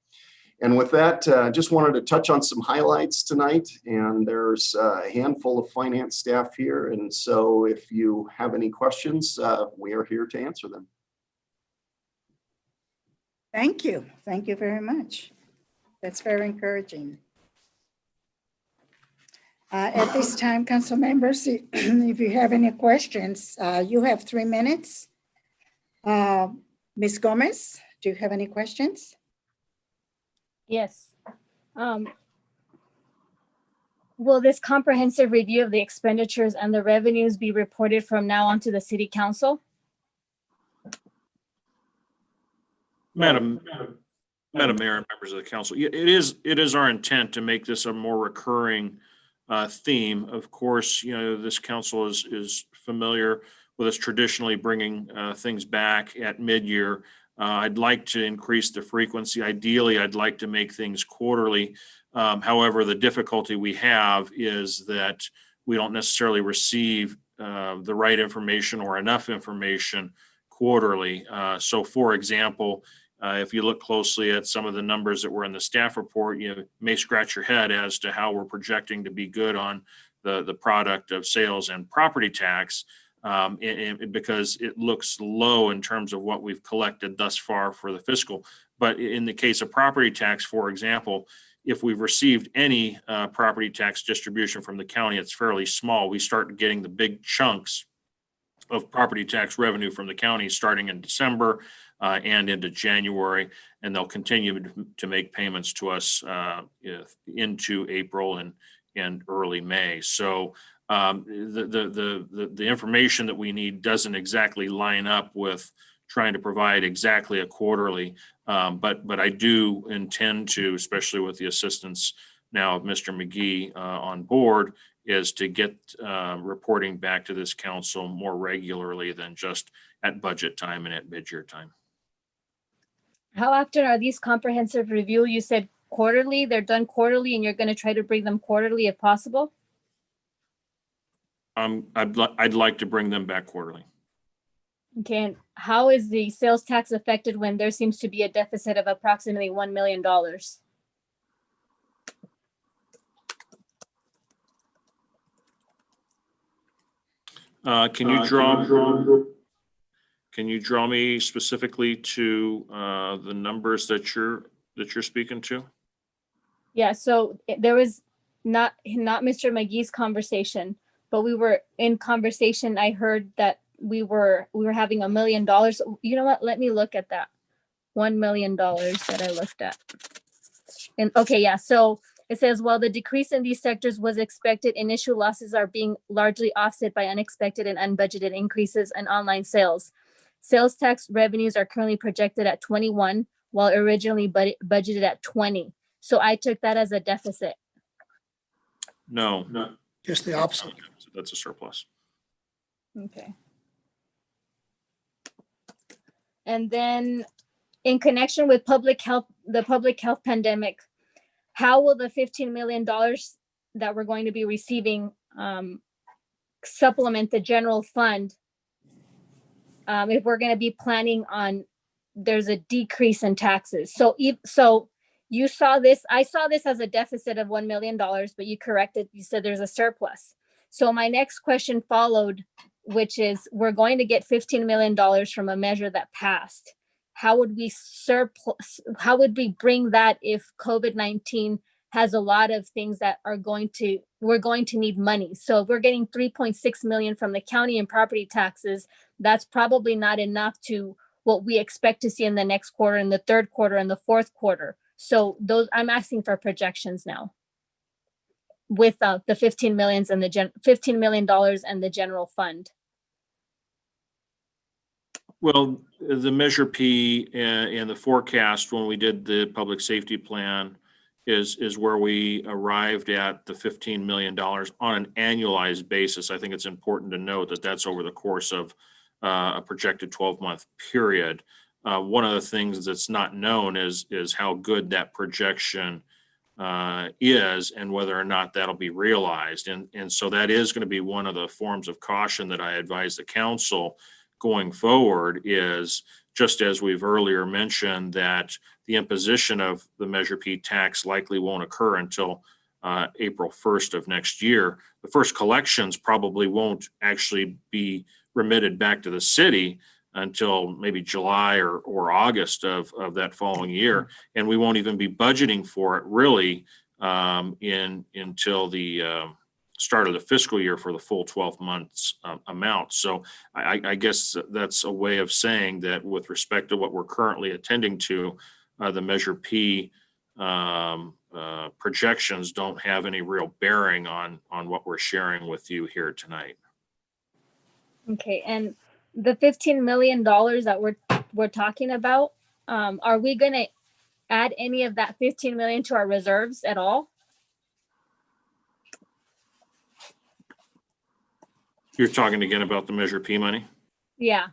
And with that, just wanted to touch on some highlights tonight, and there's a handful of finance staff here. And so if you have any questions, we are here to answer them.
Thank you. Thank you very much. That's very encouraging. At this time, council members, if you have any questions, you have 3 minutes. Ms. Gomez, do you have any questions?
Yes. Will this comprehensive review of the expenditures and the revenues be reported from now on to the city council?
Madam Mayor and members of the council, it is our intent to make this a more recurring theme. Of course, this council is familiar with us traditionally bringing things back at mid-year. I'd like to increase the frequency. Ideally, I'd like to make things quarterly. However, the difficulty we have is that we don't necessarily receive the right information or enough information quarterly. So for example, if you look closely at some of the numbers that were in the staff report, you may scratch your head as to how we're projecting to be good on the product of sales and property tax, because it looks low in terms of what we've collected thus far for the fiscal. But in the case of property tax, for example, if we've received any property tax distribution from the county, it's fairly small. We start getting the big chunks of property tax revenue from the county starting in December and into January, and they'll continue to make payments to us into April and early May. So the information that we need doesn't exactly line up with trying to provide exactly a quarterly, but I do intend to, especially with the assistance now of Mr. McGee on board, is to get reporting back to this council more regularly than just at budget time and at mid-year time.
How often are these comprehensive review? You said quarterly, they're done quarterly, and you're going to try to bring them quarterly if possible?
I'd like to bring them back quarterly.
Okay, and how is the sales tax affected when there seems to be a deficit of approximately $1 million?
Can you draw me specifically to the numbers that you're speaking to?
Yeah, so there was not Mr. McGee's conversation, but we were in conversation. I heard that we were having $1 million. You know what? Let me look at that $1 million that I looked at. And okay, yeah. So it says, while the decrease in these sectors was expected, initial losses are being largely offset by unexpected and unbudgeted increases in online sales. Sales tax revenues are currently projected at 21, while originally budgeted at 20. So I took that as a deficit.
No.
Just the opposite.
That's a surplus.
Okay. And then in connection with the public health pandemic, how will the $15 million that we're going to be receiving supplement the general fund if we're going to be planning on there's a decrease in taxes? So you saw this, I saw this as a deficit of $1 million, but you corrected, you said there's a surplus. So my next question followed, which is, we're going to get $15 million from a measure that passed. How would we bring that if COVID-19 has a lot of things that we're going to need money? So if we're getting 3.6 million from the county in property taxes, that's probably not enough to what we expect to see in the next quarter, in the third quarter, and the fourth quarter. So I'm asking for projections now with the $15 million and $15 million and the general fund.
Well, the Measure P and the forecast when we did the public safety plan is where we arrived at the $15 million on an annualized basis. I think it's important to note that that's over the course of a projected 12-month period. One of the things that's not known is how good that projection is and whether or not that'll be realized. And so that is going to be one of the forms of caution that I advise the council going forward, is just as we've earlier mentioned that the imposition of the Measure P tax likely won't occur until April 1st of next year. The first collections probably won't actually be remitted back to the city until maybe July or August of that following year. And we won't even be budgeting for it really until the start of the fiscal year for the full 12 months amount. So I guess that's a way of saying that with respect to what we're currently attending to, the Measure P projections don't have any real bearing on what we're sharing with you here tonight.
Okay, and the $15 million that we're talking about, are we going to add any of that 15 million to our reserves at all?
You're talking again about the Measure P money?
Yeah.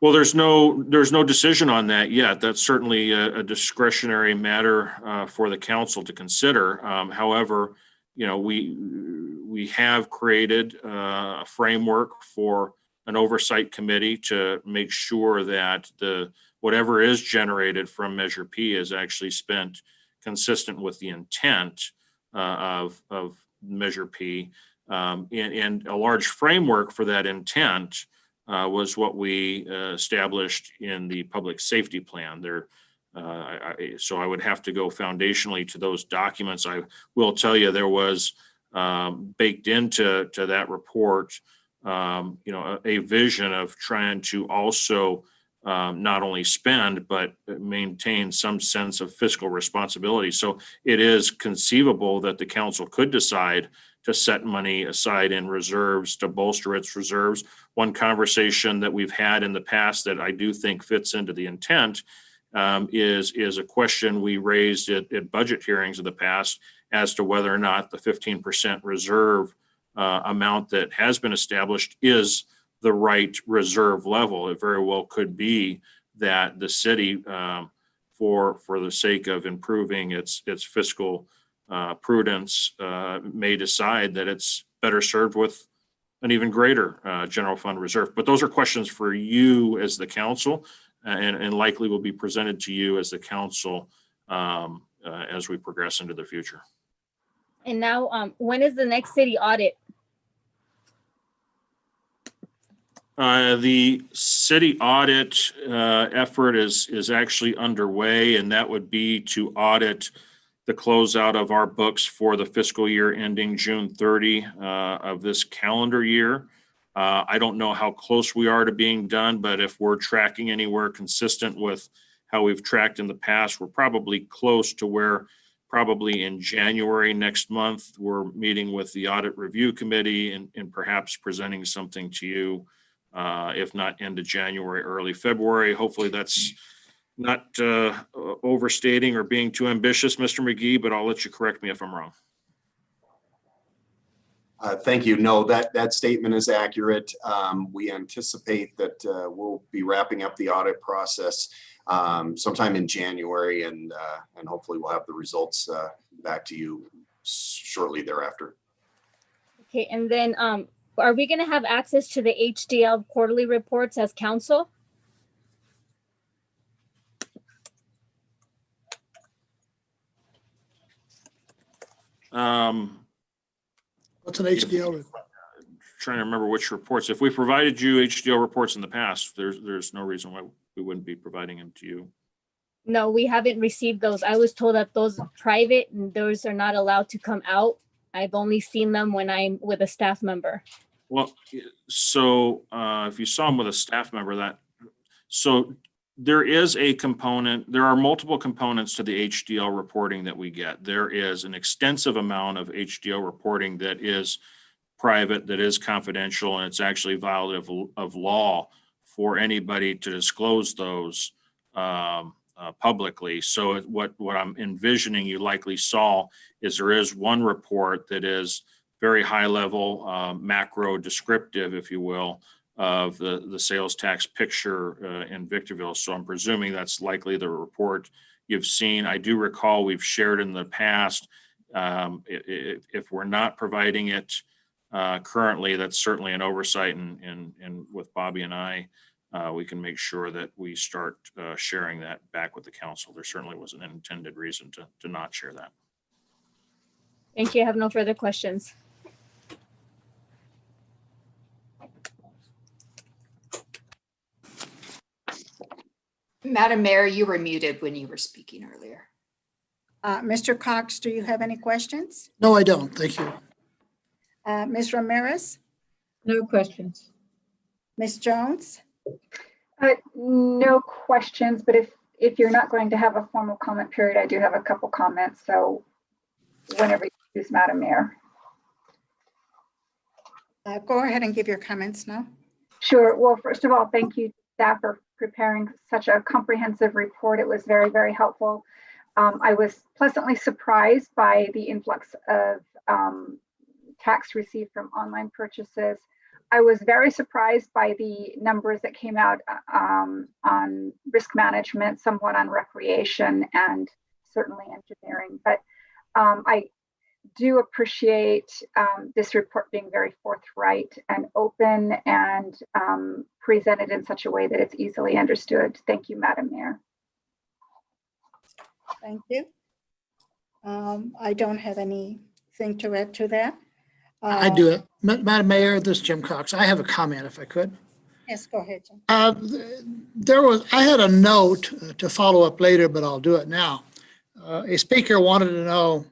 Well, there's no decision on that yet. That's certainly a discretionary matter for the council to consider. However, you know, we have created a framework for an oversight committee to make sure that whatever is generated from Measure P is actually spent consistent with the intent of Measure P. And a large framework for that intent was what we established in the public safety plan. So I would have to go foundationally to those documents. I will tell you there was baked into that report, you know, a vision of trying to also not only spend, but maintain some sense of fiscal responsibility. So it is conceivable that the council could decide to set money aside in reserves to bolster its reserves. One conversation that we've had in the past that I do think fits into the intent is a question we raised at budget hearings in the past as to whether or not the 15% reserve amount that has been established is the right reserve level. It very well could be that the city, for the sake of improving its fiscal prudence, may decide that it's better served with an even greater general fund reserve. But those are questions for you as the council, and likely will be presented to you as the council as we progress into the future.
And now, when is the next city audit?
The city audit effort is actually underway, and that would be to audit the closeout of our books for the fiscal year ending June 30 of this calendar year. I don't know how close we are to being done, but if we're tracking anywhere consistent with how we've tracked in the past, we're probably close to where probably in January next month, we're meeting with the Audit Review Committee and perhaps presenting something to you, if not end of January, early February. Hopefully that's not overstating or being too ambitious, Mr. McGee, but I'll let you correct me if I'm wrong.
Thank you. No, that statement is accurate. We anticipate that we'll be wrapping up the audit process sometime in January, and hopefully we'll have the results back to you shortly thereafter.
Okay, and then are we going to have access to the HDL quarterly reports as council?
What's an HDL report?
Trying to remember which reports. If we provided you HDL reports in the past, there's no reason why we wouldn't be providing them to you.
No, we haven't received those. I was told that those are private and those are not allowed to come out. I've only seen them when I'm with a staff member.
Well, so if you saw them with a staff member, so there is a component, there are multiple components to the HDL reporting that we get. There is an extensive amount of HDL reporting that is private, that is confidential, and it's actually violative of law for anybody to disclose those publicly. So what I'm envisioning you likely saw is there is one report that is very high level, macro descriptive, if you will, of the sales tax picture in Victorville. So I'm presuming that's likely the report you've seen. I do recall we've shared in the past, if we're not providing it currently, that's certainly an oversight, and with Bobby and I, we can make sure that we start sharing that back with the council. There certainly was an intended reason to not share that.
Thank you. I have no further questions.
Madam Mayor, you were muted when you were speaking earlier.
Mr. Cox, do you have any questions?
No, I don't. Thank you.
Ms. Ramirez?
No questions.
Ms. Jones?
No questions, but if you're not going to have a formal comment period, I do have a couple comments. So whenever you choose, Madam Mayor.
Go ahead and give your comments now.
Sure. Well, first of all, thank you, staff, for preparing such a comprehensive report. It was very, very helpful. I was pleasantly surprised by the influx of tax received from online purchases. I was very surprised by the numbers that came out on risk management, somewhat on recreation, and certainly engineering. But I do appreciate this report being very forthright and open and presented in such a way that it's easily understood. Thank you, Madam Mayor.
Thank you. I don't have anything to add to that.
I do it. Madam Mayor, this is Jim Cox. I have a comment if I could.
Yes, go ahead, Jim.
I had a note to follow up later, but I'll do it now. A speaker wanted to know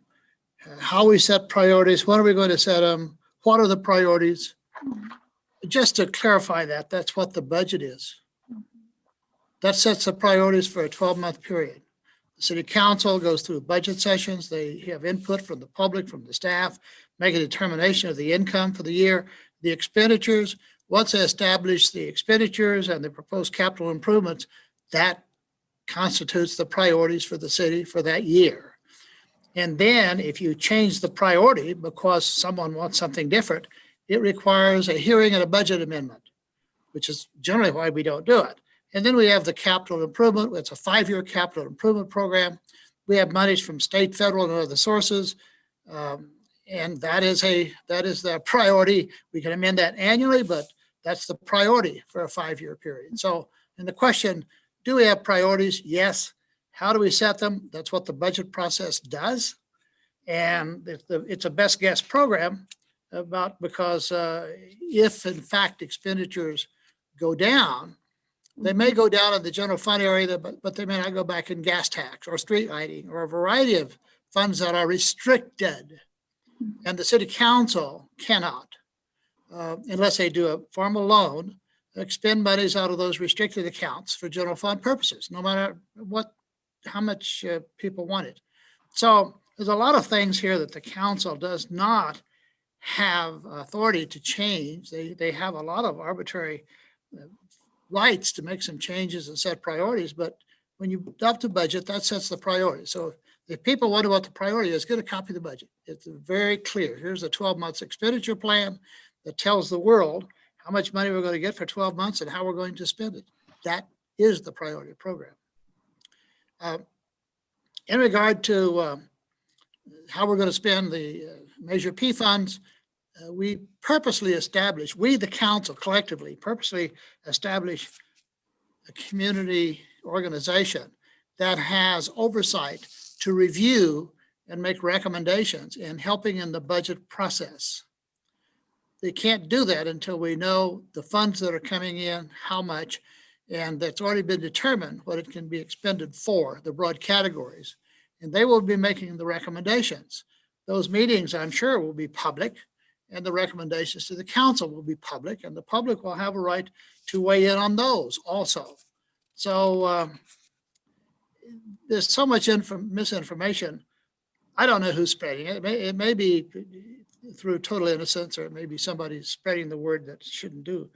how we set priorities. When are we going to set them? What are the priorities? Just to clarify that, that's what the budget is. That sets the priorities for a 12-month period. The city council goes through budget sessions. They have input from the public, from the staff, make a determination of the income for the year, the expenditures. Once they establish the expenditures and the proposed capital improvements, that constitutes the priorities for the city for that year. And then if you change the priority because someone wants something different, it requires a hearing and a budget amendment, which is generally why we don't do it. And then we have the capital improvement. It's a 5-year capital improvement program. We have monies from state, federal, and other sources. And that is the priority. We can amend that annually, but that's the priority for a 5-year period. So in the question, do we have priorities? Yes. How do we set them? That's what the budget process does. And it's a best guess program because if in fact expenditures go down. They may go down in the general fund area, but they may not go back in gas tax or street lighting or a variety of funds that are restricted. And the city council cannot, unless they do a formal loan, expend monies out of those restricted accounts for general fund purposes, no matter how much people want it. So there's a lot of things here that the council does not have authority to change. They have a lot of arbitrary rights to make some changes and set priorities, but when you adopt a budget, that sets the priority. So if people wonder what the priority is, get a copy of the budget. It's very clear. Here's a 12-month expenditure plan that tells the world how much money we're going to get for 12 months and how we're going to spend it. That is the priority program. In regard to how we're going to spend the Measure P funds, we purposely established, we the council collectively purposely established a community organization that has oversight to review and make recommendations in helping in the budget process. They can't do that until we know the funds that are coming in, how much, and that's already been determined what it can be expended for, the broad categories. And they will be making the recommendations. Those meetings, I'm sure, will be public, and the recommendations to the council will be public, and the public will have a right to weigh in on those also. So there's so much misinformation. I don't know who's spreading it. It may be through total innocence, or maybe somebody spreading the word that shouldn't do.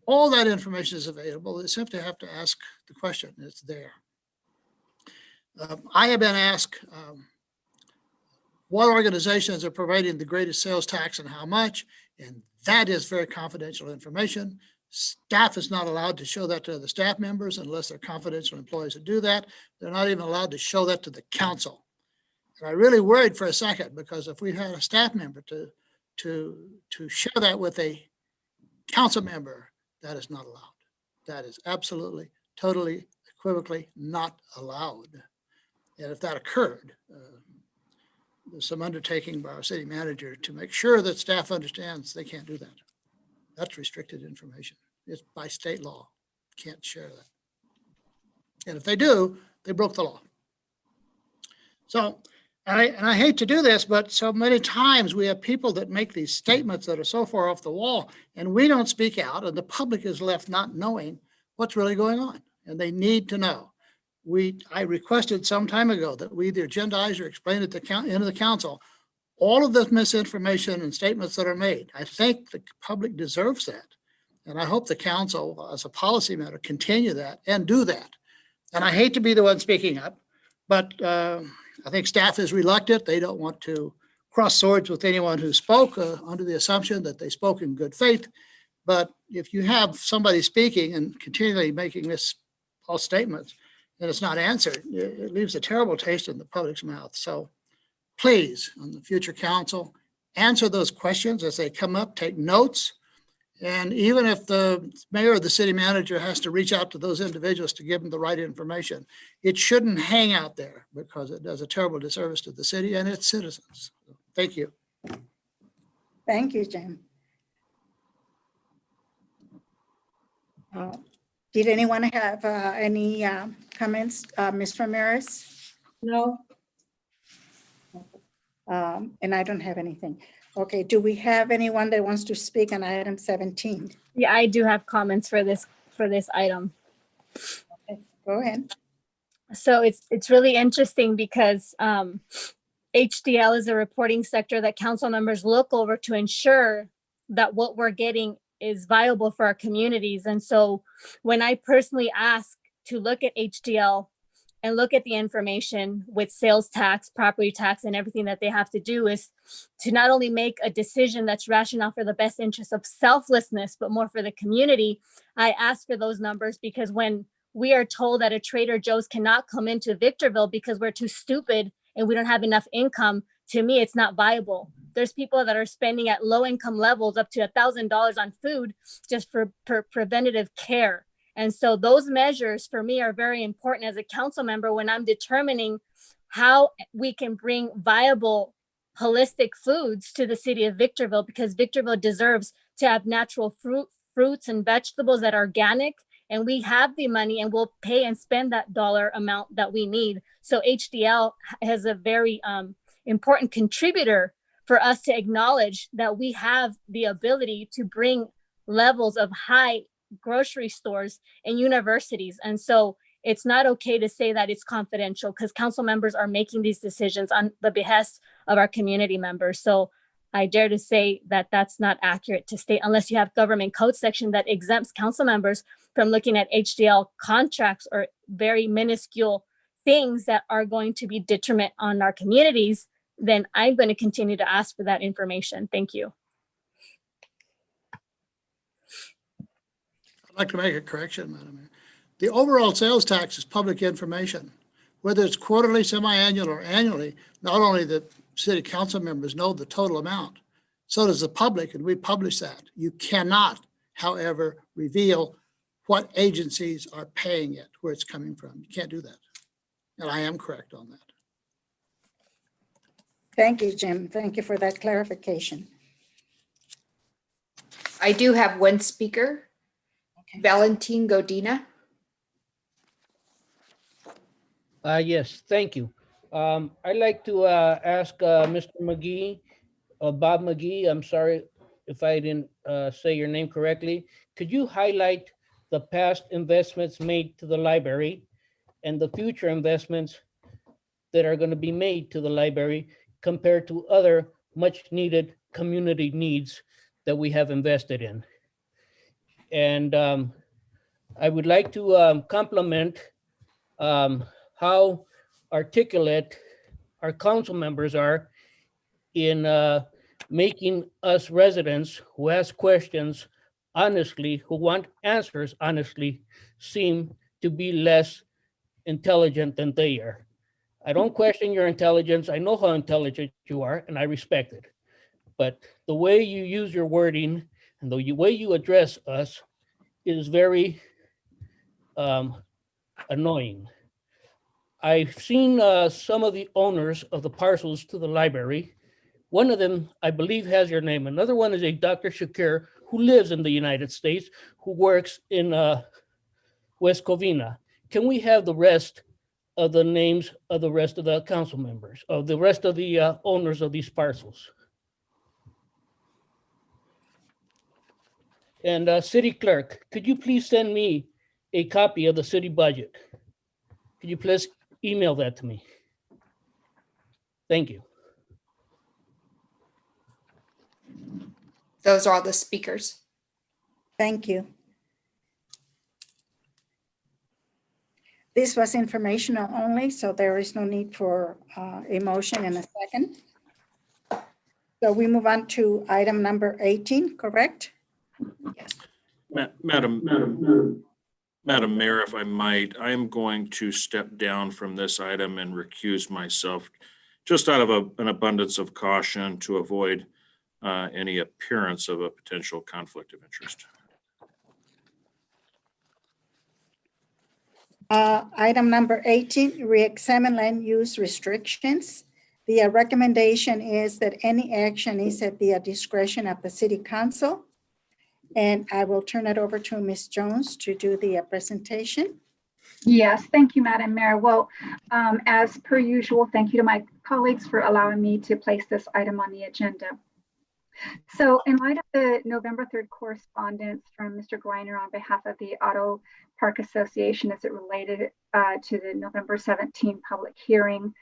All that information is available. They simply have to ask the question. It's there. I have been asked what organizations are providing the greatest sales tax and how much, and that is very confidential information. Staff is not allowed to show that to the staff members unless they're confidential employees that do that. They're not even allowed to show that to the council. And I really worried for a second, because if we had a staff member to share that with a council member, that is not allowed. That is absolutely, totally, equivocally not allowed. And if that occurred, there's some undertaking by our city manager to make sure that staff understands they can't do that. That's restricted information. It's by state law. Can't share that. And if they do, they broke the law. So, and I hate to do this, but so many times we have people that make these statements that are so far off the wall, and we don't speak out, and the public is left not knowing what's really going on, and they need to know. I requested some time ago that we either agendize or explain it into the council all of this misinformation and statements that are made. I think the public deserves that. And I hope the council, as a policy matter, continue that and do that. And I hate to be the one speaking up, but I think staff is reluctant. They don't want to cross swords with anyone who spoke under the assumption that they spoke in good faith. But if you have somebody speaking and continually making this false statements and it's not answered, it leaves a terrible taste in the public's mouth. So please, on the future council, answer those questions as they come up, take notes. And even if the mayor or the city manager has to reach out to those individuals to give them the right information, it shouldn't hang out there, because it does a terrible disservice to the city and its citizens. Thank you.
Thank you, Jim. Did anyone have any comments, Ms. Ramirez?
No.
And I don't have anything. Okay, do we have anyone that wants to speak on item 17?
Yeah, I do have comments for this item.
Okay, go ahead.
So it's really interesting because HDL is a reporting sector that council members look over to ensure that what we're getting is viable for our communities. And so when I personally ask to look at HDL and look at the information with sales tax, property tax, and everything that they have to do, is to not only make a decision that's rational for the best interest of selflessness, but more for the community. I ask for those numbers because when we are told that a Trader Joe's cannot come into Victorville because we're too stupid and we don't have enough income, to me, it's not viable. There's people that are spending at low income levels up to $1,000 on food just for preventative care. And so those measures for me are very important as a council member when I'm determining how we can bring viable holistic foods to the city of Victorville, because Victorville deserves to have natural fruits and vegetables that are organic, and we have the money and we'll pay and spend that dollar amount that we need. So HDL has a very important contributor for us to acknowledge that we have the ability to bring levels of high grocery stores and universities. And so it's not okay to say that it's confidential, because council members are making these decisions on the behest of our community members. So I dare to say that that's not accurate to state, unless you have government code section that exempts council members from looking at HDL contracts or very minuscule things that are going to be detriment on our communities. Then I'm going to continue to ask for that information. Thank you.
I'd like to make a correction, Madam Mayor. The overall sales tax is public information. Whether it's quarterly, semi-annual, or annually, not only the city council members know the total amount, so does the public, and we publish that. You cannot, however, reveal what agencies are paying it, where it's coming from. You can't do that. And I am correct on that.
Thank you, Jim. Thank you for that clarification.
I do have one speaker, Valentin Godina.
Yes, thank you. I'd like to ask Mr. McGee, Bob McGee, I'm sorry if I didn't say your name correctly. Could you highlight the past investments made to the library and the future investments that are going to be made to the library compared to other much needed community needs that we have invested in? And I would like to compliment how articulate our council members are in making us residents who ask questions honestly, who want answers honestly, seem to be less intelligent than they are. I don't question your intelligence. I know how intelligent you are, and I respect it. But the way you use your wording and the way you address us is very annoying. I've seen some of the owners of the parcels to the library. One of them, I believe, has your name. Another one is a Dr. Shakir, who lives in the United States, who works in West Covina. Can we have the rest of the names of the rest of the council members, of the rest of the owners of these parcels? And city clerk, could you please send me a copy of the city budget? Could you please email that to me? Thank you.
Those are all the speakers.
Thank you. This was informational only, so there is no need for a motion in a second. So we move on to item number 18, correct?
Madam Mayor, if I might, I am going to step down from this item and recuse myself just out of an abundance of caution to avoid any appearance of a potential conflict of interest.
Item number 18, re-examine land use restrictions. The recommendation is that any action is at the discretion of the city council. And I will turn it over to Ms. Jones to do the presentation.
Yes, thank you, Madam Mayor. Well, as per usual, thank you to my colleagues for allowing me to place this item on the agenda. So in light of the November 3rd correspondence from Mr. Greiner on behalf of the Auto Park Association as it related to the November 17 public hearing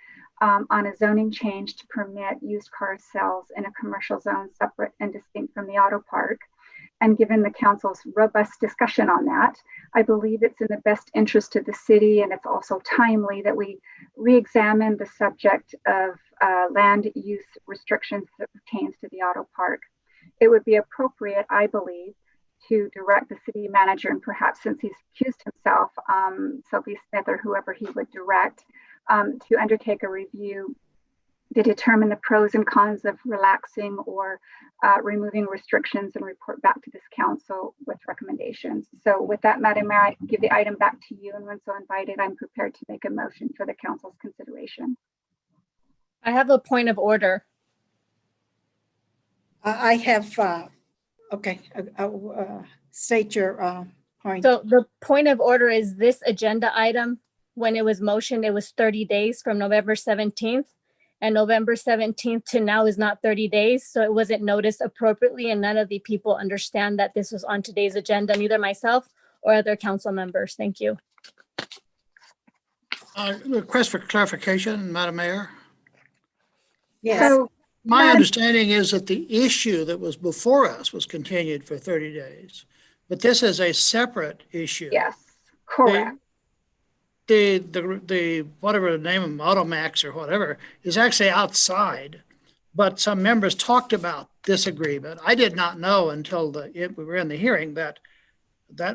on a zoning change to permit used car sales in a commercial zone separate and distinct from the auto park, and given the council's robust discussion on that, I believe it's in the best interest of the city, and it's also timely that we re-examine the subject of land use restrictions that pertains to the auto park. It would be appropriate, I believe, to direct the city manager, and perhaps since he's accused himself, Sophie Smith or whoever he would direct, to undertake a review to determine the pros and cons of relaxing or removing restrictions and report back to this council with recommendations. So with that, Madam Mayor, I give the item back to you, and when so invited, I'm prepared to make a motion for the council's consideration.
I have a point of order.
I have Okay, state your point.
So the point of order is this agenda item, when it was motioned, it was 30 days from November 17th. And November 17th to now is not 30 days. So it wasn't noticed appropriately and none of the people understand that this was on today's agenda, neither myself or other council members. Thank you.
Request for clarification, Madam Mayor.
Yes.
So,
My understanding is that the issue that was before us was continued for 30 days, but this is a separate issue.
yes, correct.
The whatever the name of them, Automax or whatever, is actually outside. But some members talked about this agreement. I did not know until we were in the hearing that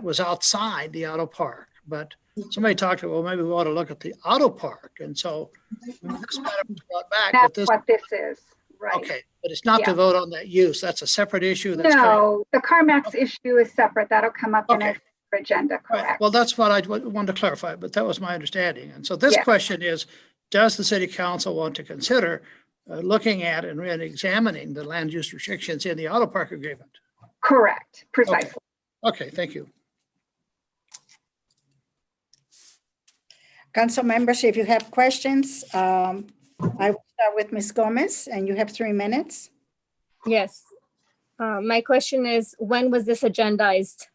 was outside the auto park. But somebody talked about, well, maybe we ought to look at the auto park. And so this matter was brought back. But
That's what this is, right?
okay, but it's not to
Yeah.
vote on that use. That's a separate issue. That's
No, the CarMax issue is separate. That'll come up in a
Okay.
separate agenda,
Right.
correct?
Well, that's what I wanted to clarify, but that was my understanding. And so this
Yeah.
question is, does the city council want to consider looking at and examining the land use restrictions in the auto park agreement?
Correct, precisely.
Okay, thank you.
Council members, if you have questions, I will start with Ms. Gomez, and you have 3 minutes.
Yes. My question is, when was this agendized?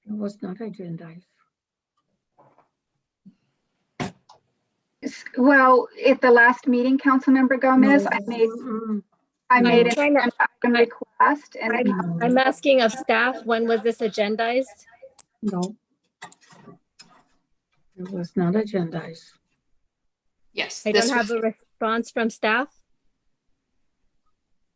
It was not agendized.
Well, at the last meeting, Councilmember Gomez, I made
I'm
an
trying to-
agenda item request and the
I'm asking of staff, when was this agendized?
No. It was not agendized.
Yes.
I don't have a response from staff.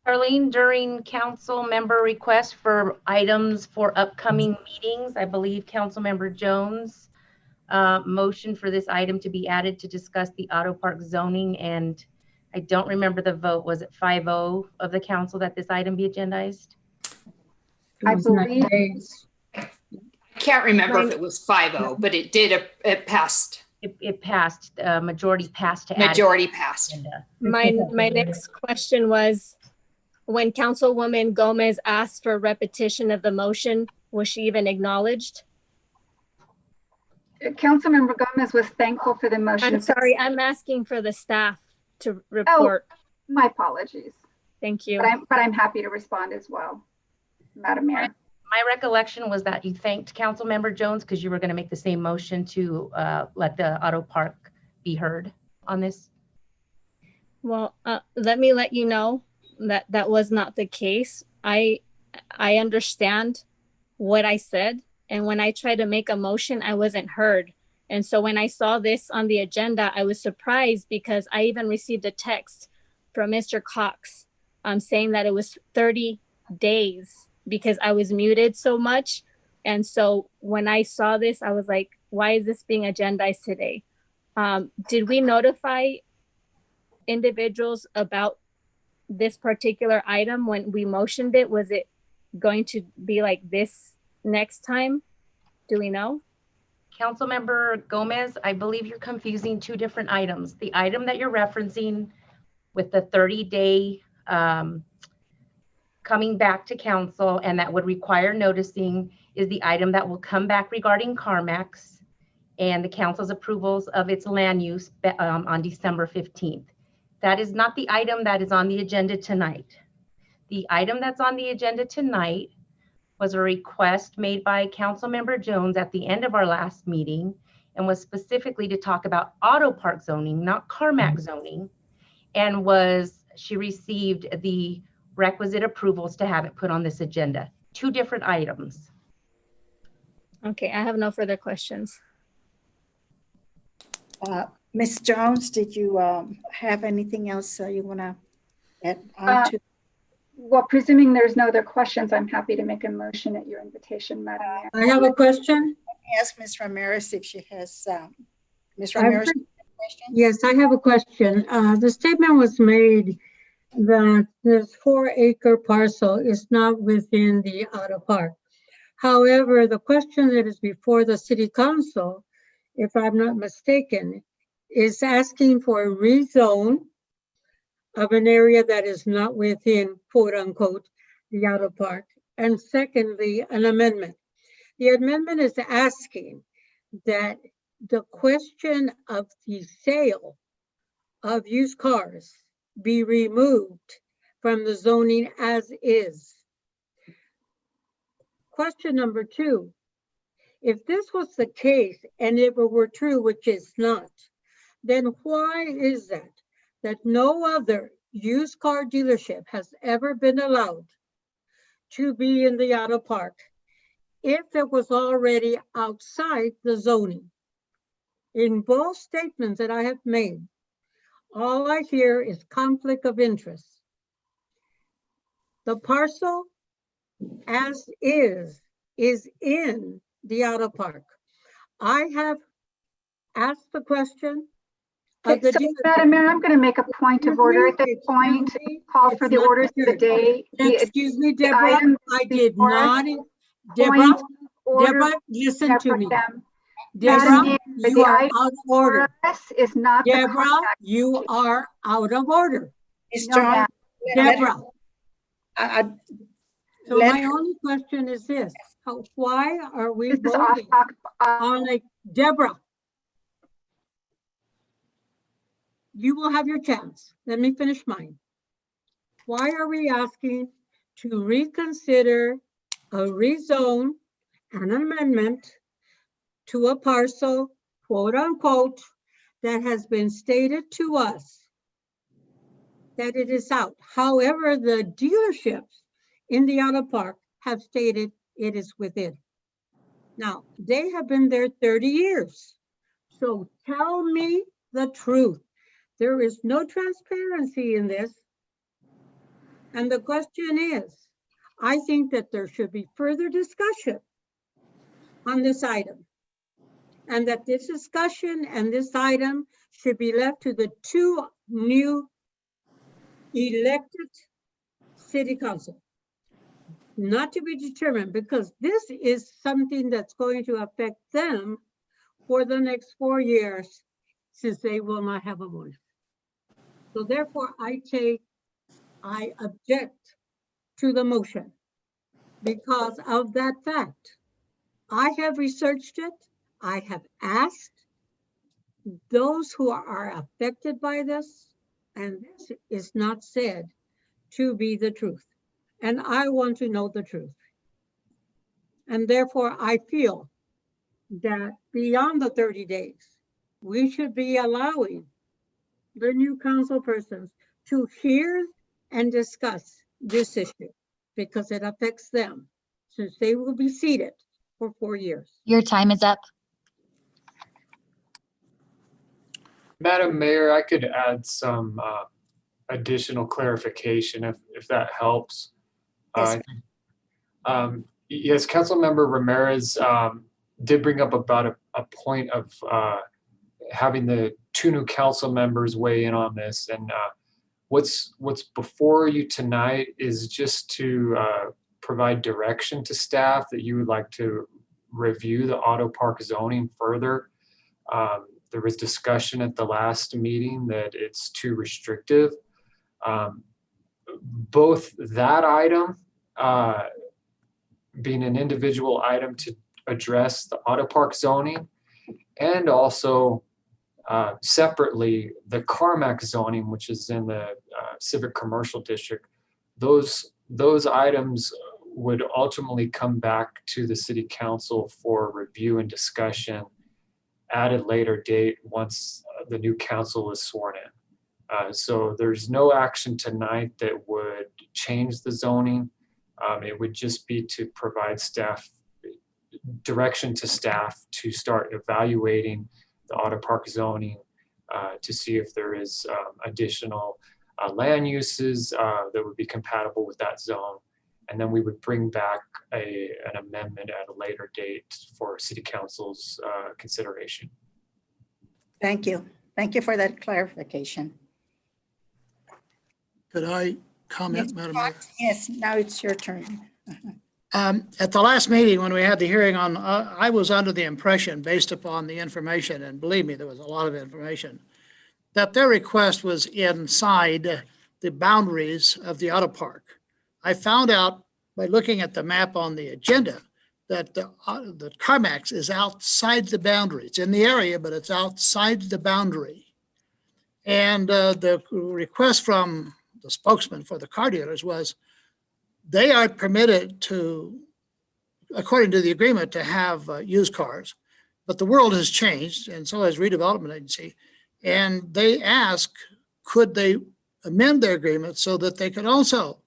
Arlene, during council member requests for items for upcoming meetings, I believe Councilmember Jones motioned for this item to be added to discuss the auto park zoning, and I don't remember the vote. Was it 5-0 of the council that this item be agendized?
I believe
Can't remember if it was 5-0, but it did, it passed.
It passed, majority passed to add.
Majority passed.
agenda.
My next question was, when Councilwoman Gomez asked for repetition of the motion, was she even acknowledged?
Councilmember Gomez was thankful for the motion.
I'm sorry, I'm asking for the staff to report.
My apologies,
Thank you.
but I'm happy to respond as well, Madam Mayor.
My recollection was that you thanked Councilmember Jones because you were going to make the same motion to let the auto park be heard on this.
Well, let me let you know that that was not the case. I understand what I said, and when I tried to make a motion, I wasn't heard. And so when I saw this on the agenda, I was surprised because I even received a text from Mr. Cox saying that it was 30 days because I was muted so much. And so when I saw this, I was like, why is this being agendized today? Did we notify individuals about this particular item when we motioned it? Was it going to be like this next time? Do we know?
Councilmember Gomez, I believe you're confusing two different items. The item that you're referencing with the 30-day coming back to council and that would require noticing is the item that will come back regarding CarMax and the council's approvals of its land use on December 15th. That is not the item that is on the agenda tonight. The item that's on the agenda tonight was a request made by Councilmember Jones at the end of our last meeting and was specifically to talk about auto park zoning, not CarMax zoning, and she received the requisite approvals to have it put on this agenda. Two different items.
Okay, I have no further questions.
Ms. Jones, did you have anything else you want to add on to?
Well, presuming there's no other questions, I'm happy to make a motion at your invitation, Madam Mayor.
I have a question.
Let me ask Ms. Ramirez if she has, Ms. Ramirez, question?
Yes, I have a question. The statement was made that this 4-acre parcel is not within the auto park. However, the question that is before the city council, if I'm not mistaken, is asking for a rezone of an area that is not within quote unquote the auto park. And secondly, an amendment. The amendment is asking that the question of the sale of used cars be removed from the zoning as is. Question number 2, if this was the case and if it were true, which is not, then why is that no other used car dealership has ever been allowed to be in the auto park if it was already outside the zoning? In both statements that I have made, all I hear is conflict of interest. The parcel as is in the auto park. I have asked the question of the
So,
dealership.
Madam Mayor, I'm going to make a point of order at this point. Call for the orders of the day.
Excuse me, Deborah, I did not. Deborah, listen to me. Deborah, you are out of order.
Is not the
Deborah,
contact.
you are out of order.
No, ma'am.
Deborah. So
let
my
her-
only question is this, why are we
This is off
voting
topic.
on a, Deborah? You will have your chance. Let me finish mine. Why are we asking to reconsider a rezone and an amendment to a parcel, quote unquote, that has been stated to us that it is out? However, the dealerships in the auto park have stated it is within. Now, they have been there 30 years. So tell me the truth. There is no transparency in this. And the question is, I think that there should be further discussion on this item. And that this discussion and this item should be left to the 2 new elected city council. Not to be determined, because this is something that's going to affect them for the next 4 years, since they will not have a voice. So therefore, I object to the motion because of that fact. I have researched it. I have asked those who are affected by this, and this is not said to be the truth. And I want to know the truth. And therefore, I feel that beyond the 30 days, we should be allowing the new council persons to hear and discuss this issue because it affects them, since they will be seated for 4 years.
Your time is up.
Madam Mayor, I could add some additional clarification if that helps.
Yes.
Yes, Councilmember Ramirez did bring up about a point of having the 2 new council members weigh in on this. And what's before you tonight is just to provide direction to staff that you would like to review the auto park zoning further. There was discussion at the last meeting that it's too restrictive. Both that item being an individual item to address the auto park zoning, and also separately the Carmack zoning, which is in the Civic Commercial District. Those items would ultimately come back to the city council for review and discussion at a later date once the new council is sworn in. So there's no action tonight that would change the zoning. It would just be to provide staff direction to staff to start evaluating the auto park zoning to see if there is additional land uses that would be compatible with that zone. And then we would bring back an amendment at a later date for city council's consideration.
Thank you. Thank you for that clarification.
Could I comment, Madam Mayor?
Yes, now it's your turn.
At the last meeting, when we had the hearing on, I was under the impression, based upon the information, and believe me, there was a lot of information, that their request was inside the boundaries of the auto park. I found out by looking at the map on the agenda that the CarMax is outside the boundary. It's in the area, but it's outside the boundary. And the request from the spokesman for the car dealers was they are permitted to, according to the agreement, to have used cars. But the world has changed, and so has Redevelopment Agency. And they ask, could they amend their agreement so that they could also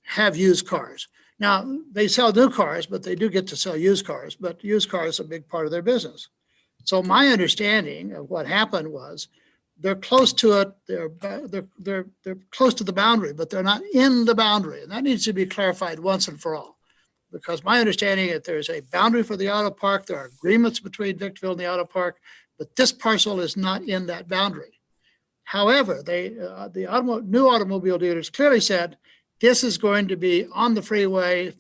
have used cars? Now, they sell new cars, but they do get to sell used cars, but used cars are a big part of their business. So my understanding of what happened was they're close to it, they're close to the boundary, but they're not in the boundary. And that needs to be clarified once and for all. Because my understanding is there's a boundary for the auto park, there are agreements between Victorville and the auto park, but this parcel is not in that boundary. However, new automobile dealers clearly said, this is going to be on the freeway,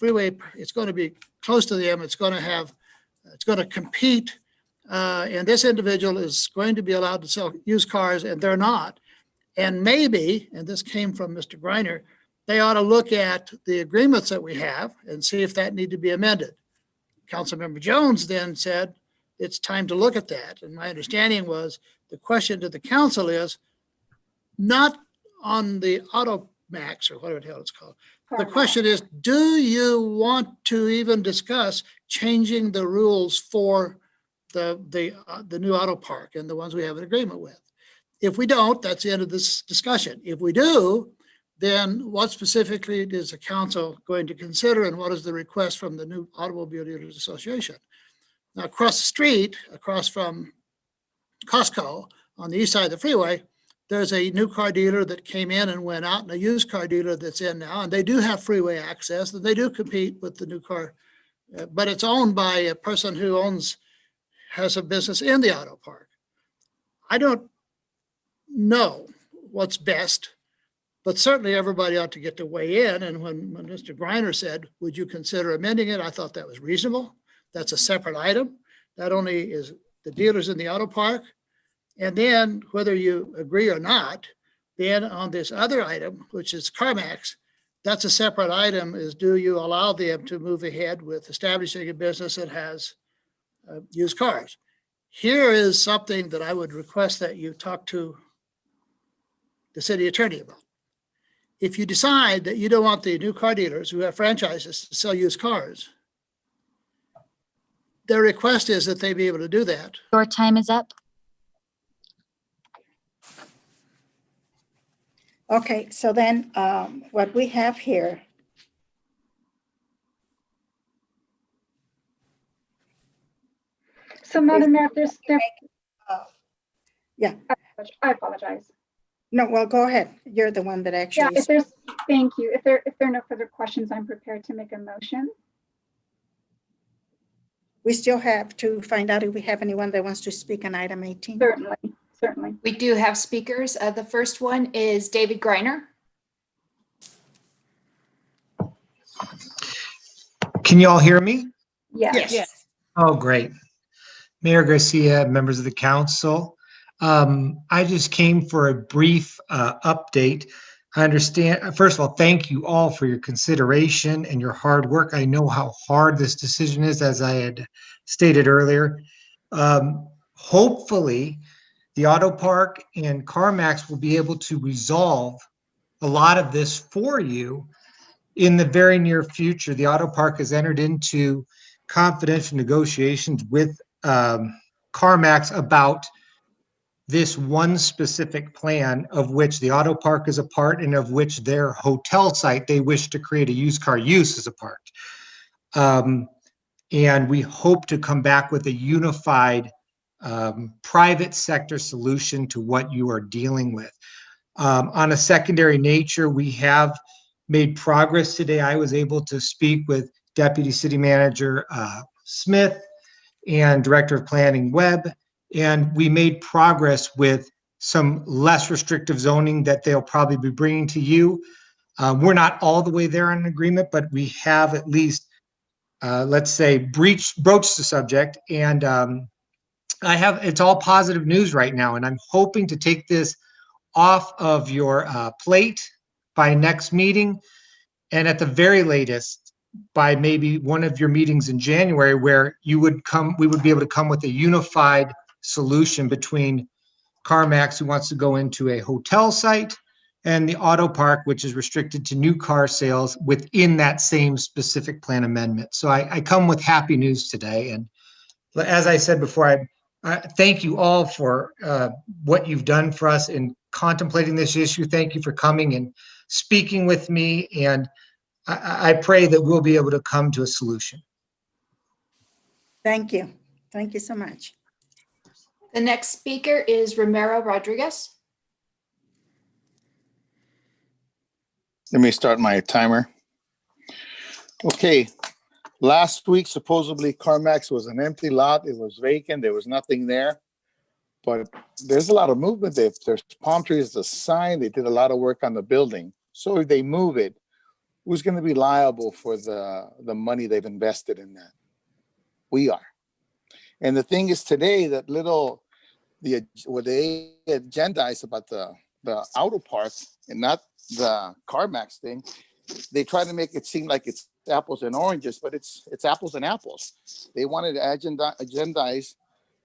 it's going to be close to them, it's going to compete, and this individual is going to be allowed to sell used cars, and they're not. And maybe, and this came from Mr. Greiner, they ought to look at the agreements that we have and see if that need to be amended. Councilmember Jones then said, it's time to look at that. And my understanding was the question to the council is not on the AutoMax or whatever the hell it's called. The question is, do you want to even discuss changing the rules for the new auto park and the ones we have an agreement with? If we don't, that's the end of this discussion. If we do, then what specifically is the council going to consider, and what is the request from the new Automobile Dealers Association? Now, across the street, across from Costco on the east side of the freeway, there's a new car dealer that came in and went out, and a used car dealer that's in now, and they do have freeway access, and they do compete with the new car, but it's owned by a person who has a business in the auto park. I don't know what's best, but certainly everybody ought to get to weigh in. And when Mr. Greiner said, would you consider amending it? I thought that was reasonable. That's a separate item. That only is the dealers in the auto park. And then whether you agree or not, then on this other item, which is CarMax, that's a separate item, is do you allow them to move ahead with establishing a business that has used cars? Here is something that I would request that you talk to the city attorney about. If you decide that you don't want the new car dealers who have franchises to sell used cars, their request is that they be able to do that.
Your time is up.
Okay, so then what we have here.
So Madam Mayor,
Yeah.
I apologize.
No, well, go ahead. You're the one that
Yeah,
actually.
thank you. If there are no further questions, I'm prepared to make a motion.
We still have to find out if we have anyone that wants to speak on item 18.
Certainly.
We do have speakers. The first one is David Greiner.
Can you all hear me?
Yes.
Oh, great. Mayor Garcia, members of the council. I just came for a brief update. I understand, first of all, thank you all for your consideration and your hard work. I know how hard this decision is, as I had stated earlier. Hopefully, the auto park and CarMax will be able to resolve a lot of this for you in the very near future. The auto park has entered into confidential negotiations with CarMax about this one specific plan, of which the auto park is a part and of which their hotel site they wish to create a used car use as a part. And we hope to come back with a unified private sector solution to what you are dealing with. On a secondary nature, we have made progress today. I was able to speak with Deputy City Manager Smith and Director of Planning Webb, and we made progress with some less restrictive zoning that they'll probably be bringing to you. We're not all the way there on an agreement, but we have at least, let's say, broached the subject. And it's all positive news right now, and I'm hoping to take this off of your plate by next meeting, and at the very latest, by maybe one of your meetings in January, where we would be able to come with a unified solution between CarMax, who wants to go into a hotel site, and the auto park, which is restricted to new car sales within that same specific plan amendment. So I come with happy news today. And as I said before, I thank you all for what you've done for us in contemplating this issue. Thank you for coming and speaking with me. And I pray that we'll be able to come to a solution.
Thank you. Thank you so much.
The next speaker is Romero Rodriguez.
Let me start my timer. Okay, last week supposedly CarMax was an empty lot. It was vacant. There was nothing there. But there's a lot of movement there. There's palm trees, the sign. They did a lot of work on the building. So if they move it, who's going to be liable for the money they've invested in that? We are. And the thing is today that what they agendized about the auto park and not the CarMax thing, they try to make it seem like it's apples and oranges, but it's apples and apples. They wanted to agendize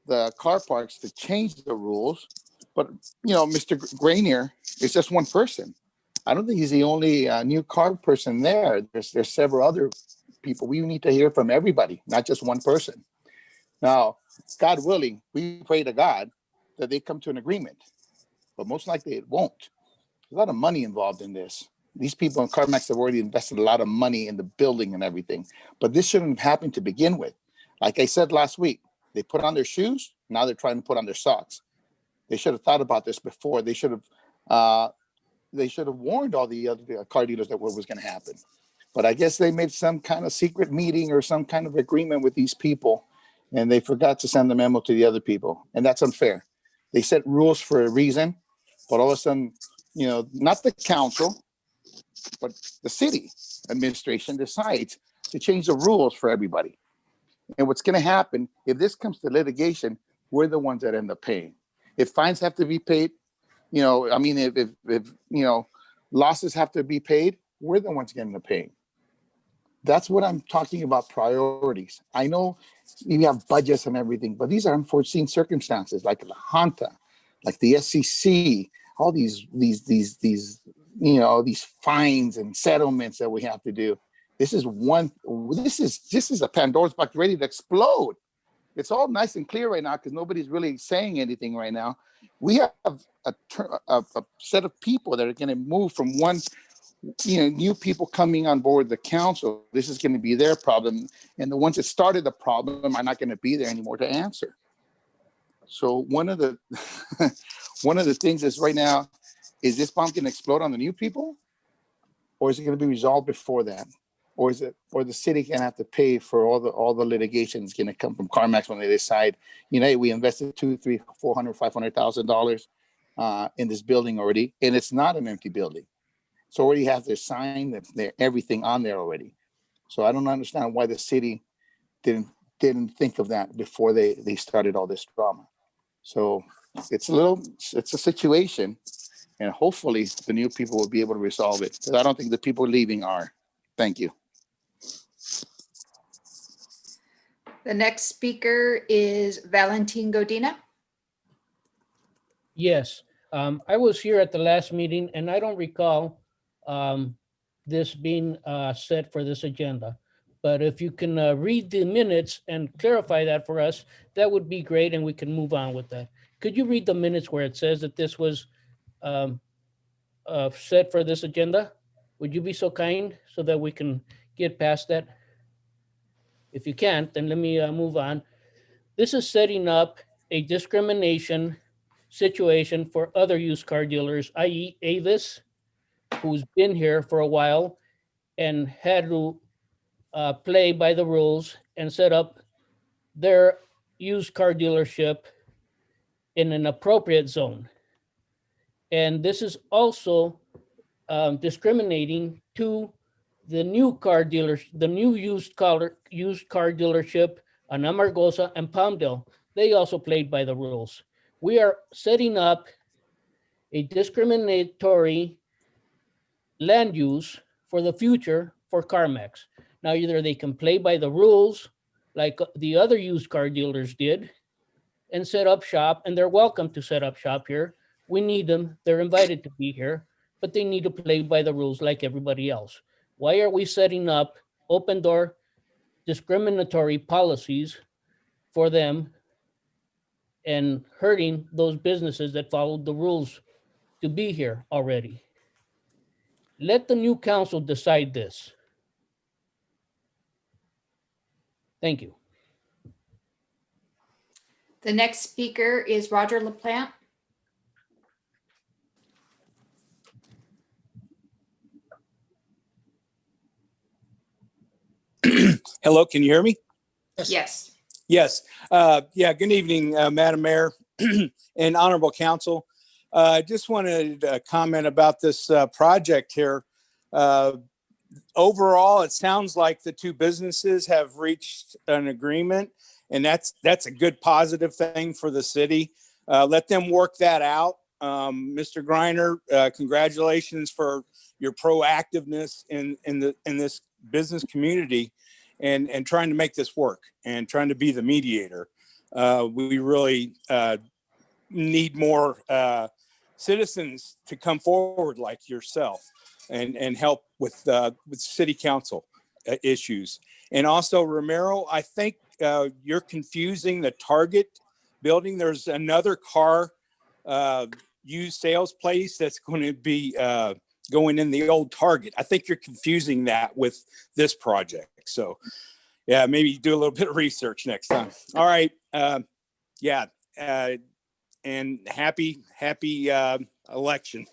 the car parks to change the rules, but Mr. Granier is just one person. I don't think he's the only new car person there. There's several other people. We need to hear from everybody, not just one person. Now, God willing, we pray to God that they come to an agreement, but most likely it won't. There's a lot of money involved in this. These people in CarMax have already invested a lot of money in the building and everything, but this shouldn't have happened to begin with. Like I said last week, they put on their shoes. Now they're trying to put on their socks. They should have thought about this before. They should have warned all the other car dealers that what was going to happen. But I guess they made some kind of secret meeting or some kind of agreement with these people, and they forgot to send the memo to the other people, and that's unfair. They set rules for a reason, but all of a sudden, not the council, but the city administration decides to change the rules for everybody. And what's going to happen if this comes to litigation, we're the ones that end up paying. If fines have to be paid, if losses have to be paid, we're the ones getting the pay. That's what I'm talking about, priorities. I know you have budgets and everything, but these are unforeseen circumstances like the Honda, like the SEC, all these fines and settlements that we have to do. This is a Pandora's box ready to explode. It's all nice and clear right now because nobody's really saying anything right now. We have a set of people that are going to move from one, new people coming on board the council. This is going to be their problem. And the ones that started the problem are not going to be there anymore to answer. So one of the things is right now, is this bomb going to explode on the new people? Or is it going to be resolved before that? Or the city going to have to pay for all the litigation is going to come from CarMax when they decide, we invested $200,000, $300,000, $400,000, $500,000 in this building already, and it's not an empty building. So already has their sign, their everything on there already. So I don't understand why the city didn't think of that before they started all this drama. So it's a situation, and hopefully the new people will be able to resolve it. Because I don't think the people leaving are. Thank you.
The next speaker is Valentin Godina.
Yes, I was here at the last meeting and I don't recall this being set for this agenda. But if you can read the minutes and clarify that for us, that would be great and we can move on with that. Could you read the minutes where it says that this was set for this agenda? Would you be so kind so that we can get past that? If you can't, then let me move on. This is setting up a discrimination situation for other used car dealers, i.e. Avis, who's been here for a while and had to play by the rules and set up their used car dealership in an appropriate zone. And this is also discriminating to the new car dealers, the new used car dealership on Amargosa and Palmdale. They also played by the rules. We are setting up a discriminatory land use for the future for CarMax. Now, either they can play by the rules like the other used car dealers did and set up shop, and they're welcome to set up shop here. We need them. They're invited to be here, but they need to play by the rules like everybody else. Why are we setting up open door discriminatory policies for them and hurting those businesses that followed the rules to be here already? Let the new council decide this. Thank you.
The next speaker is Roger LaPlante.
Hello, can you hear me?
Yes.
Yes. Yeah, good evening, Madam Mayor and Honorable Council. I just wanted to comment about this project here. Overall, it sounds like the two businesses have reached an agreement, and that's a good this thing for the city. Let them work that out. Mr. Griner, congratulations for your proactiveness in this business community and trying to make this work and trying to be the mediator. We really need more citizens to come forward like yourself and help with city council issues. And also, Romero, I think you're confusing the Target building. There's another car used sales place that's going to be going in the old Target. I think you're confusing that with this project. So yeah, maybe do a little bit of research next time. All right. Yeah. And happy election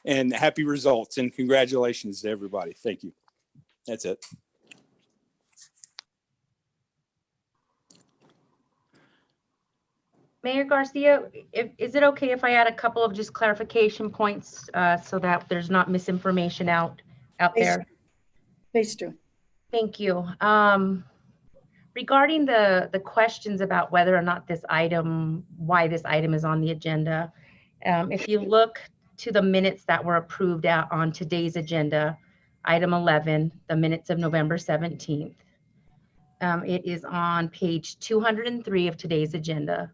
and happy results, and congratulations to everybody. Thank you. That's it.
Mayor Garcia, is it okay if I add a couple of just clarification points so that there's not misinformation out there?
Please do.
Thank you. Regarding the questions about whether or not why this item is on the agenda, if you look to the minutes that were approved on today's agenda, item 11, the minutes of November 17th, it is on page 203 of today's agenda.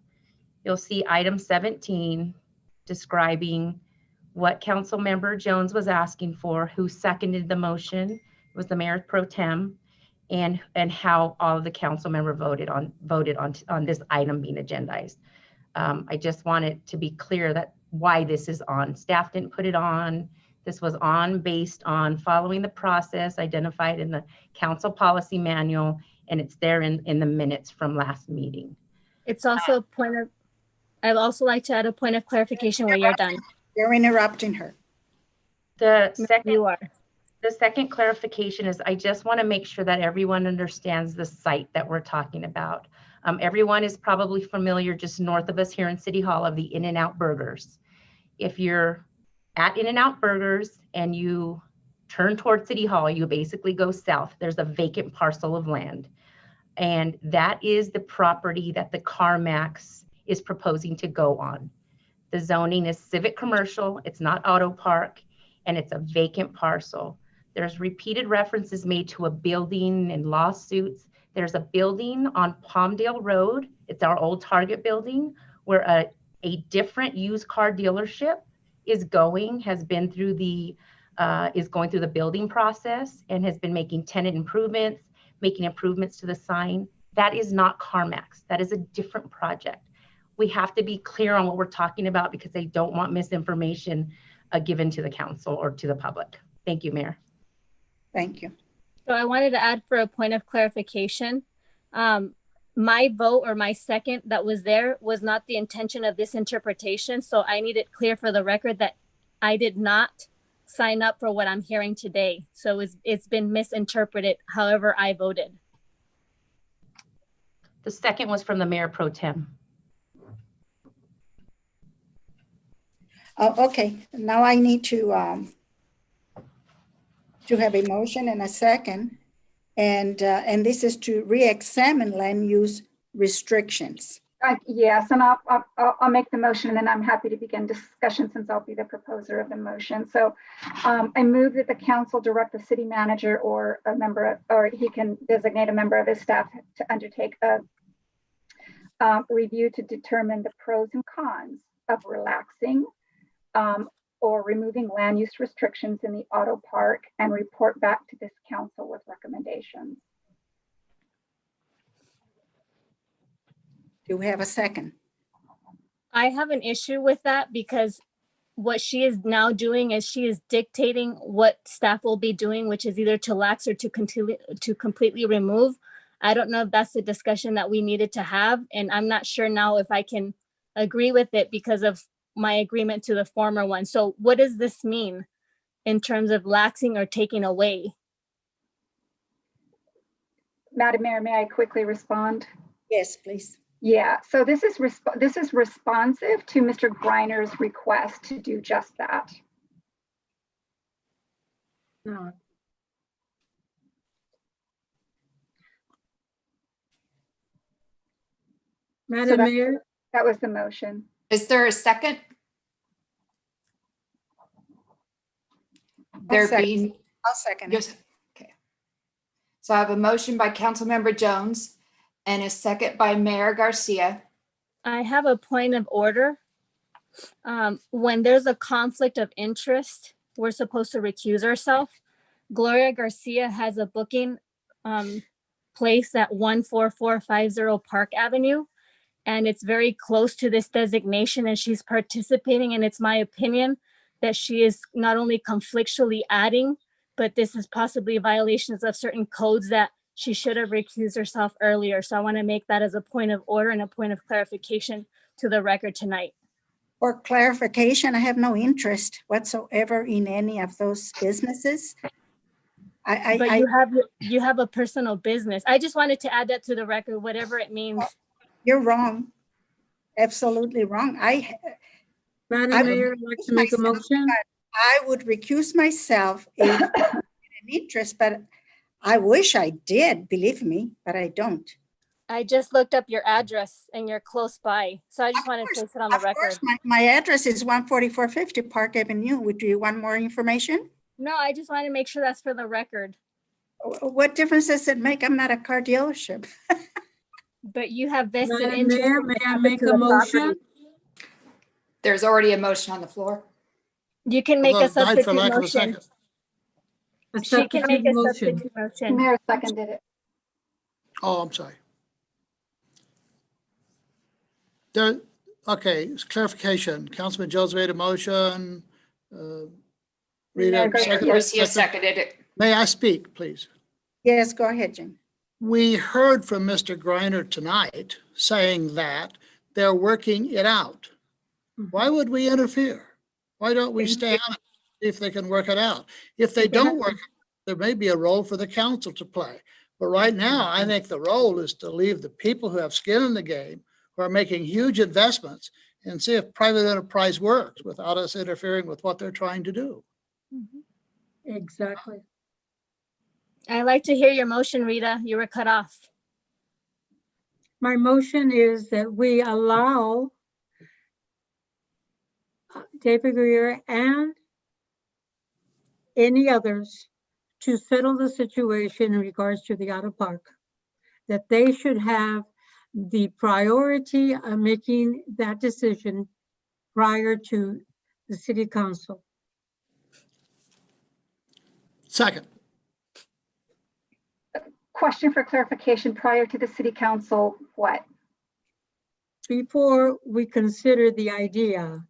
You'll see item 17 describing what Council Member Jones was asking for, who seconded the motion. It was the Mayor Pro Tem, and how all of the council member voted on this item being agendized. I just wanted to be clear that why this is on. Staff didn't put it on. This was on based on following the process identified in the council policy manual, and it's there in the minutes from last meeting.
It's also a point of, I'd also like to add a point of clarification when you're done.
You're interrupting her.
The second clarification is I just want to make sure that everyone understands the site that we're talking about. Everyone is probably familiar just north of us here in City Hall of the In-N-Out Burgers. If you're at In-N-Out Burgers and you turn towards City Hall, you basically go south. There's a vacant parcel of land. And that is the property that the CarMax is proposing to go on. The zoning is civic commercial, it's not auto park, and it's a vacant parcel. There's repeated references made to a building and lawsuits. There's a building on Palmdale Road. It's our old Target building where a different used car dealership is going through the building process and has been making tenant improvements, making improvements to the sign. That is not CarMax. That is a different project. We have to be clear on what we're talking about because they don't want misinformation given to the council or to the public. Thank you, Mayor.
Thank you.
So I wanted to add for a point of clarification. My vote or my second that was there was not the intention of this interpretation. So I need it clear for the record that I did not sign up for what I'm hearing today. So it's been misinterpreted however I voted.
The second was from the Mayor Pro Tem.
Oh, okay, now I need to have a motion and a second. And this is to re-examine land use restrictions.
Yes, and I'll make the motion, and then I'm happy to begin discussion since I'll be the proposer of the motion. So I move that the council direct the city manager or a member, or he can designate a member of his staff to undertake a review to determine the pros and cons of relaxing or removing land use restrictions in the auto park and report back to this council with recommendations.
Do we have a second?
I have an issue with that because what she is now doing is she is dictating what staff will be doing, which is either to lax or to completely remove. I don't know if that's the discussion that we needed to have, and I'm not sure now if I can agree with it because of my agreement to the former one. So what does this mean in terms of laxing or taking away?
Madam Mayor, may I quickly respond?
Yes, please.
Yeah, so this is responsive to Mr. Griner's request to do just that.
No. Madam Mayor,
that was the motion.
Is there a second? There being,
I'll second it.
yes, okay. So I have a motion by Councilmember Jones and a second by Mayor Garcia.
I have a point of order. When there's a conflict of interest, we're supposed to recuse ourselves. Gloria Garcia has a booking place at 14450 Park Avenue, and it's very close to this designation, and she's participating, and it's my opinion that she is not only conflictually adding, but this is possibly violations of certain codes that she should have recused herself earlier. So I want to make that as a point of order and a point of clarification to the record tonight.
For clarification, I have no interest whatsoever in any of those businesses.
But you have a personal business. I just wanted to add that to the record, whatever it means.
You're wrong. Absolutely wrong.
Madam Mayor, I'd like to make a motion.
I would recuse myself if I had an interest, but I wish I did, believe me, but I don't.
I just looked up your address and you're close by. So I just wanted to place it on the record.
My address is 14450 Park Avenue. Do you want more information?
No, I just want to make sure that's for the record.
What difference does it make? I'm not a car dealership.
But you have vested
Madam
interest.
Mayor, may I make a motion?
There's already a motion on the floor.
You can make a
Died for
substitute
lack of a
motion.
second.
She can make a substitute motion.
Mayor seconded it.
Oh, I'm sorry. Okay, clarification. Councilman Jones made a motion. Rita,
Garcia seconded it.
May I speak, please?
Yes, go ahead, Jim.
We heard from Mr. Griner tonight saying that they're working it out. Why would we interfere? Why don't we stay on it, see if they can work it out? If they don't work, there may be a role for the council to play. But right now, I think the role is to leave the people who have skin in the game, who are making huge investments, and see if private enterprise works without us interfering with what they're trying to do.
Exactly.
I'd like to hear your motion, Rita. You were cut off.
My motion is that we allow David Greer and any others to settle the situation in regards to the auto park, that they should have the priority of making that decision prior to the city council.
Second.
Question for clarification, prior to the city council, what?
Before we consider the idea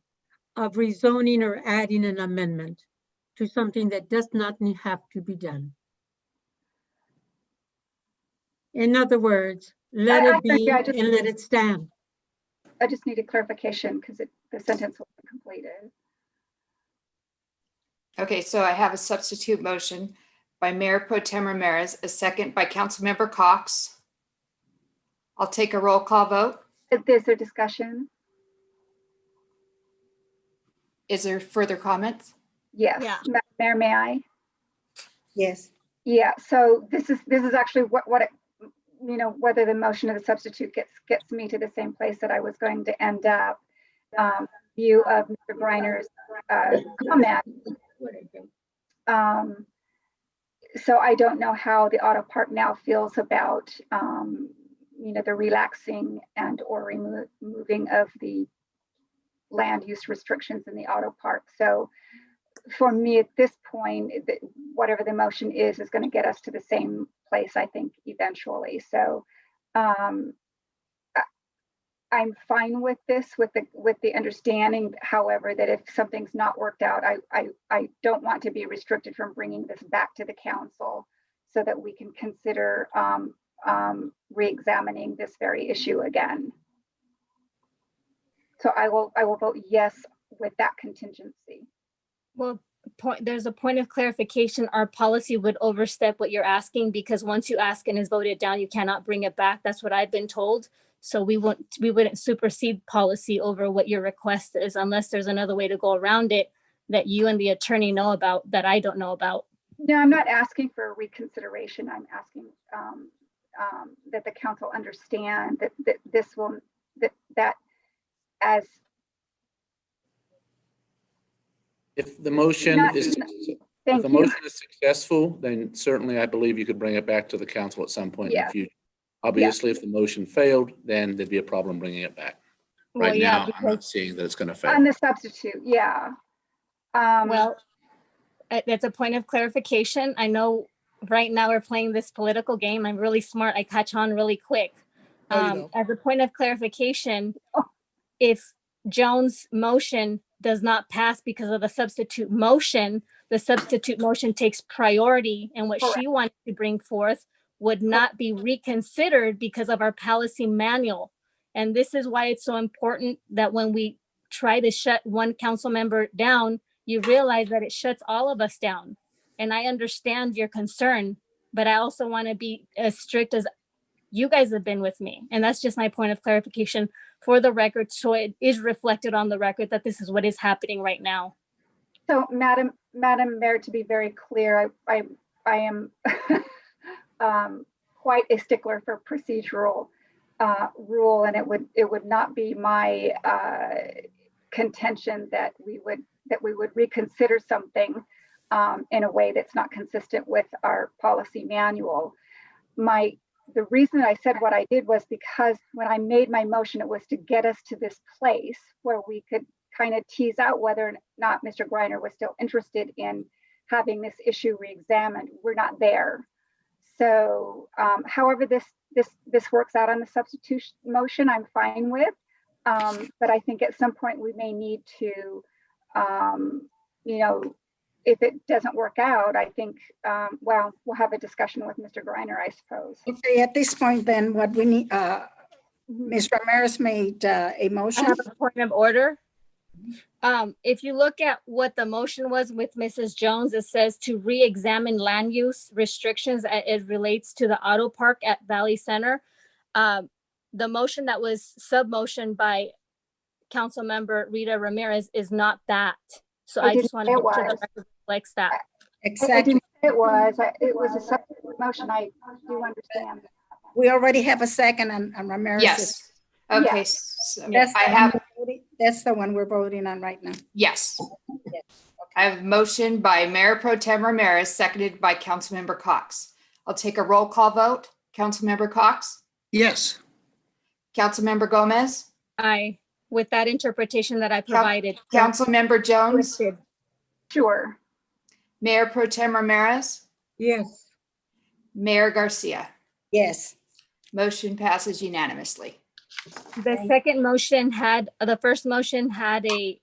of rezoning or adding an amendment to something that does not have to be done. In other words, let it be and let it stand.
I just needed clarification because the sentence wasn't completed.
Okay, so I have a substitute motion by Mayor Pro Tem Ramirez, a second by Councilmember Cox. I'll take a roll call vote.
Is there discussion?
Is there further comments?
Yes.
Yeah.
Mayor, may I?
Yes.
Yeah, so this is actually you know, whether the motion of the substitute gets me to the same place that I was going to end up. View of Mr. Griner's comment. So I don't know how the auto park now feels about, you know, the relaxing and or removing of the land use restrictions in the auto park. So for me at this point, whatever the motion is going to get us to the same place, I think, eventually. So I'm fine with this, with the understanding, however, that if something's not worked out, I don't want to be restricted from bringing this back to the council so that we can consider re-examining this very issue again. So I will vote yes with that contingency.
Well, there's a point of clarification. Our policy would overstep what you're asking, because once you ask and is voted down, you cannot bring it back. That's what I've been told. So we wouldn't supersede policy over what your request is, unless there's another way to go around it that you and the attorney know about that I don't know about.
No, I'm not asking for a reconsideration. I'm asking that the council understand that this will, that as
If the motion is, if the motion is successful, then certainly I believe you could bring it back to the council at some point in the future. Obviously, if the motion failed, then there'd be a problem bringing it back.
Well,
Right
yeah,
now, I'm not seeing that it's going to fail.
on the substitute, yeah.
Well, that's a point of clarification. I know right now we're playing this political game. I'm really smart. I catch on really quick. As a point of clarification, if Jones' motion does not pass because of the substitute motion takes priority, and what she wanted to bring forth would not be reconsidered because of our policy manual. And this is why it's so important that when we try to shut one council member down, you realize that it shuts all of us down. And I understand your concern, but I also want to be as strict as you guys have been with me. And that's just my point of clarification for the record. So it is reflected on the record that this is what is happening right now.
So Madam Mayor, to be very clear, I am quite a stickler for procedural rule, and it would not be my contention that we would reconsider something in a way that's not consistent with our policy manual. The reason I said what I did was because when I made my motion, it was to get us to this place where we could kind of tease out whether or not Mr. Griner was still interested in having this issue re-examined. We're not there. So however this works out on the substitution motion, I'm fine with. But I think at some point we may need to, you know, if it doesn't work out, I think, well, we'll have a discussion with Mr. Griner, I suppose.
Okay, at this point, then what we need, Ms. Ramirez made a motion.
I have a point of order. If you look at what the motion was with Mrs. Jones, it says to re-examine land use restrictions as it relates to the auto park at Valley Center. The motion that was sub-motion by Council Member Rita Ramirez is not that. So I just want to make sure the record reflects that.
Exactly. It was a substitute motion. I do understand.
We already have a second on Ramirez.
Yes. Okay.
Yes.
So
That's the one we're voting on right now.
Yes. I have a motion by Mayor Pro Tem Ramirez, seconded by Councilmember Cox. I'll take a roll call vote. Councilmember Cox?
Yes.
Councilmember Gomez?
Aye, with that interpretation that I provided.
Councilmember Jones?
Sure.
Mayor Pro Tem Ramirez?
Yes.
Mayor Garcia?
Yes.
Motion passes unanimously.
The second motion had, the first motion had a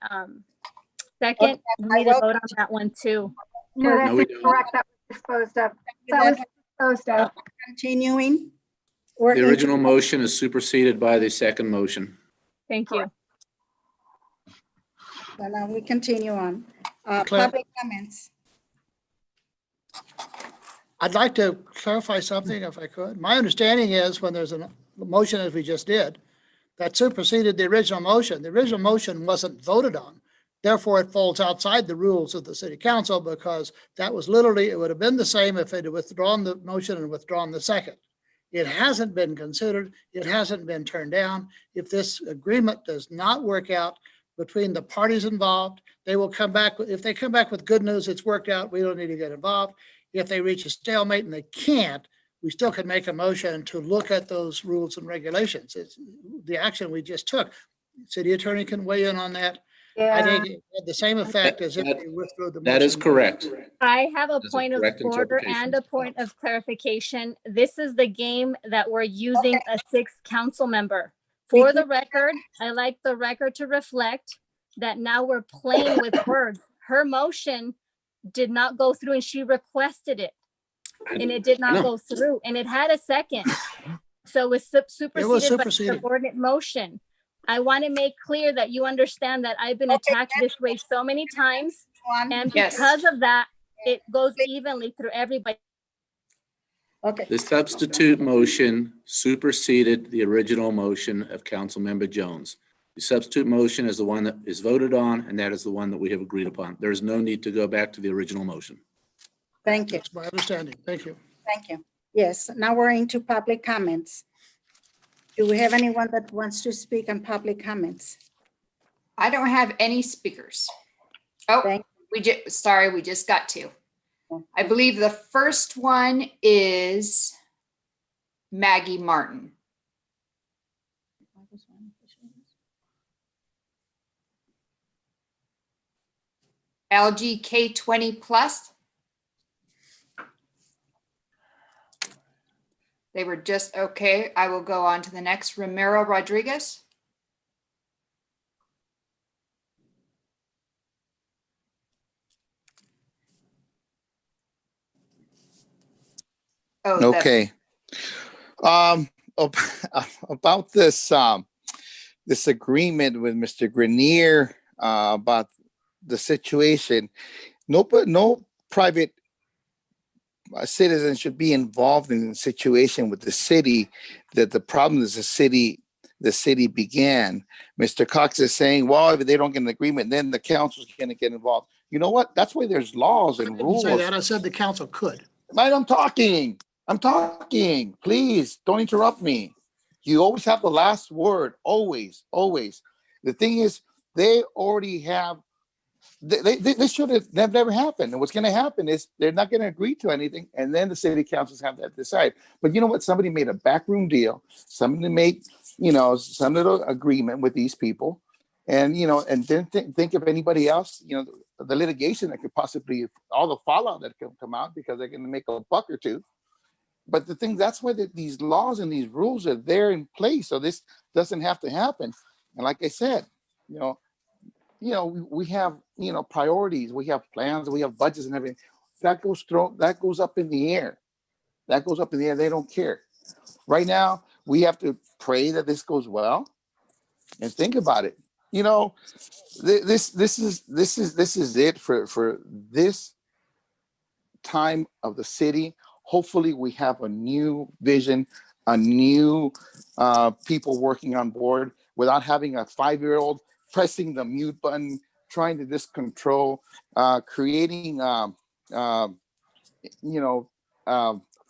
second. We need to vote on that one too.
No, that's incorrect. That was disposed of. That was disposed of.
Continuing.
The original motion is superseded by the second motion.
Thank you.
So now we continue on.
Claire?
Public comments.
I'd like to clarify something if I could. My understanding is when there's a motion, as we just did, that superseded the original motion. The original motion wasn't voted on. Therefore, it falls outside the rules of the city council because that was literally, it would have been the same if it had withdrawn the motion and withdrawn the second. It hasn't been considered. It hasn't been turned down. If this agreement does not work out between the parties involved, they will come back. If they come back with good news, it's worked out, we don't need to get involved. If they reach a stalemate and they can't, we still can make a motion to look at those rules and regulations. It's the action we just took. City attorney can weigh in on that. I think it had the same effect as if they withdrew the motion.
That is correct.
I have a
That's a
point of
correct
order
interpretation.
and a point of clarification. This is the game that we're using a sixth council member. For the record, I like the record to reflect that now we're playing with words. Her motion did not go through and she requested it. And it did not go through and it had a second. So it was superseded by the subordinate motion. I want to make clear that you understand that I've been attacked this way so many times. And because of that, it goes evenly through everybody.
Okay.
The substitute motion superseded the original motion of Councilmember Jones. The substitute motion is the one that is voted on, and that is the one that we have agreed upon. There is no need to go back to the original motion.
Thank you.
That's my understanding. Thank you.
Thank you. Yes, now we're into public comments. Do we have anyone that wants to speak on public comments?
I don't have any speakers. Oh, we just got two. I believe the first one is Maggie Martin. LG K20 Plus. They were just okay. I will go on to the next. Romero Rodriguez. Oh,
okay. About this this agreement with Mr. Grenier about the situation, no private citizen should be involved in the situation with the city. That the problem is the city began. Mr. Cox is saying, well, if they don't get an agreement, then the council's going to get involved. You know what? That's why there's laws and rules.
I didn't say that. I said the council could.
I'm talking. Please don't interrupt me. You always have the last word. Always. The thing is, they already have. This should have never happened. And what's going to happen is they're not going to agree to anything, and then the city councils have to decide. But you know what? Somebody made a backroom deal. Somebody made, some little agreement with these people, and and then think of anybody else. The litigation that could possibly, all the fallout that can come out because they're going to make a buck or two. But the thing, that's why these laws and these rules are there in place, so this doesn't have to happen. And like I said, we have priorities, we have plans, we have budgets and everything. That goes up in the air. They don't care. Right now, we have to pray that this goes well, and think about it. This is it for this time of the city. Hopefully, we have a new vision, a new people working on board without having a 5-year-old pressing the mute button, trying to just control, creating,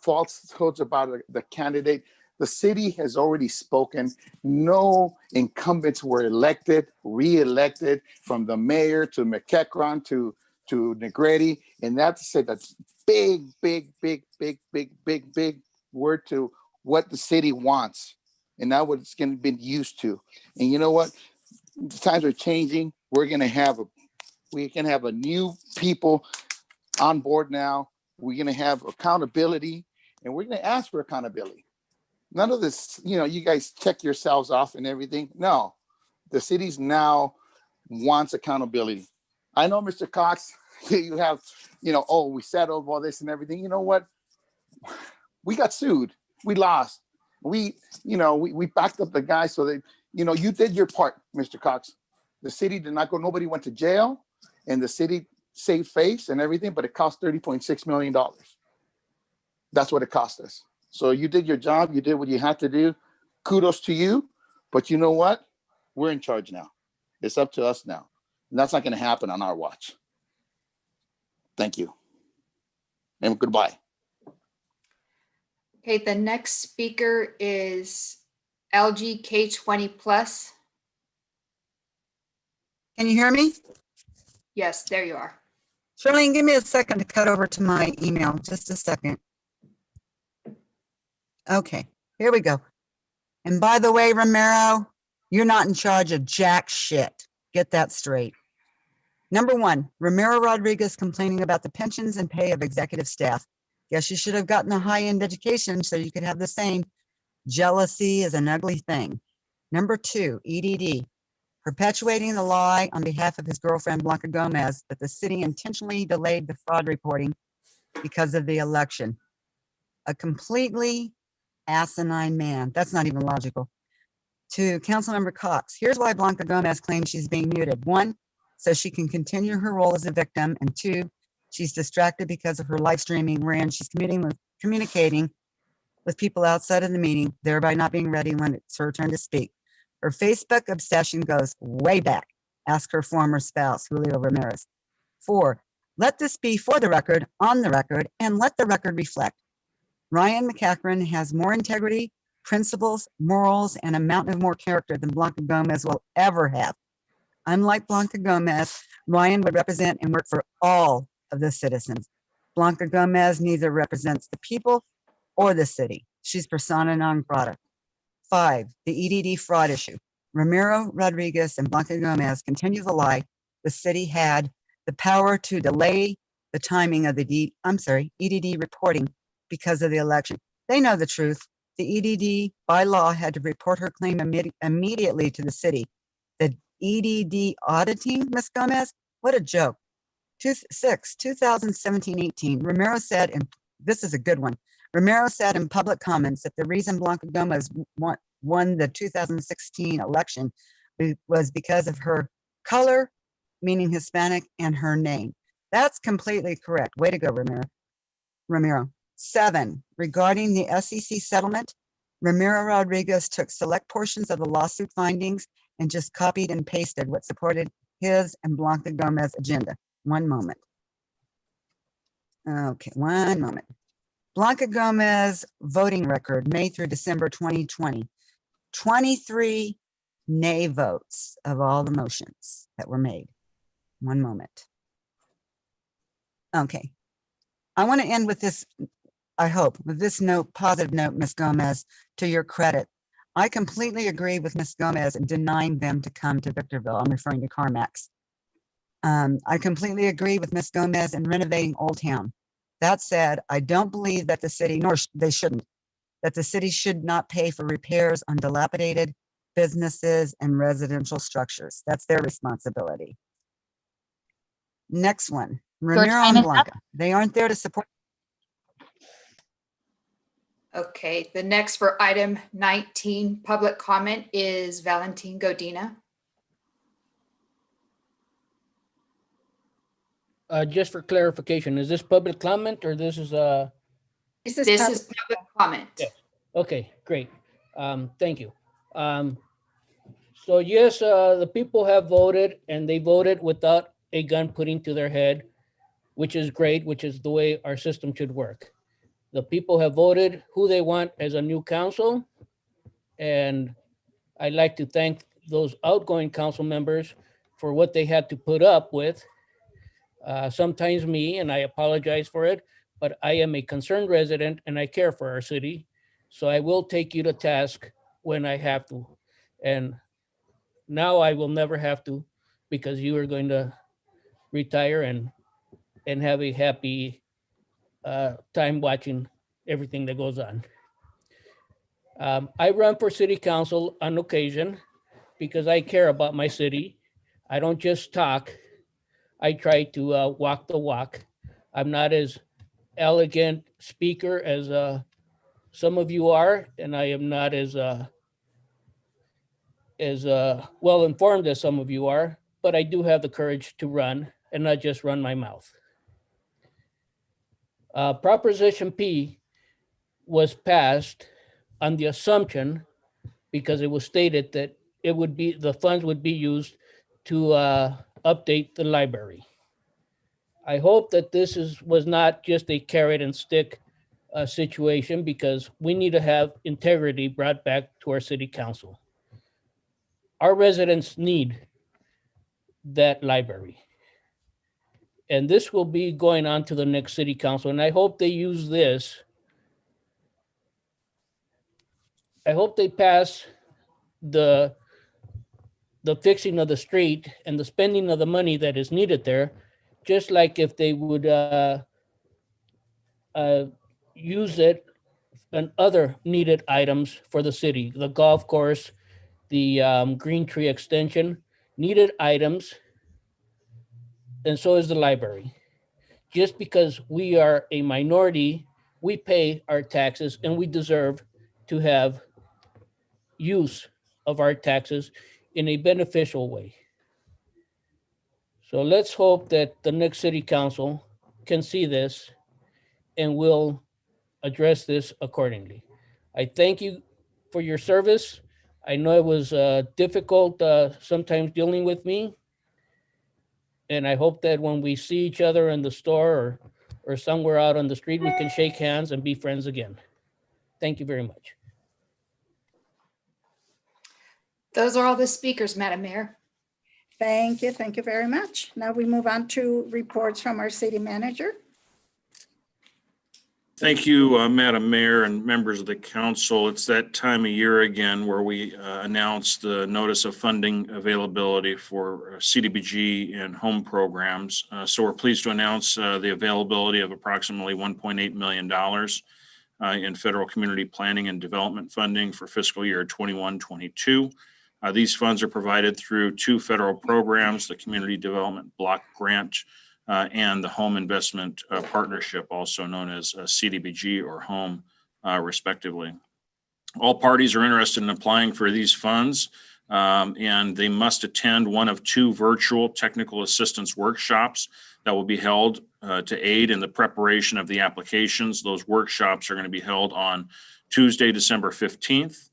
falsehoods about the candidate. The city has already spoken. No incumbents were elected, re-elected, from the mayor to McEachron to Negretti, and that's big word to what the city wants, and now what it's going to be used to. And you know what? The times are changing. We can have a new people on board now. We're going to have accountability, and we're going to ask for accountability. None of this, you guys check yourselves off and everything. No, the city's now wants accountability. I know, Mr. Cox, you have, we settled all this and everything. You know what? We got sued. We lost. We backed up the guy so that, you did your part, Mr. Cox. The city did not go, nobody went to jail, and the city saved face and everything, but it cost $30.6 million. That's what it cost us. So you did your job. You did what you had to do. Kudos to you. But you know what? We're in charge now. It's up to us now. And that's not going to happen on our watch. Thank you. And goodbye.
Okay, the next speaker is LG K20 Plus.
Can you hear me?
Yes, there you are.
Charlene, give me a second to cut over to my email. Just a second. Okay, here we go. And by the way, Romero, you're not in charge of jack shit. Get that straight. Number one, Romero Rodriguez complaining about the pensions and pay of executive staff. Guess you should have gotten a high-end education so you could have the same. Jealousy is an ugly thing. Number two, EDD, perpetuating the lie on behalf of his girlfriend Blanca Gomez that the city intentionally delayed the fraud reporting because of the election. A completely asinine man. That's not even logical. To Councilmember Cox, here's why Blanca Gomez claims she's being muted. One, so she can continue her role as a victim. And two, she's distracted because of her live streaming wherein she's communicating with people outside of the meeting, thereby not being ready when it's her turn to speak. Her Facebook obsession goes way back. Ask her former spouse, Julio Ramirez. 4, let this be for the record, on the record, and let the record reflect. Ryan McCachran has more integrity, principles, morals, and a mountain of more character than Blanca Gomez will ever have. Unlike Blanca Gomez, Ryan would represent and work for all of the citizens. Blanca Gomez neither represents the people or the city. She's persona non grata. 5, the EDD fraud issue. Ramiro Rodriguez and Blanca Gomez continue the lie. The city had the power to delay the timing of the EDD reporting because of the election. They know the truth. The EDD by law had to report her claim immediately to the city. The EDD auditing, Ms. Gomez, what a joke. 2017-18, Ramiro said, and this is a good one, Ramiro said in public comments that the reason Blanca Gomez won the 2016 election was because of her color, meaning Hispanic, and her name. That's completely correct. Way to go, Ramiro. 7, regarding the SEC settlement, Ramiro Rodriguez took select portions of the lawsuit findings and just copied and pasted what supported his and Blanca Gomez agenda. One moment. Okay, one moment. Blanca Gomez voting record, May through December 2020. 23 nay votes of all the motions that were made. One moment. Okay. I want to end with this, I hope, with this note, positive note, Ms. Gomez, to your credit. I completely agree with Ms. Gomez in denying them to come to Victorville. I'm referring to CarMax. I completely agree with Ms. Gomez in renovating Old Town. That said, I don't believe that the city, nor they shouldn't, that the city should not pay for repairs on dilapidated businesses and residential structures. That's their responsibility. Next one, Ramiro and Blanca. They aren't there to support.
Okay, the next for item 19, public comment is Valentin Godina.
Just for clarification, is this public comment or this is
This is public comment.
Yes. Okay, great. Thank you. So yes, the people have voted and they voted without a gun putting to their head, which is great, which is the way our system should work. The people have voted who they want as a new council. And I'd like to thank those outgoing council members for what they had to put up with. Sometimes me, and I apologize for it, but I am a concerned resident and I care for our city. So I will take you to task when I have to. And now I will never have to, because you are going to retire and have a happy time watching everything that goes on. I run for city council on occasion because I care about my city. I don't just talk. I try to walk the walk. I'm not as elegant speaker as some of you are, and I am not as well informed as some of you are, but I do have the courage to run and not just run my mouth. Proposition P was passed on the assumption, because it was stated that it would be, the funds would be used to update the library. I hope that this was not just a carrot and stick situation, because we need to have integrity brought back to our city council. Our residents need that library. And this will be going on to the next city council. And I hope they use this. I hope they pass the fixing of the street and the spending of the money that is needed there, just like if they would use it and other needed items for the city, the golf course, the Green Tree extension, needed items, and so is the library. Just because we are a minority, we pay our taxes and we deserve to have use of our taxes in a beneficial way. So let's hope that the next city council can see this and will address this accordingly. I thank you for your service. I know it was difficult sometimes dealing with me. And I hope that when we see each other in the store or somewhere out on the street, we can shake hands and be friends again. Thank you very much.
Those are all the speakers, Madam Mayor.
Thank you. Thank you very much. Now we move on to reports from our city manager.
Thank you, Madam Mayor and members of the council. It's that time of year again where we announce the notice of funding availability for CDBG and home programs. So we're pleased to announce the availability of approximately $1.8 million in federal community planning and development funding for fiscal year 21-22. These funds are provided through two federal programs, the Community Development Block Grant and the Home Investment Partnership, also known as CDBG or HOME, respectively. All parties are interested in applying for these funds, and they must attend one of two virtual technical assistance workshops that will be held to aid in the preparation of the applications. Those workshops are going to be held on Tuesday, December 15th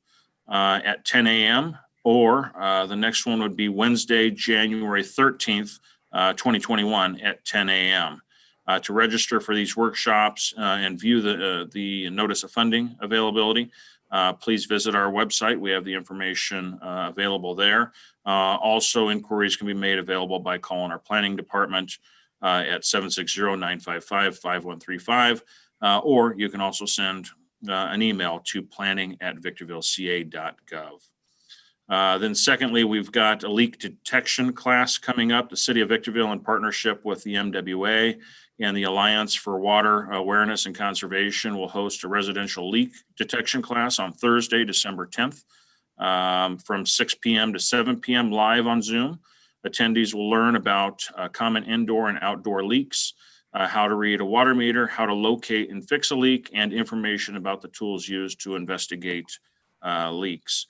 at 10 a.m., or the next one would be Wednesday, January 13th, 2021 at 10 a.m. To register for these workshops and view the notice of funding availability, please visit our website. We have the information available there. Also, inquiries can be made available by calling our planning department at 760-955-5135, or you can also send an email to planning@victorvilleca.gov. Then secondly, we've got a leak detection class coming up. The City of Victorville, in partnership with the MWA and the Alliance for Water Awareness and Conservation, will host a residential leak detection class on Thursday, December 10th from 6 p.m. to 7 p.m. live on Zoom. Attendees will learn about common indoor and outdoor leaks, how to read a water meter, how to locate and fix a leak, and information about the tools used to investigate leaks.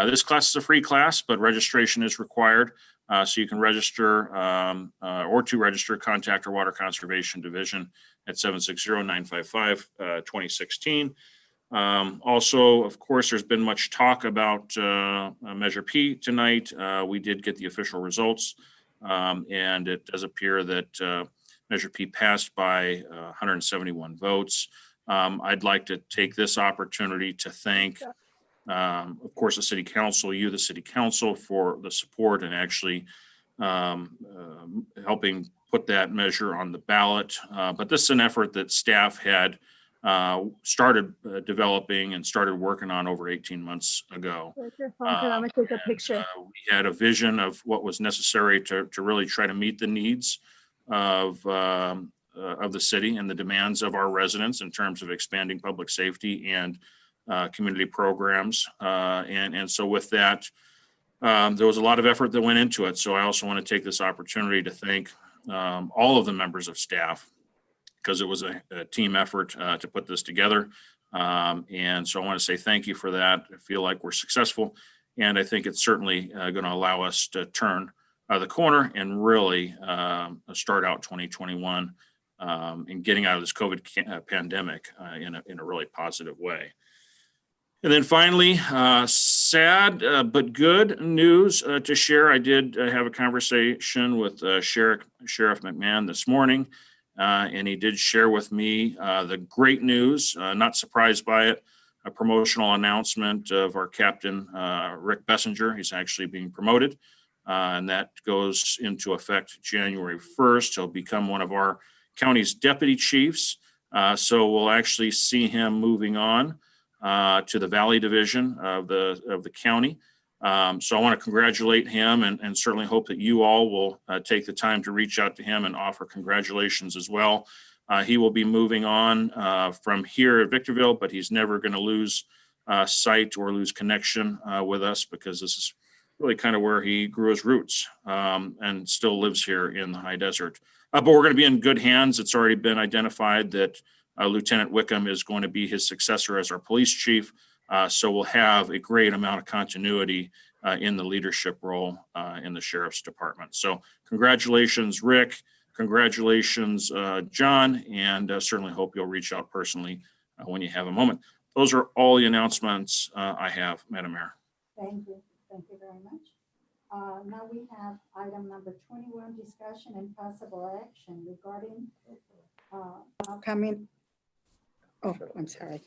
This class is a free class, but registration is required. So you can register or to register, contact our Water Conservation Division at 760-955-2016. Also, of course, there's been much talk about Measure P tonight. We did get the official results, and it does appear that Measure P passed by 171 votes. I'd like to take this opportunity to thank of course, the City Council, the City Council, for the support and actually helping put that measure on the ballot. But this is an effort that staff had started developing and started working on over 18 months ago.
I'm gonna take a picture.
We had a vision of what was necessary to really try to meet the needs of the city and the demands of our residents in terms of expanding public safety and community programs. And so with that, there was a lot of effort that went into it. So I also want to take this opportunity to thank all of the members of staff, because it was a team effort to put this together. And so I want to say thank you for that. I feel like we're successful, and I think it's certainly going to allow us to turn the corner and really start out 2021 and getting out of this COVID pandemic in a really positive way. And then finally, sad but good news to share. I did have a conversation with Sheriff McMahon this morning, And he did share with me the great news, not surprised by it, a promotional announcement of our captain, Rick Bessinger. He's actually being promoted, and that goes into effect January 1st. He'll become one of our county's deputy chiefs. So we'll actually see him moving on to the Valley Division of the county. So I want to congratulate him and certainly hope that you all will take the time to reach out to him and offer congratulations as well. He will be moving on from here at Victorville, but he's never going to lose sight or lose connection with us, because this is really kind of where he grew his roots and still lives here in the high desert. But we're going to be in good hands. It's already been identified that Lieutenant Wickham is going to be his successor as our police chief. So we'll have a great amount of continuity in the leadership role in the sheriff's department. So congratulations, Rick. Congratulations, John, and certainly hope you'll reach out personally when you have a moment. Those are all the announcements I have, Madam Mayor.
Thank you. Thank you very much. Now we have item number 21, discussion and possible action regarding upcoming, oh, I'm sorry.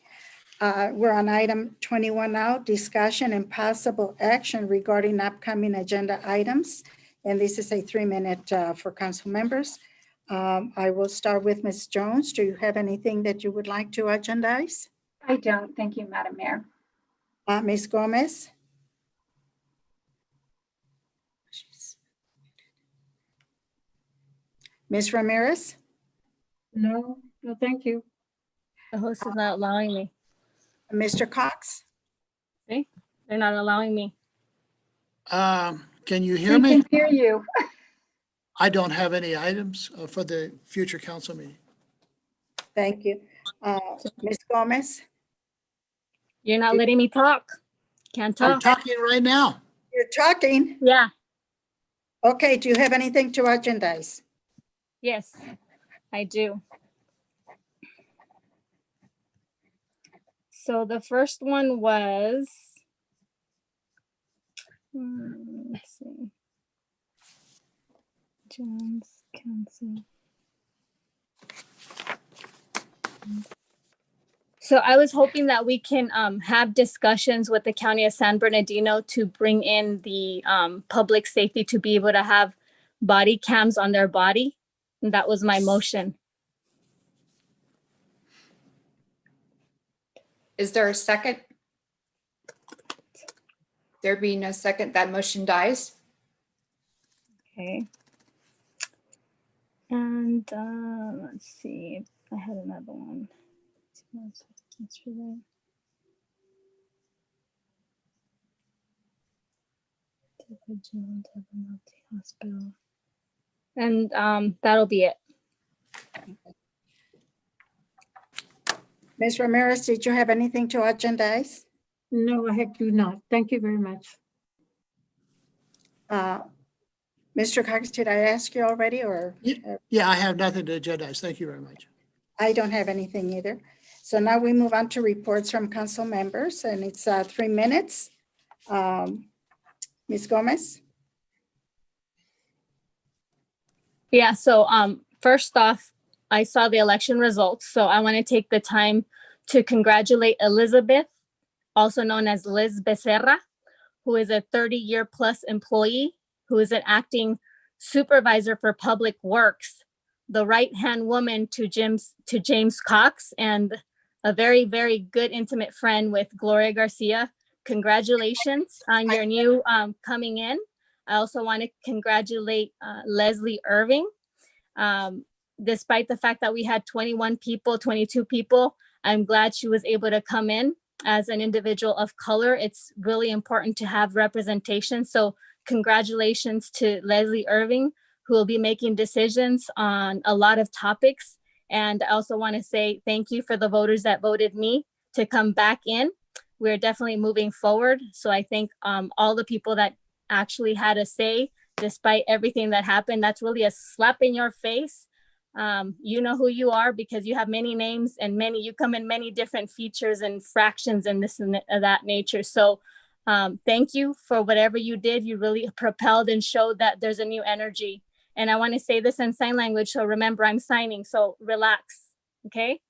We're on item 21 now, discussion and possible action regarding upcoming agenda items. And this is a 3-minute for council members. I will start with Ms. Jones. Do you have anything that you would like to agendize?
I don't. Thank you, Madam Mayor.
Ms. Gomez? Ms. Ramirez?
No, no, thank you.
The host is not allowing me.
Mr. Cox?
See, they're not allowing me.
Can you hear
We
me?
can hear you.
I don't have any items for the future council meeting.
Thank you. Ms. Gomez?
You're not letting me talk. Can't
I'm
talk.
talking right now.
You're talking?
Yeah.
Okay, do you have anything to agendize?
Yes, I do. So the first one was, let's see, Jones Council. So I was hoping that we can have discussions with the County of San Bernardino to bring in the public safety to be able to have body cams on their body. And that was my motion.
Is there a second? There being no second, that motion dies.
Okay. And let's see, if I had another one. Hospital. And that'll be it.
Ms. Ramirez, did you have anything to agendize?
No, I do not. Thank you very much.
Mr. Cox, did I ask you already or?
Yeah, I have nothing to agendize. Thank you very much.
I don't have anything either. So now we move on to reports from council members, and it's 3 minutes. Ms. Gomez?
Yeah, so first off, I saw the election results, so I want to take the time to congratulate Elizabeth, also known as Liz Becerra, who is a 30-year plus employee, who is an acting supervisor for Public Works, the right-hand woman to James Cox, and a very, very good intimate friend with Gloria Garcia. Congratulations on your new coming in. I also want to congratulate Leslie Irving. Despite the fact that we had 22 people, I'm glad she was able to come in as an individual of color. It's really important to have representation. So congratulations to Leslie Irving, who will be making decisions on a lot of topics. And I also want to say thank you for the voters that voted me to come back in. We're definitely moving forward. So I think all the people that actually had a say, despite everything that happened, that's really a slap in your face. You know who you are because you have many names and you come in many different features and fractions and this and that nature. So thank you for whatever you did. You really propelled and showed that there's a new energy And I want to say this in sign language, so remember I'm signing, so relax, okay?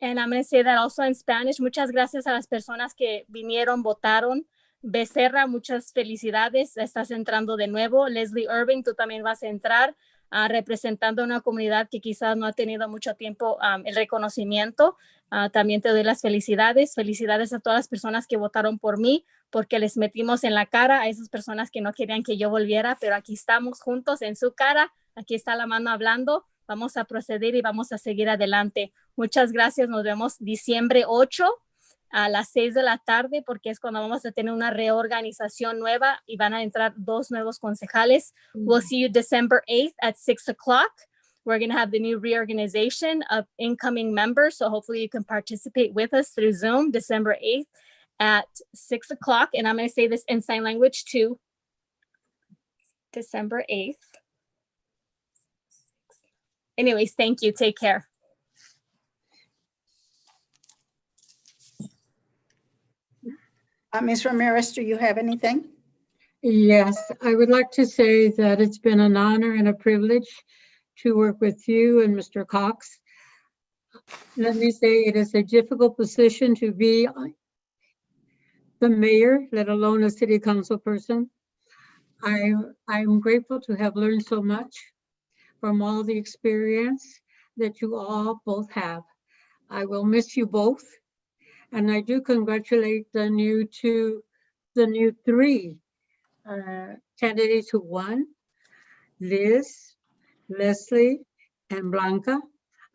And I'm going to say that also in Spanish. Muchas gracias a las personas que vinieron, votaron. Becerra, muchas felicidades. Estás entrando de nuevo. Leslie Irving, tú también vas a entrar representando a una comunidad que quizás no ha tenido mucho tiempo el reconocimiento. También te doy las felicidades. Felicidades a todas las personas que votaron por mí, porque les metimos en la cara a esas personas que no querían que yo volviera, pero aquí estamos juntos en su cara. Aquí está la mano hablando. Vamos a proceder y vamos a seguir adelante. Muchas gracias. Nos vemos diciembre 8 a las 6 de la tarde, porque es cuando vamos a tener una reorganización nueva y van a entrar 2 nuevos concejales. We'll see you December 8th at 6 o'clock. We're going to have the new reorganization of incoming members. So hopefully you can participate with us through Zoom December 8th at 6 o'clock. And I'm going to say this in sign language too. December 8th. Anyways, thank you. Take care.
Ms. Ramirez, do you have anything?
Yes, I would like to say that it's been an honor and a privilege to work with you and Mr. Cox. Let me say it is a difficult position to be the mayor, let alone a city council person. I'm grateful to have learned so much from all the experience that you all both have. I will miss you both. And I do congratulate the new 3 candidates who won, Liz, Leslie, and Blanca.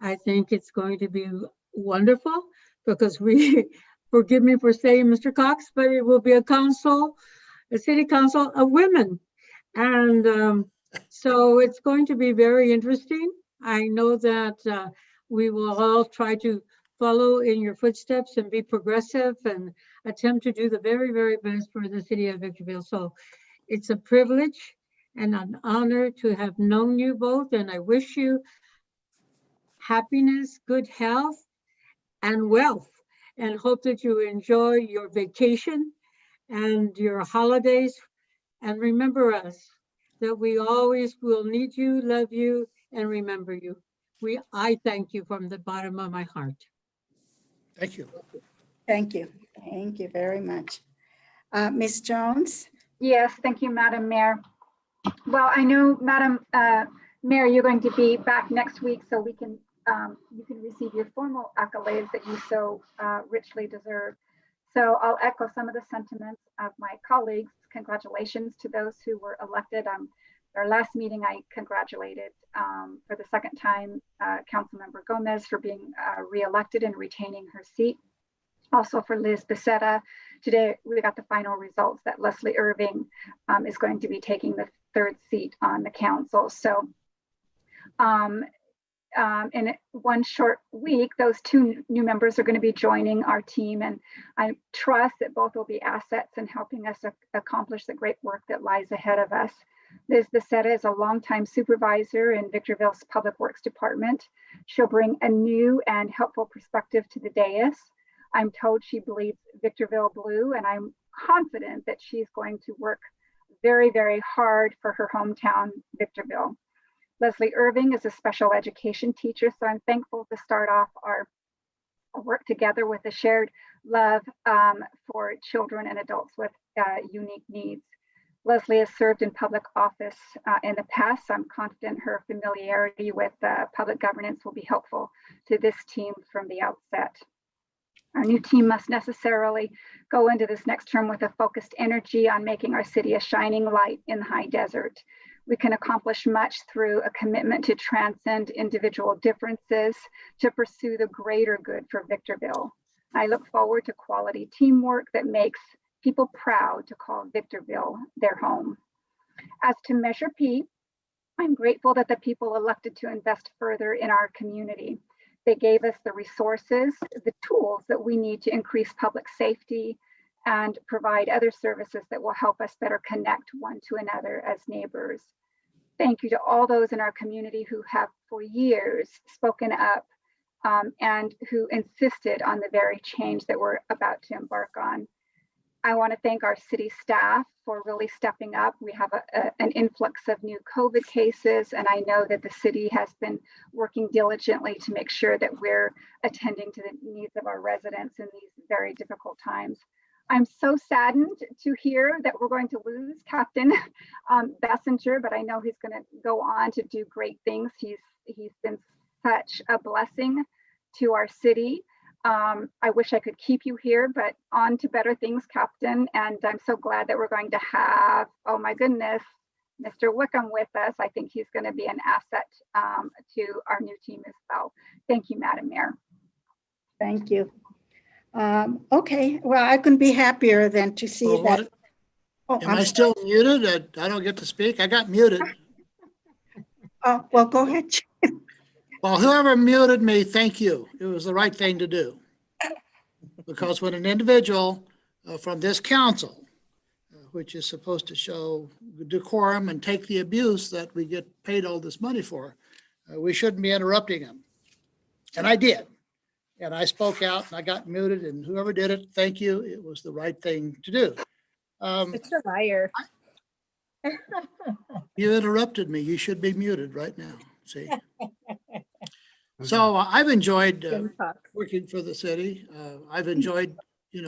I think it's going to be wonderful because forgive me for saying Mr. Cox, but it will be a city council of women. And so it's going to be very interesting. I know that we will all try to follow in your footsteps and be progressive and attempt to do the very, very best for the city of Victorville. So it's a privilege and an honor to have known you both. And I wish you happiness, good health, and wealth, and hope that you enjoy your vacation and your holidays. And remember us, that we always will need you, love you, and remember you. I thank you from the bottom of my heart.
Thank you.
Thank you. Thank you very much. Ms. Jones?
Yes, thank you, Madam Mayor. Well, I know, Madam Mayor, you're going to be back next week, so we can you can receive your formal accolades that you so richly deserve. So I'll echo some of the sentiments of my colleagues. Congratulations to those who were elected. Our last meeting, I congratulated for the second time Councilmember Gomez for being re-elected and retaining her seat. Also for Liz Becerra. Today, we got the final results that Leslie Irving is going to be taking the 3rd seat on the council. So in one short week, those 2 new members are going to be joining our team, and I trust that both will be assets in helping us accomplish the great work that lies ahead of us. Liz Becerra is a longtime supervisor in Victorville's Public Works Department. She'll bring a new and helpful perspective to the dais. I'm told she bleeds Victorville blue, and I'm confident that she's going to work very, very hard for her hometown, Victorville. Leslie Irving is a special education teacher, so I'm thankful to start off our work together with a shared love for children and adults with unique needs. Leslie has served in public office in the past, so I'm confident her familiarity with public governance will be helpful to this team from the outset. Our new team must necessarily go into this next term with a focused energy on making our city a shining light in the high desert. We can accomplish much through a commitment to transcend individual differences to pursue the greater good for Victorville. I look forward to quality teamwork that makes people proud to call Victorville their home. As to Measure P, I'm grateful that the people elected to invest further in our community. They gave us the resources, the tools that we need to increase public safety and provide other services that will help us better connect one to another as neighbors. Thank you to all those in our community who have for years spoken up and who insisted on the very change that we're about to embark on. I want to thank our city staff for really stepping up. We have an influx of new COVID cases, and I know that the city has been working diligently to make sure that we're attending to the needs of our residents in these very difficult times. I'm so saddened to hear that we're going to lose Captain Bessinger, but I know he's going to go on to do great things. He's been such a blessing to our city. I wish I could keep you here, but on to better things, Captain. And I'm so glad that we're going to have, oh my goodness, Mr. Wickham with us. I think he's going to be an asset to our new team as well. Thank you, Madam Mayor.
Thank you. Okay, well, I couldn't be happier than to see that. Oh,
Am I still muted? I don't get to speak. I got muted.
Oh, well, go ahead.
Well, whoever muted me, thank you. It was the right thing to do. Because when an individual from this council, which is supposed to show decorum and take the abuse that we get paid all this money for, we shouldn't be interrupting him. And I did. And I spoke out and I got muted, and whoever did it, thank you. It was the right thing to do.
It's a liar.
You interrupted me. You should be muted right now. See? So I've enjoyed working for the city. I've enjoyed,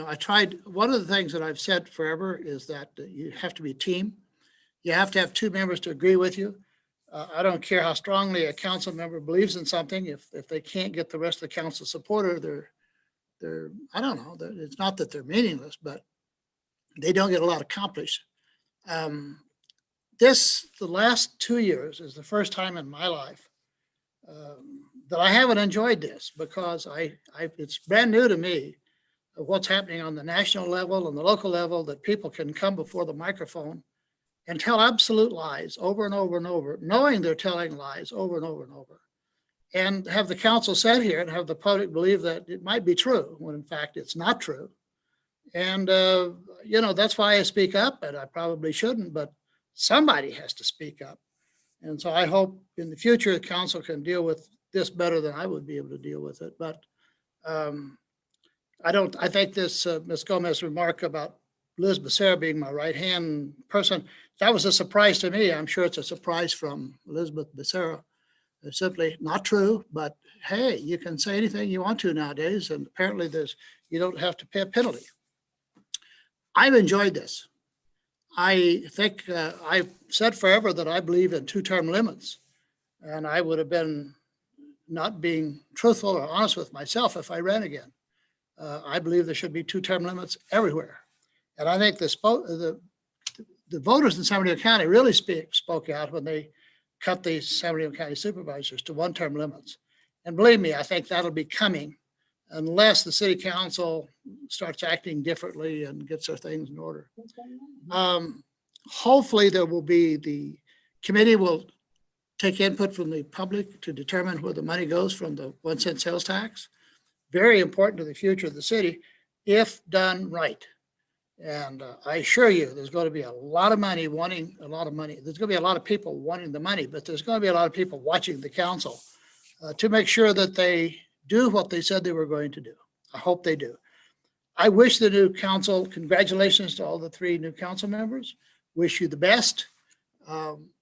I tried, one of the things that I've said forever is that you have to be a team. You have to have two members to agree with you. I don't care how strongly a council member believes in something. If they can't get the rest of the council supporter, they're I don't know. It's not that they're meaningless, but they don't get a lot accomplished. The last 2 years is the first time in my life that I haven't enjoyed this, because it's brand new to me what's happening on the national level and the local level, that people can come before the microphone and tell absolute lies over and over and over, knowing they're telling lies over and over and over, and have the council sit here and have the public believe that it might be true when in fact it's not true. And, that's why I speak up, and I probably shouldn't, but somebody has to speak up. And so I hope in the future, the council can deal with this better than I would be able to deal with it. But I think this Ms. Gomez remark about Liz Becerra being my right-hand person, that was a surprise to me. I'm sure it's a surprise from Elizabeth Becerra. It's simply not true, but hey, you can say anything you want to nowadays, and apparently you don't have to pay a penalty. I've enjoyed this. I think I've said forever that I believe in two-term limits, and I would have been not being truthful or honest with myself if I ran again. I believe there should be two-term limits everywhere. And I think the voters in San Bernardino County really spoke out when they cut the San Bernardino County supervisors to one-term limits. And believe me, I think that'll be coming unless the city council starts acting differently and gets their things in order. Hopefully the committee will take input from the public to determine where the money goes from the 1 cent sales tax. Very important to the future of the city if done right. And I assure you, there's going to be a lot of money wanting a lot of money. There's going to be a lot of people wanting the money, but there's going to be a lot of people watching the council to make sure that they do what they said they were going to do. I hope they do. I wish the new council, congratulations to all the 3 new council members. Wish you the best.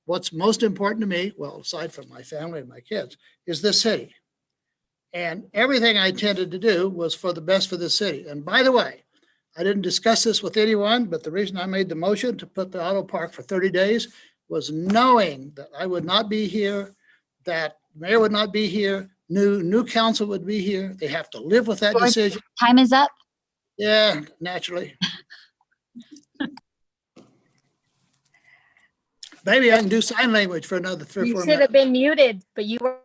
What's most important to me, well, aside from my family and my kids, is this city. And everything I intended to do was for the best for the city. And by the way, I didn't discuss this with anyone, but the reason I made the motion to put the auto park for 30 days was knowing that I would not be here, that the mayor would not be here, new council would be here. They have to live with that decision.
Time is up.
Yeah, naturally. Maybe I can do sign language for another 3 or 4
You
minutes.
should have been muted, but you were.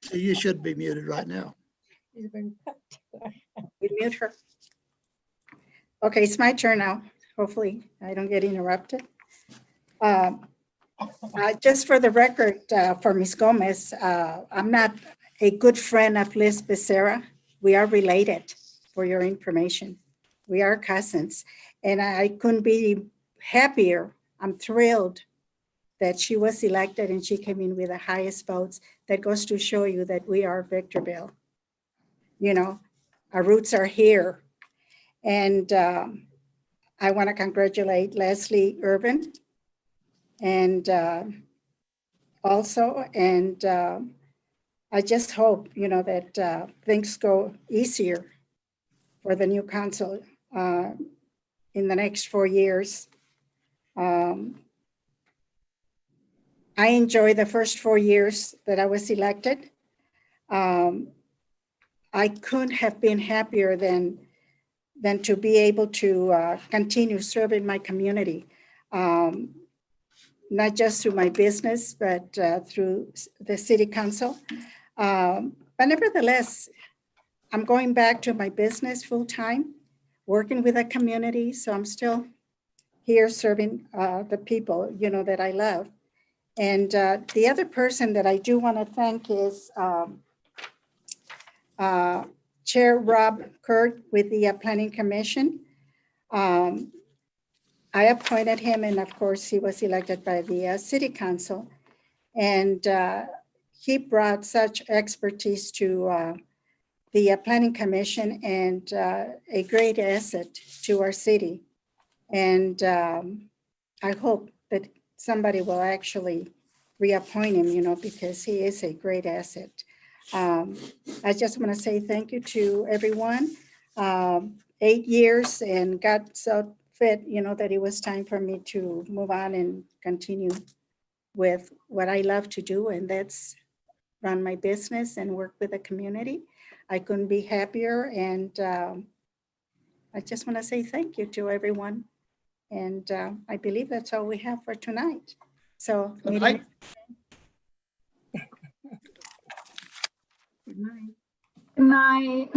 So you should be muted right now.
We mute her. Okay, it's my turn now. Hopefully I don't get interrupted. Just for the record, for Ms. Gomez, I'm not a good friend of Liz Becerra. We are related, for your information. We are cousins. And I couldn't be happier. I'm thrilled that she was elected and she came in with the highest votes. That goes to show you that we are Victorville. You know, our roots are here. And I want to congratulate Leslie Urban and also, and I just hope, you know, that things go easier for the new council in the next 4 years. I enjoyed the first 4 years that I was elected. I couldn't have been happier than to be able to continue serving my community, not just through my business, but through the city council. But nevertheless, I'm going back to my business full time, working with the community. So I'm still here serving the people, you know, that I love. And the other person that I do want to thank is Chair Rob Kurt with the Planning Commission. I appointed him, and of course he was elected by the City Council. And he brought such expertise to the Planning Commission and a great asset to our city. And I hope that somebody will actually reappoint him, you know, because he is a great asset. I just want to say thank you to everyone. 8 years and got so fit, you know, that it was time for me to move on and continue with what I love to do, and that's run my business and work with the community. I couldn't be happier, and I just want to say thank you to everyone. And I believe that's all we have for tonight. So,
Good
meeting-
night.
Good night.
Good night.